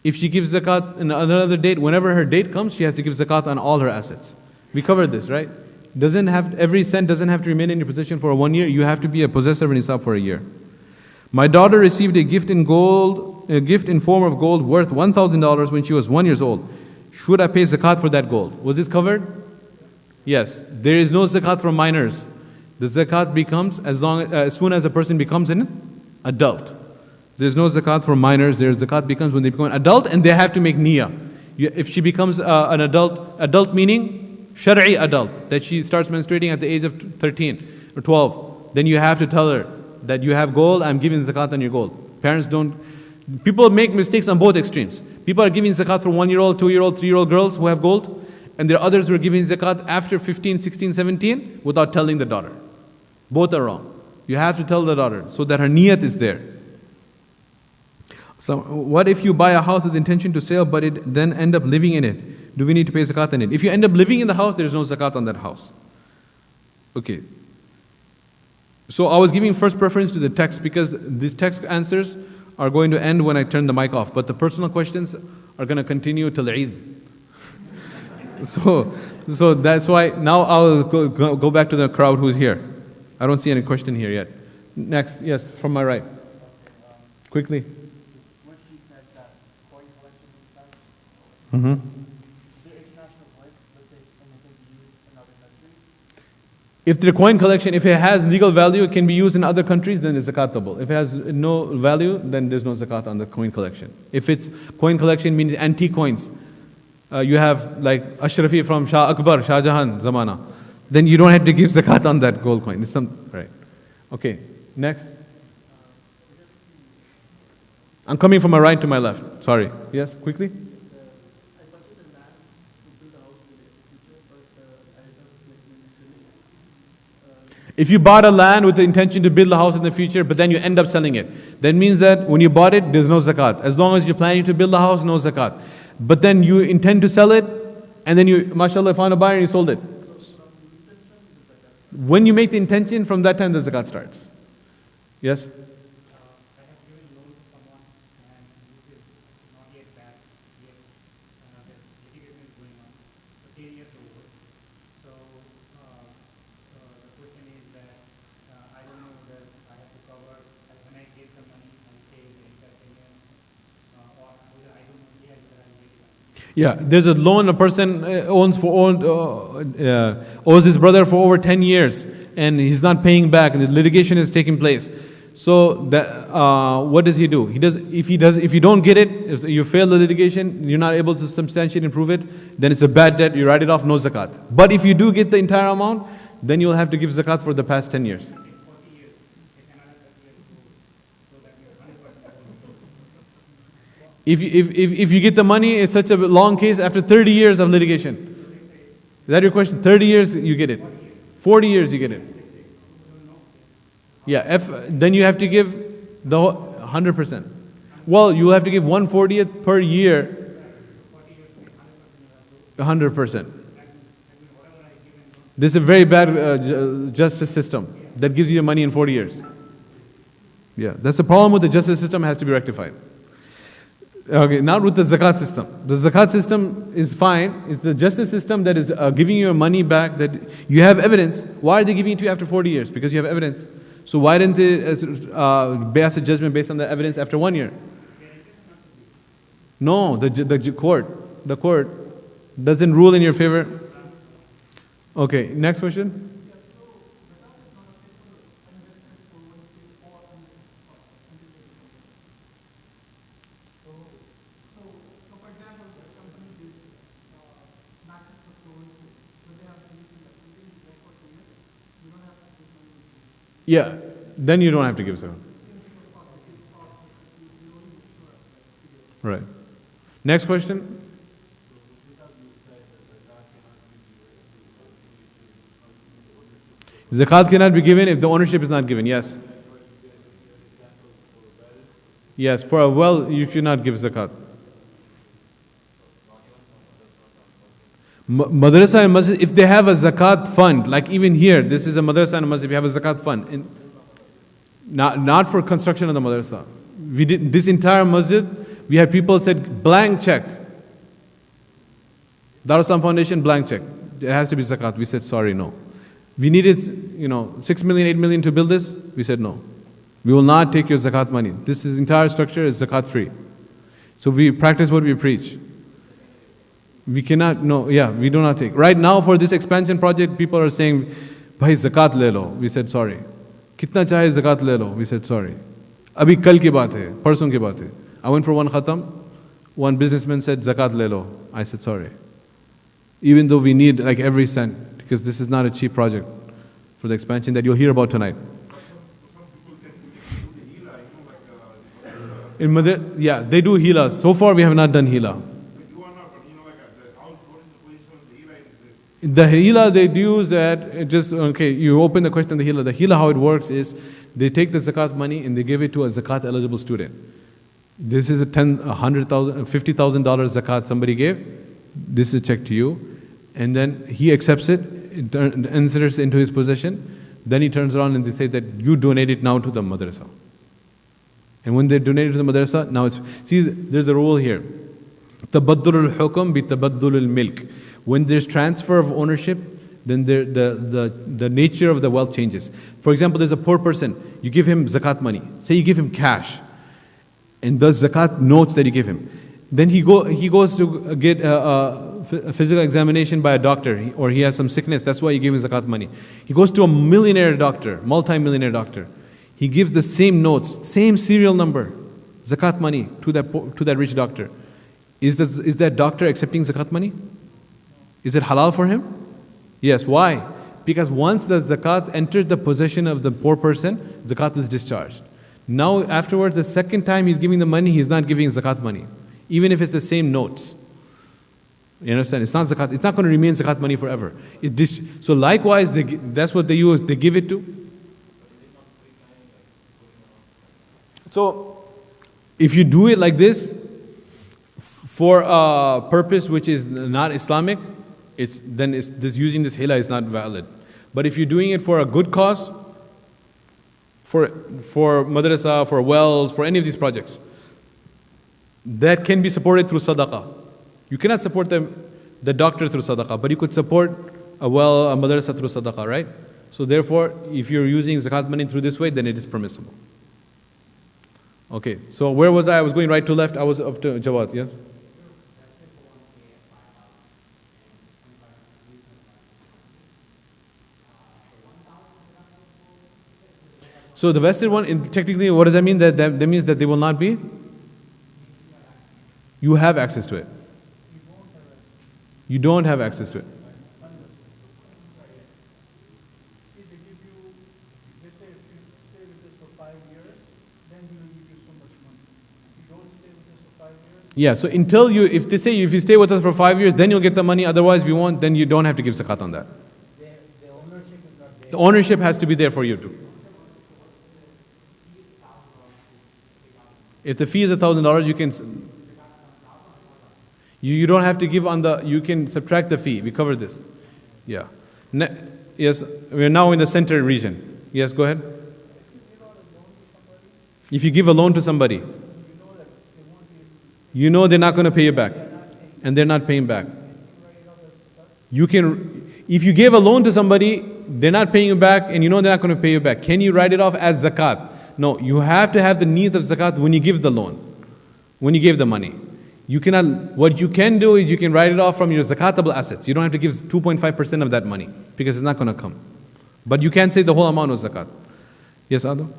If she gives zakat in another date, whenever her date comes, she has to give zakat on all her assets. We covered this, right? Every cent doesn't have to remain in your possession for 1 year. You have to be a possessor of nisab for a year. My daughter received a gift in form of gold worth $1,000 when she was 1 year old. Should I pay zakat for that gold? Was this covered? Yes. There is no zakat for minors. The zakat becomes as soon as a person becomes an adult. There is no zakat for minors. There is zakat becomes when they become an adult and they have to make niyyah. If she becomes an adult meaning shar'i adult, that she starts menstruating at the age of 13 or 12, then you have to tell her that you have gold, I'm giving zakat on your gold. People make mistakes on both extremes. People are giving zakat for 1 year old, 2 year old, 3 year old girls who have gold, and there are others who are giving zakat after 15, 16, 17 without telling the daughter. Both are wrong. You have to tell the daughter so that her niyat is there. So what if you buy a house with intention to sell but it then end up living in it? Do we need to pay zakat on it? If you end up living in the house, there is no zakat on that house. Okay. So I was giving first preference to the text because these text answers are going to end when I turn the mic off. But the personal questions are going to continue till Eid. So that's why now I'll go back to the crowd who's here. I don't see any question here yet. Next, yes, from my right. Quickly. Question says that coin collections and stuff, Mm-hmm. they're international coins, but they can be used in other countries. If the coin collection, if it has legal value, it can be used in other countries, then it's zakatable. If it has no value, then there's no zakat on the coin collection. If it's coin collection means antique coins, you have like Ashrafi from Shah Akbar, Shah Jahan Zamana, then you don't have to give zakat on that gold coin. It's right. Okay, next. I'm coming from my right to my left. Sorry. Yes, quickly. If you bought a land with the intention to build a house in the future, but then you end up selling it, that means that when you bought it, there's no zakat. As long as you're planning to build a house, no zakat. But then you intend to sell it, and then you, mashallah, found a buyer and you sold it. When you make the intention, from that time the zakat starts. Yes? I have given loan to someone and which is not yet back yet. The litigation is going on for 10 years over. So the question is that I don't know that I have to cover when I get the money I pay the entire 10 years or whether I don't know yet that I get it. Yeah, there's a loan a person owes his brother for over 10 years and he's not paying back and the litigation is taking place. So what does he do? If you don't get it, if you fail the litigation, you're not able to substantiate and prove it, then it's a bad debt, you write it off, no zakat. But if you do get the entire amount, then you'll have to give zakat for the past 10 years. If you get the money, it's such a long case after 30 years of litigation. Is that your question? 30 years you get it. 40 years you get it. Yeah, then you have to give the 100%. Well, you have to give 1/40th per year. 100%. This is a very bad justice system that gives you your money in 40 years. Yeah, that's the problem with the justice system, has to be rectified. Okay, now with the zakat system. The zakat system is fine. It's the justice system that is giving you your money back, that you have evidence. Why are they giving it to you after 40 years? Because you have evidence. So why didn't they pass a judgment based on the evidence after 1 year? No, the court doesn't rule in your favor. Okay, next question. Yeah, then you don't have to give zakat. Right. Next question. Zakat cannot be given if the ownership is not given. Yes. Yes, for a well, you should not give zakat. Madrasa and masjid, if they have a zakat fund, like even here, this is a madrasa and a masjid, we have a zakat fund. Not for construction of the madrasa. We did this entire masjid, we had people said blank check. Dar es Salaam Foundation, blank check. It has to be zakat. We said sorry, no. We needed, 6 million, 8 million to build this. We said no. We will not take your zakat money. This entire structure is zakat free. So we practice what we preach. We cannot, we do not take. Right now for this expansion project, people are saying, Bhai zakat le lo. We said sorry. Kitna chahe zakat le lo. We said sorry. Abhi kal ki baat hai, parson ki baat hai. I went for one khatam. One businessman said zakat le lo. I said sorry. Even though we need like every cent, because this is not a cheap project for the expansion that you'll hear about tonight. Yeah, they do hila. So far we have not done hila. The hila they do is that you open the question of the hila. The hila, how it works is they take the zakat money and they give it to a zakat eligible student. This is a $100,000, $50,000 zakat somebody gave. This is a check to you. And then he accepts it, inserts it into his possession. Then he turns around and they say that you donate it now to the madrasa. And when they donate it to the madrasa, now there's a rule here. Tabaddul al-hukm bi tabaddul al-milk. When there's transfer of ownership, then the nature of the wealth changes. For example, there's a poor person. You give him zakat money. Say you give him cash. And the zakat notes that you give him. Then he goes to get a physical examination by a doctor, or he has some sickness. That's why you give him zakat money. He goes to a millionaire doctor, multi-millionaire doctor. He gives the same notes, same serial number, zakat money to that rich doctor. Is that doctor accepting zakat money? Is it halal for him? Yes. Why? Because once the zakat entered the possession of the poor person, zakat is discharged. Now afterwards, the second time he's giving the money, he's not giving zakat money, even if it's the same notes. You understand? It's not zakat. It's not going to remain zakat money forever. So likewise, that's what they use. They give it to. So if you do it like this for a purpose which is not Islamic, using this hila is not valid. But if you're doing it for a good cause, for madrasa, for wells, for any of these projects, that can be supported through sadaqah. You cannot support the doctor through sadaqah, but you could support a madrasa through sadaqah, right? So therefore, if you're using zakat money through this way, then it is permissible. Okay, so where was I? I was going right to left. I was up to Jawad, yes? So the vested one, technically, what does that mean? That means that they will not be? You have access to it. You don't have access to it. Yeah, so if you stay with us for 5 years, then you'll get the money. Otherwise, if you won't, then you don't have to give zakat on that. The ownership is not there. The ownership has to be there for you too. If the fee is $1,000, you don't have to give on the, you can subtract the fee. We covered this. Yeah. Yes, we are now in the center region. Yes, go ahead. If you give a loan to somebody, you know they're not going to pay you back, and they're not paying back. You can, if you gave a loan to somebody, they're not paying you back, and you know they're not going to pay you back. Can you write it off as zakat? No, you have to have the need of zakat when you give the loan, when you give the money. You cannot, what you can do is you can write it off from your zakatable assets. You don't have to give 2.5% of that money because it's not going to come. But you can't say the whole amount was zakat. Yes, Ado?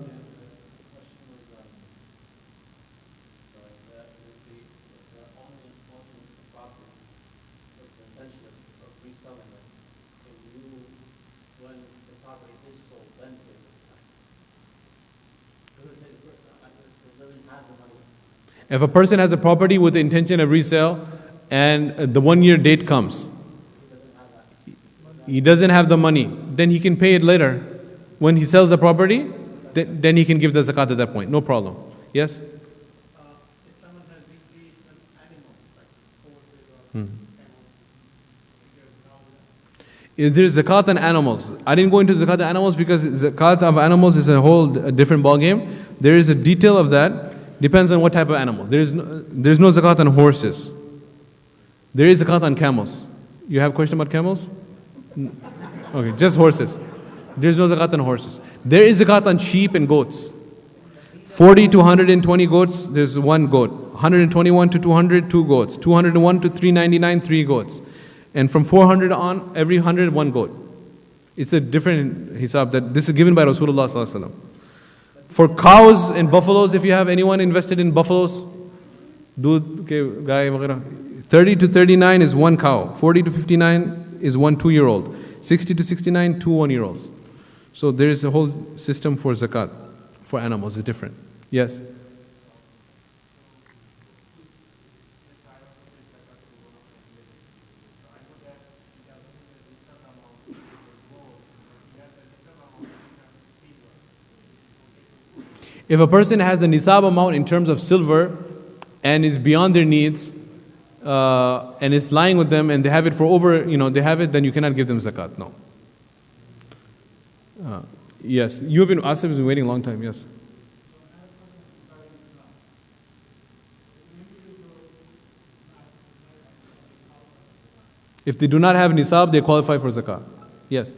If a person has a property with the intention of resale and the 1 year date comes, he doesn't have the money, then he can pay it later. When he sells the property, then he can give the zakat at that point. No problem. Yes? If someone has increased animals, like horses or camels, There's zakat on animals. I didn't go into zakat on animals because zakat of animals is a whole different ballgame. There is a detail of that. Depends on what type of animal. There's no zakat on horses. There is zakat on camels. You have a question about camels? Okay, just horses. There's no zakat on horses. There is zakat on sheep and goats. 40 to 120 goats, there's one goat. 121 to 200, two goats. 201 to 399, three goats. And from 400 on, every 100, one goat. It's a different hisab that this is given by Rasulullah sallallahu alaihi wasallam. For cows and buffaloes, if you have anyone invested in buffaloes, 30 to 39 is one cow. 40 to 59 is one 2-year-old. 60 to 69, two 1-year-olds. So there is a whole system for zakat for animals. It's different. Yes? If a person has the nisab amount in terms of silver and is beyond their needs and it's lying with them and they have it for over, they have it, then you cannot give them zakat. No. Yes. You have been, Asif has been waiting a long time. Yes. If they do not have nisab, they qualify for zakat. Yes.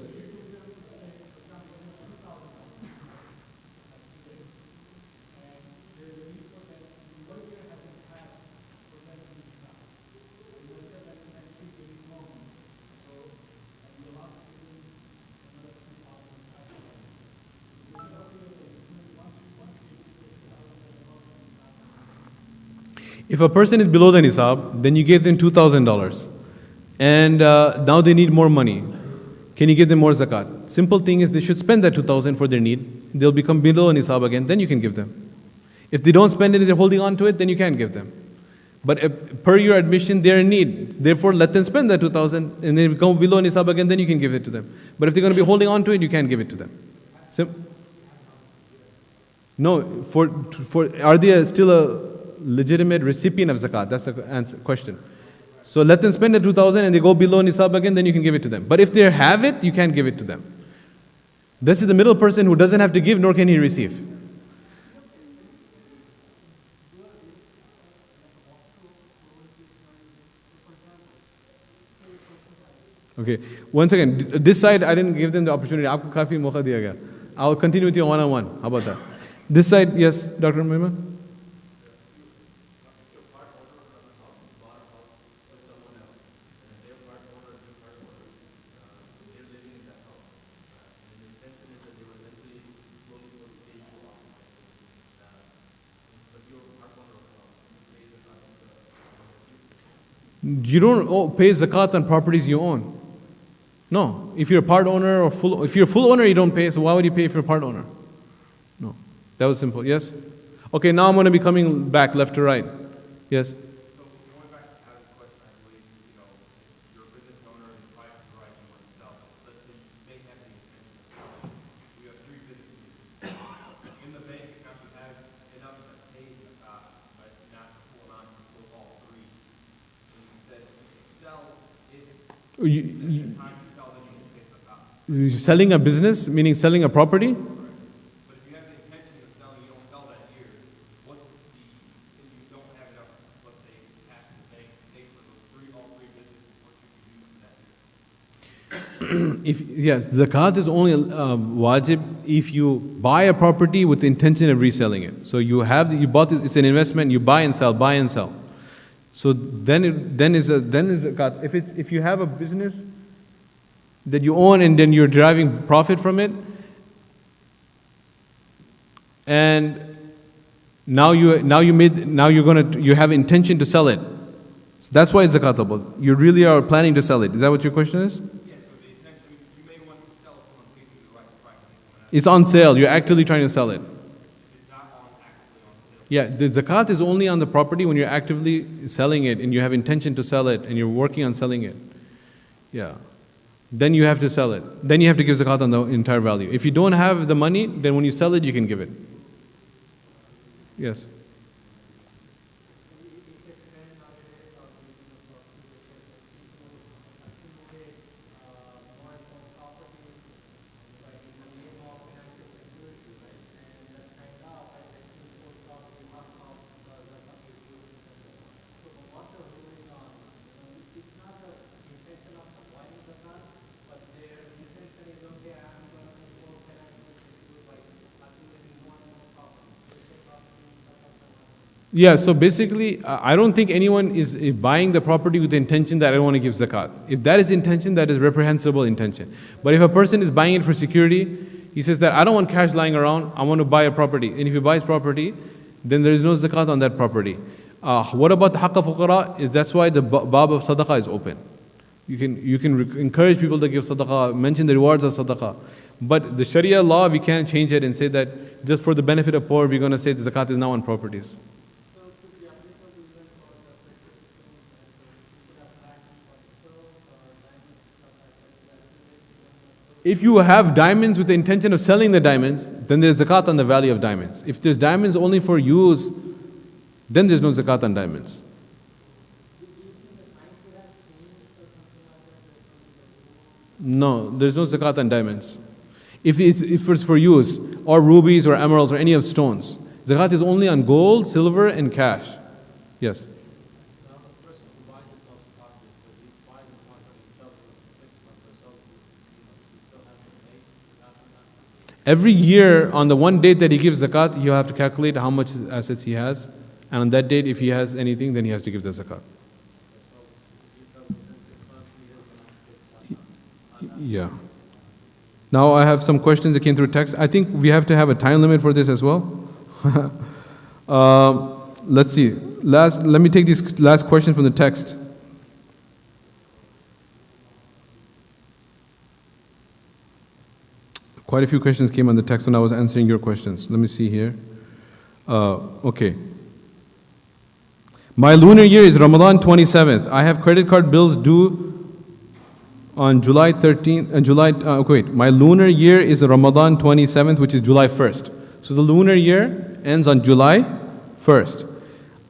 If a person is below the nisab, then you give them $2,000. And now they need more money. Can you give them more zakat? Simple thing is they should spend that $2,000 for their need. They'll become below nisab again, then you can give them. If they don't spend it, they're holding on to it, then you can't give them. But per your admission, they're in need. Therefore, let them spend that $2,000 and they become below nisab again, then you can give it to them. But if they're going to be holding on to it, you can't give it to them. No, are they still a legitimate recipient of zakat? That's the question. So let them spend the $2,000 and they go below nisab again, then you can give it to them. But if they have it, you can't give it to them. This is the middle person who doesn't have to give, nor can he receive. Okay, once again, this side I didn't give them the opportunity. Aapko kafi mauka diya gaya. I'll continue with you one-on-one. How about that? This side, yes, Dr. Mima? You don't pay zakat on properties you own. No. If you're a part owner or if you're a full owner, you don't pay. So why would you pay if you're a part owner? No. That was simple. Yes? Okay, now I'm going to be coming back left to right. Yes? So going back to Adam's question, I believe, you're a business owner and you buy the right to oneself. Let's say you may have the intention of selling. You have three businesses. In the bank account, you have enough that pays You, selling a business, meaning selling a property? But if you have the intention of selling, you don't sell that year, what's the, if you don't have enough, let's say, cash in the bank to pay for those all three businesses, what should you use that year? If yes, zakat is only wajib if you buy a property with the intention of reselling it. So you bought it, it's an investment, you buy and sell. So then is zakat. If you have a business that you own and then you're deriving profit from it, and now you have intention to sell it. So that's why it's zakatable. You really are planning to sell it. Is that what your question is? Yes, so the intention, you may want to sell someone pays you the right price. It's on sale. You're actively trying to sell it. It's not actively on sale. Yeah, the zakat is only on the property when you're actively selling it and you have intention to sell it and you're working on selling it. Yeah. Then you have to sell it. Then you have to give zakat on the entire value. If you don't have the money, then when you sell it, you can give it. Yes. Yeah, so basically, I don't think anyone is buying the property with the intention that I want to give zakat. If that is intention, that is reprehensible intention. But if a person is buying it for security, he says that I don't want cash lying around, I want to buy a property. And if he buys property, then there is no zakat on that property. What about the haqqa fuqara? That's why the bab of sadaqah is open. You can encourage people to give sadaqah, mention the rewards of sadaqah. But the Sharia law, we can't change it and say that just for the benefit of poor, we're going to say the zakat is now on properties. If you have diamonds with the intention of selling the diamonds, then there's zakat on the value of diamonds. If there's diamonds only for use, then there's no zakat on diamonds. No, there's no zakat on diamonds. If it's for use, or rubies or emeralds or any of stones, zakat is only on gold, silver, and cash. Yes. Every year, on the one date that he gives zakat, you have to calculate how much assets he has. And on that date, if he has anything, then he has to give the zakat. Yeah. Now I have some questions that came through text. I think we have to have a time limit for this as well. Let's see. Let me take this last question from the text. Quite a few questions came on the text when I was answering your questions. Let me see here. Okay. My lunar year is Ramadan 27th. I have credit card bills due on July 13th. My lunar year is Ramadan 27th, which is July 1st. So the lunar year ends on July 1st.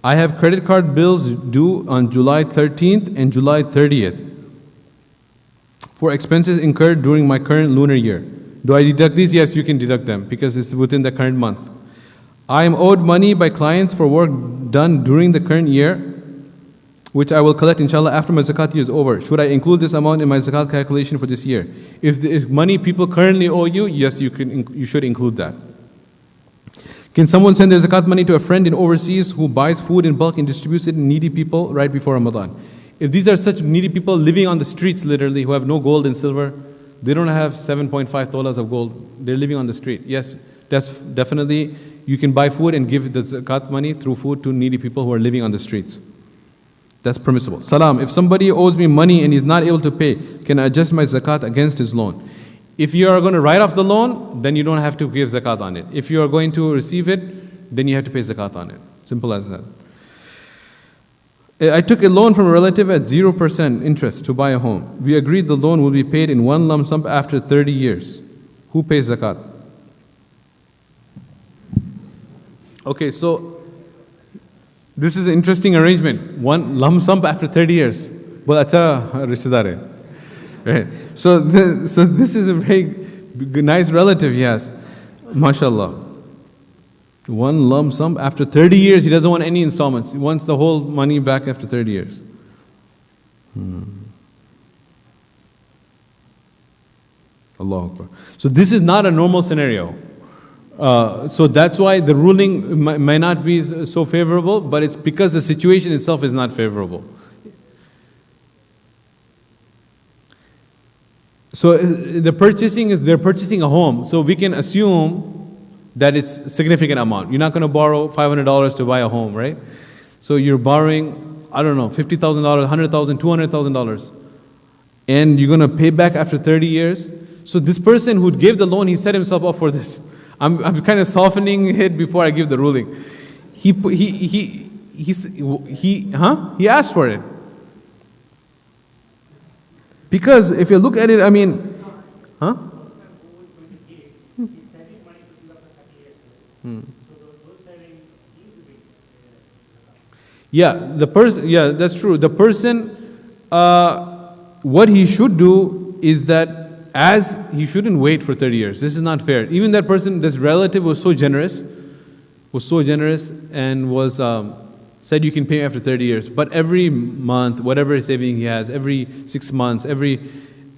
I have credit card bills due on July 13th and July 30th for expenses incurred during my current lunar year. Do I deduct these? Yes, you can deduct them because it's within the current month. I am owed money by clients for work done during the current year, which I will collect inshallah after my zakat year is over. Should I include this amount in my zakat calculation for this year? If there is money people currently owe you, yes, you should include that. Can someone send their zakat money to a friend in overseas who buys food in bulk and distributes it to needy people right before Ramadan? If these are such needy people living on the streets literally, who have no gold and silver, they don't have 7.5 tolas of gold, they're living on the street. Yes, that's definitely, you can buy food and give the zakat money through food to needy people who are living on the streets. That's permissible. Salam, if somebody owes me money and he's not able to pay, can I adjust my zakat against his loan? If you are going to write off the loan, then you don't have to give zakat on it. If you are going to receive it, then you have to pay zakat on it. Simple as that. I took a loan from a relative at 0% interest to buy a home. We agreed the loan will be paid in one lump sum after 30 years. Who pays zakat? Okay, so this is an interesting arrangement. One lump sum after 30 years. But acha rishtedar hai. Right. So this is a very nice relative he has. MashaAllah. One lump sum after 30 years, he doesn't want any installments. He wants the whole money back after 30 years. Allahu Akbar. So this is not a normal scenario. So that's why the ruling may not be so favorable, but it's because the situation itself is not favorable. So they're purchasing a home. So we can assume that it's a significant amount. You're not going to borrow $500 to buy a home, right? So you're borrowing, I don't know, $50,000, $100,000, $200,000. And you're going to pay back after 30 years. So this person who gave the loan, he set himself up for this. I'm kind of softening it before I give the ruling. He asked for it. Because if you look at it, I mean, huh? He's saving money to build up a 30 years. So those saving need to be Yeah, that's true. The person, what he should do is that as he shouldn't wait for 30 years. This is not fair. Even that person, this relative was so generous and was said you can pay after 30 years. But every month, whatever saving he has, every 6 months, every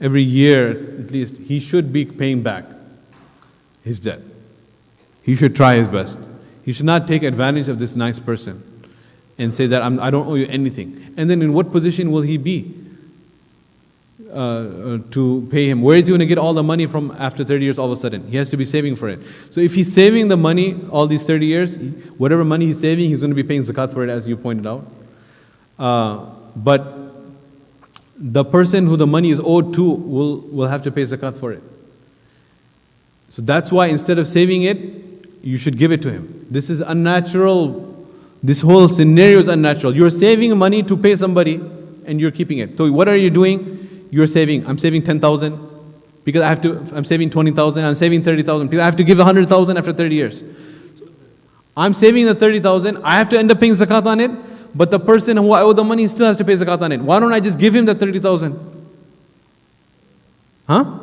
year at least, he should be paying back his debt. He should try his best. He should not take advantage of this nice person and say that I don't owe you anything. And then in what position will he be to pay him? Where is he going to get all the money from after 30 years all of a sudden? He has to be saving for it. So if he's saving the money all these 30 years, whatever money he's saving, he's going to be paying zakat for it, as you pointed out. But the person who the money is owed to will have to pay zakat for it. So that's why instead of saving it, you should give it to him. This is unnatural. This whole scenario is unnatural. You're saving money to pay somebody and you're keeping it. So what are you doing? You're saving. I'm saving 10,000 because I'm saving 20,000. I'm saving 30,000 because I have to give 100,000 after 30 years. I'm saving the 30,000. I have to end up paying zakat on it. But the person who I owe the money still has to pay zakat on it. Why don't I just give him the 30,000? Huh?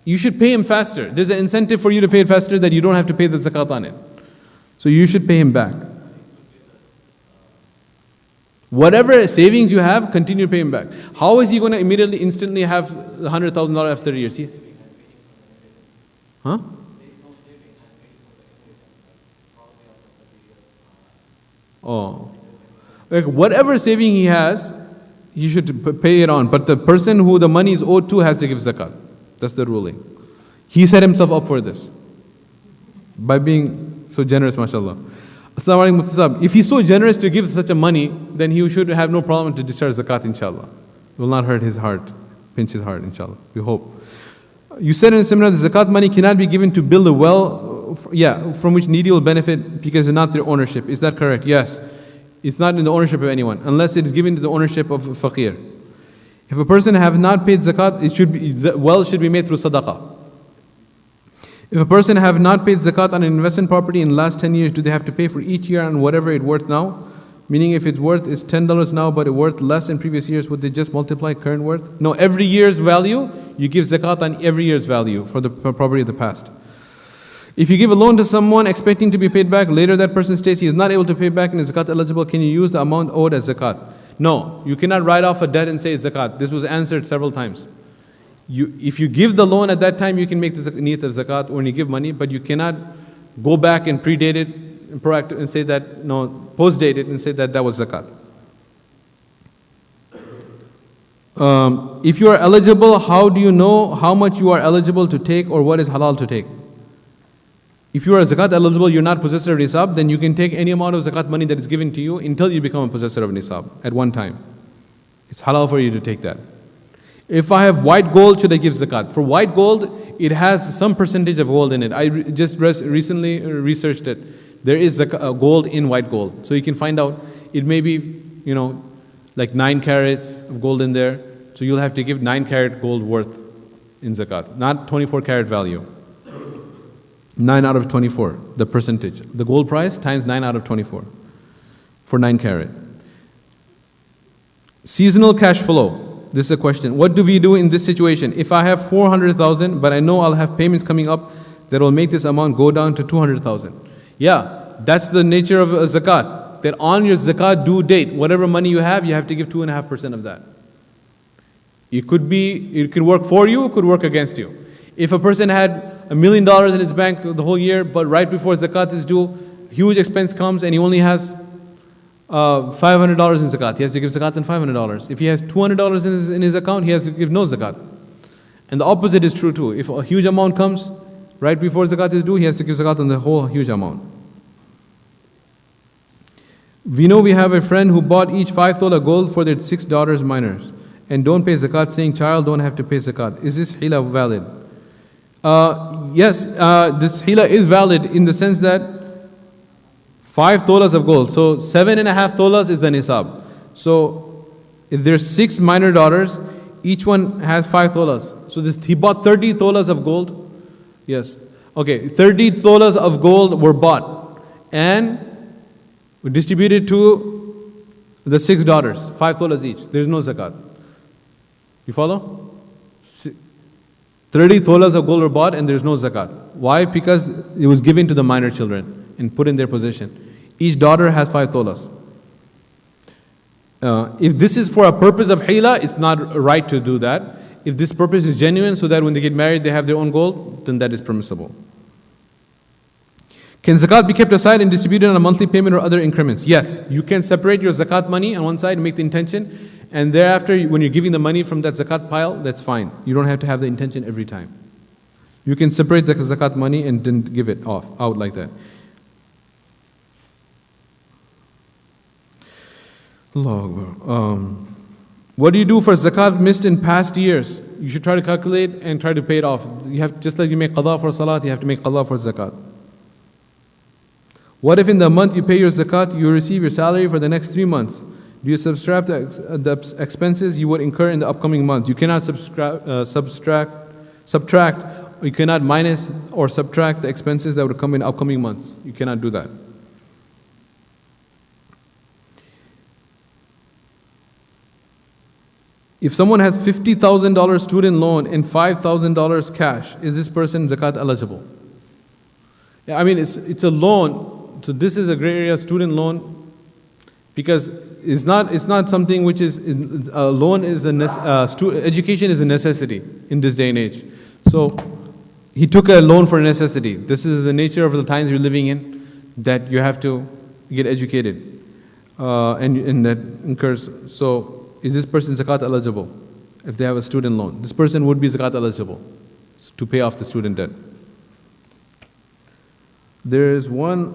You should pay him faster. There's an incentive for you to pay it faster that you don't have to pay the zakat on it. So you should pay him back. Whatever savings you have, continue to pay him back. How is he going to instantly have $100,000 after 30 years? Huh? Oh. Like whatever saving he has, you should pay it on. But the person who the money is owed to has to give zakat. That's the ruling. He set himself up for this by being so generous, mashallah. Assalamu alaikum. If he's so generous to give such a money, then he should have no problem to discharge zakat, inshallah. It will not hurt his heart, pinch his heart, inshallah. We hope. You said in a seminar that zakat money cannot be given to build a well, from which needy will benefit because it's not their ownership. Is that correct? Yes. It's not in the ownership of anyone, unless it is given to the ownership of faqir. If a person have not paid zakat, the well should be made through sadaqah. If a person have not paid zakat on an investment property in the last 10 years, do they have to pay for each year on whatever it's worth now? Meaning if its worth is $10 now but it worth less in previous years, would they just multiply current worth? No, every year's value, you give zakat on every year's value for the property of the past. If you give a loan to someone expecting to be paid back, later that person states he is not able to pay back and is zakat eligible, can you use the amount owed as zakat? No, you cannot write off a debt and say it's zakat. This was answered several times. If you give the loan at that time, you can make the niyat of zakat when you give money, but you cannot go back and predate it and proactive and say that, no, post-date it and say that was zakat. If you are eligible, how do you know how much you are eligible to take or what is halal to take? If you are zakat eligible, you're not possessor of nisab, then you can take any amount of zakat money that is given to you until you become a possessor of nisab at one time. It's halal for you to take that. If I have white gold, should I give zakat? For white gold, it has some percentage of gold in it. I just recently researched it. There is gold in white gold. So you can find out, it may be, like 9 carats of gold in there. So you'll have to give 9 carat gold worth in zakat, not 24 carat value. 9 out of 24, the percentage. The gold price times 9 out of 24 for 9 carat. Seasonal cash flow. This is a question. What do we do in this situation? If I have 400,000, but I know I'll have payments coming up that will make this amount go down to 200,000. Yeah, that's the nature of zakat. That on your zakat due date, whatever money you have to give 2.5% of that. It could work for you, it could work against you. If a person had $1 million in his bank the whole year, but right before zakat is due, huge expense comes and he only has $500 in zakat. He has to give zakat on $500. If he has $200 in his account, he has to give no zakat. And the opposite is true too. If a huge amount comes right before zakat is due, he has to give zakat on the whole huge amount. We know we have a friend who bought each 5 tola gold for their 6 daughters minors and don't pay zakat, saying child don't have to pay zakat. Is this hila valid? Yes, this hila is valid in the sense that 5 tolas of gold. So 7.5 tolas is the nisab. So if there's 6 minor daughters, each one has 5 tolas. So he bought 30 tolas of gold. Yes. Okay, 30 tolas of gold were bought and distributed to the 6 daughters, 5 tolas each. There's no zakat. You follow? 30 tolas of gold were bought and there's no zakat. Why? Because it was given to the minor children and put in their possession. Each daughter has 5 tolas. If this is for a purpose of hila, it's not right to do that. If this purpose is genuine, so that when they get married they have their own gold, then that is permissible. Can zakat be kept aside and distributed on a monthly payment or other increments? Yes, you can separate your zakat money on one side and make the intention, and thereafter when you're giving the money from that zakat pile, that's fine. You don't have to have the intention every time. You can separate the zakat money and then give it out like that. Allahu Akbar. What do you do for zakat missed in past years? You should try to calculate and try to pay it off. You have, just like you make qada for salat, you have to make qada for zakat. What if in the month you pay your zakat, you receive your salary for the next 3 months? Do you subtract the expenses you would incur in the upcoming months? You cannot subtract, or you cannot minus or subtract the expenses that would come in upcoming months. You cannot do that. If someone has $50,000 student loan and $5,000 cash, is this person zakat eligible? Yeah, I mean, it's a loan. So this is a gray area, student loan, because it's not something which is a loan is education is a necessity in this day and age. So he took a loan for necessity. This is the nature of the times we're living in, that you have to get educated, and that incurs. So is this person zakat eligible if they have a student loan? This person would be zakat eligible to pay off the student debt. There is one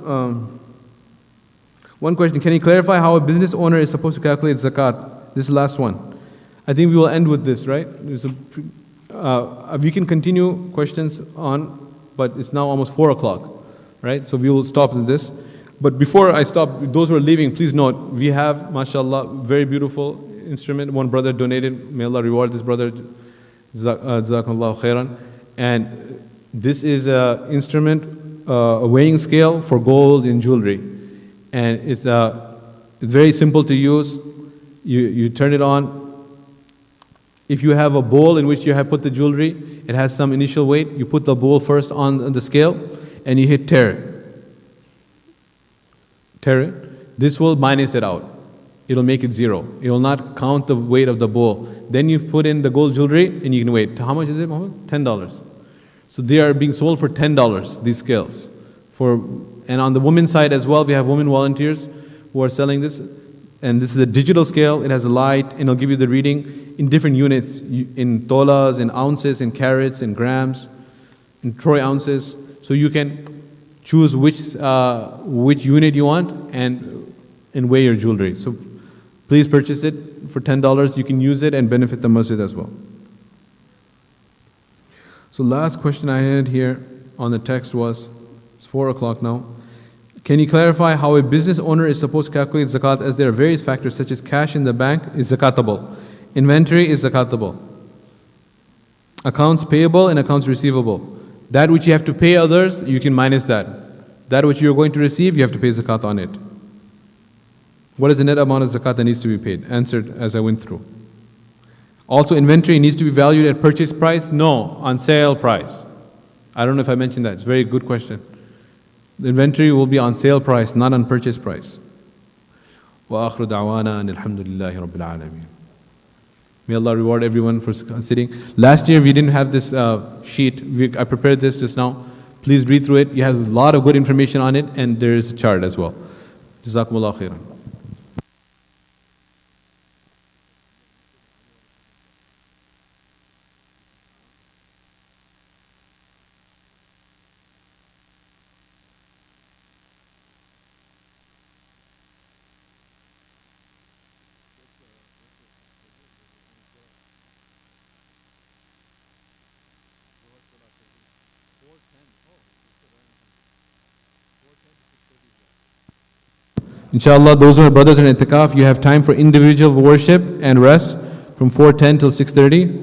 question. Can you clarify how a business owner is supposed to calculate zakat? This is the last one. I think we will end with this, right? We can continue questions on, but it's now almost 4 o'clock, right? So we will stop with this. But before I stop, those who are leaving, please note, we have, mashallah, very beautiful instrument. One brother donated. May Allah reward this brother. Jazakallahu khairan. And this is an instrument, a weighing scale for gold and jewelry, and it's very simple to use. You turn it on. If you have a bowl in which you have put the jewelry, it has some initial weight. You put the bowl first on the scale, and you hit tear it. This will minus it out. It'll make it 0. It will not count the weight of the bowl. Then you put in the gold jewelry, and you can wait. How much is it, Muhammad? $10. So they are being sold for $10, these scales. And on the women's side as well, we have women volunteers who are selling this. And this is a digital scale. It has a light, and it'll give you the reading in different units, in tolas, in ounces, in carats, in grams, in troy ounces. So you can choose which unit you want and weigh your jewelry. So please purchase it for $10. You can use it and benefit the masjid as well. So last question I had here on the text was, it's 4 o'clock now. Can you clarify how a business owner is supposed to calculate zakat, as there are various factors such as cash in the bank is zakatable, inventory is zakatable, accounts payable and accounts receivable. That which you have to pay others, you can minus that. That which you're going to receive, you have to pay zakat on it. What is the net amount of zakat that needs to be paid? Answered as I went through. Also, inventory needs to be valued at purchase price? No, on sale price. I don't know if I mentioned that. It's a very good question. The inventory will be on sale price, not on purchase price. وآخر دعوانا أن الحمد لله رب العالمين. May Allah reward everyone for sitting. Last year we didn't have this sheet. I prepared this just now. Please read through it. It has a lot of good information on it, and there is a chart as well. Jazakumullah khairan. Inshallah, those who are brothers in itikaf, you have time for individual worship and rest from 4:10 till 6:30.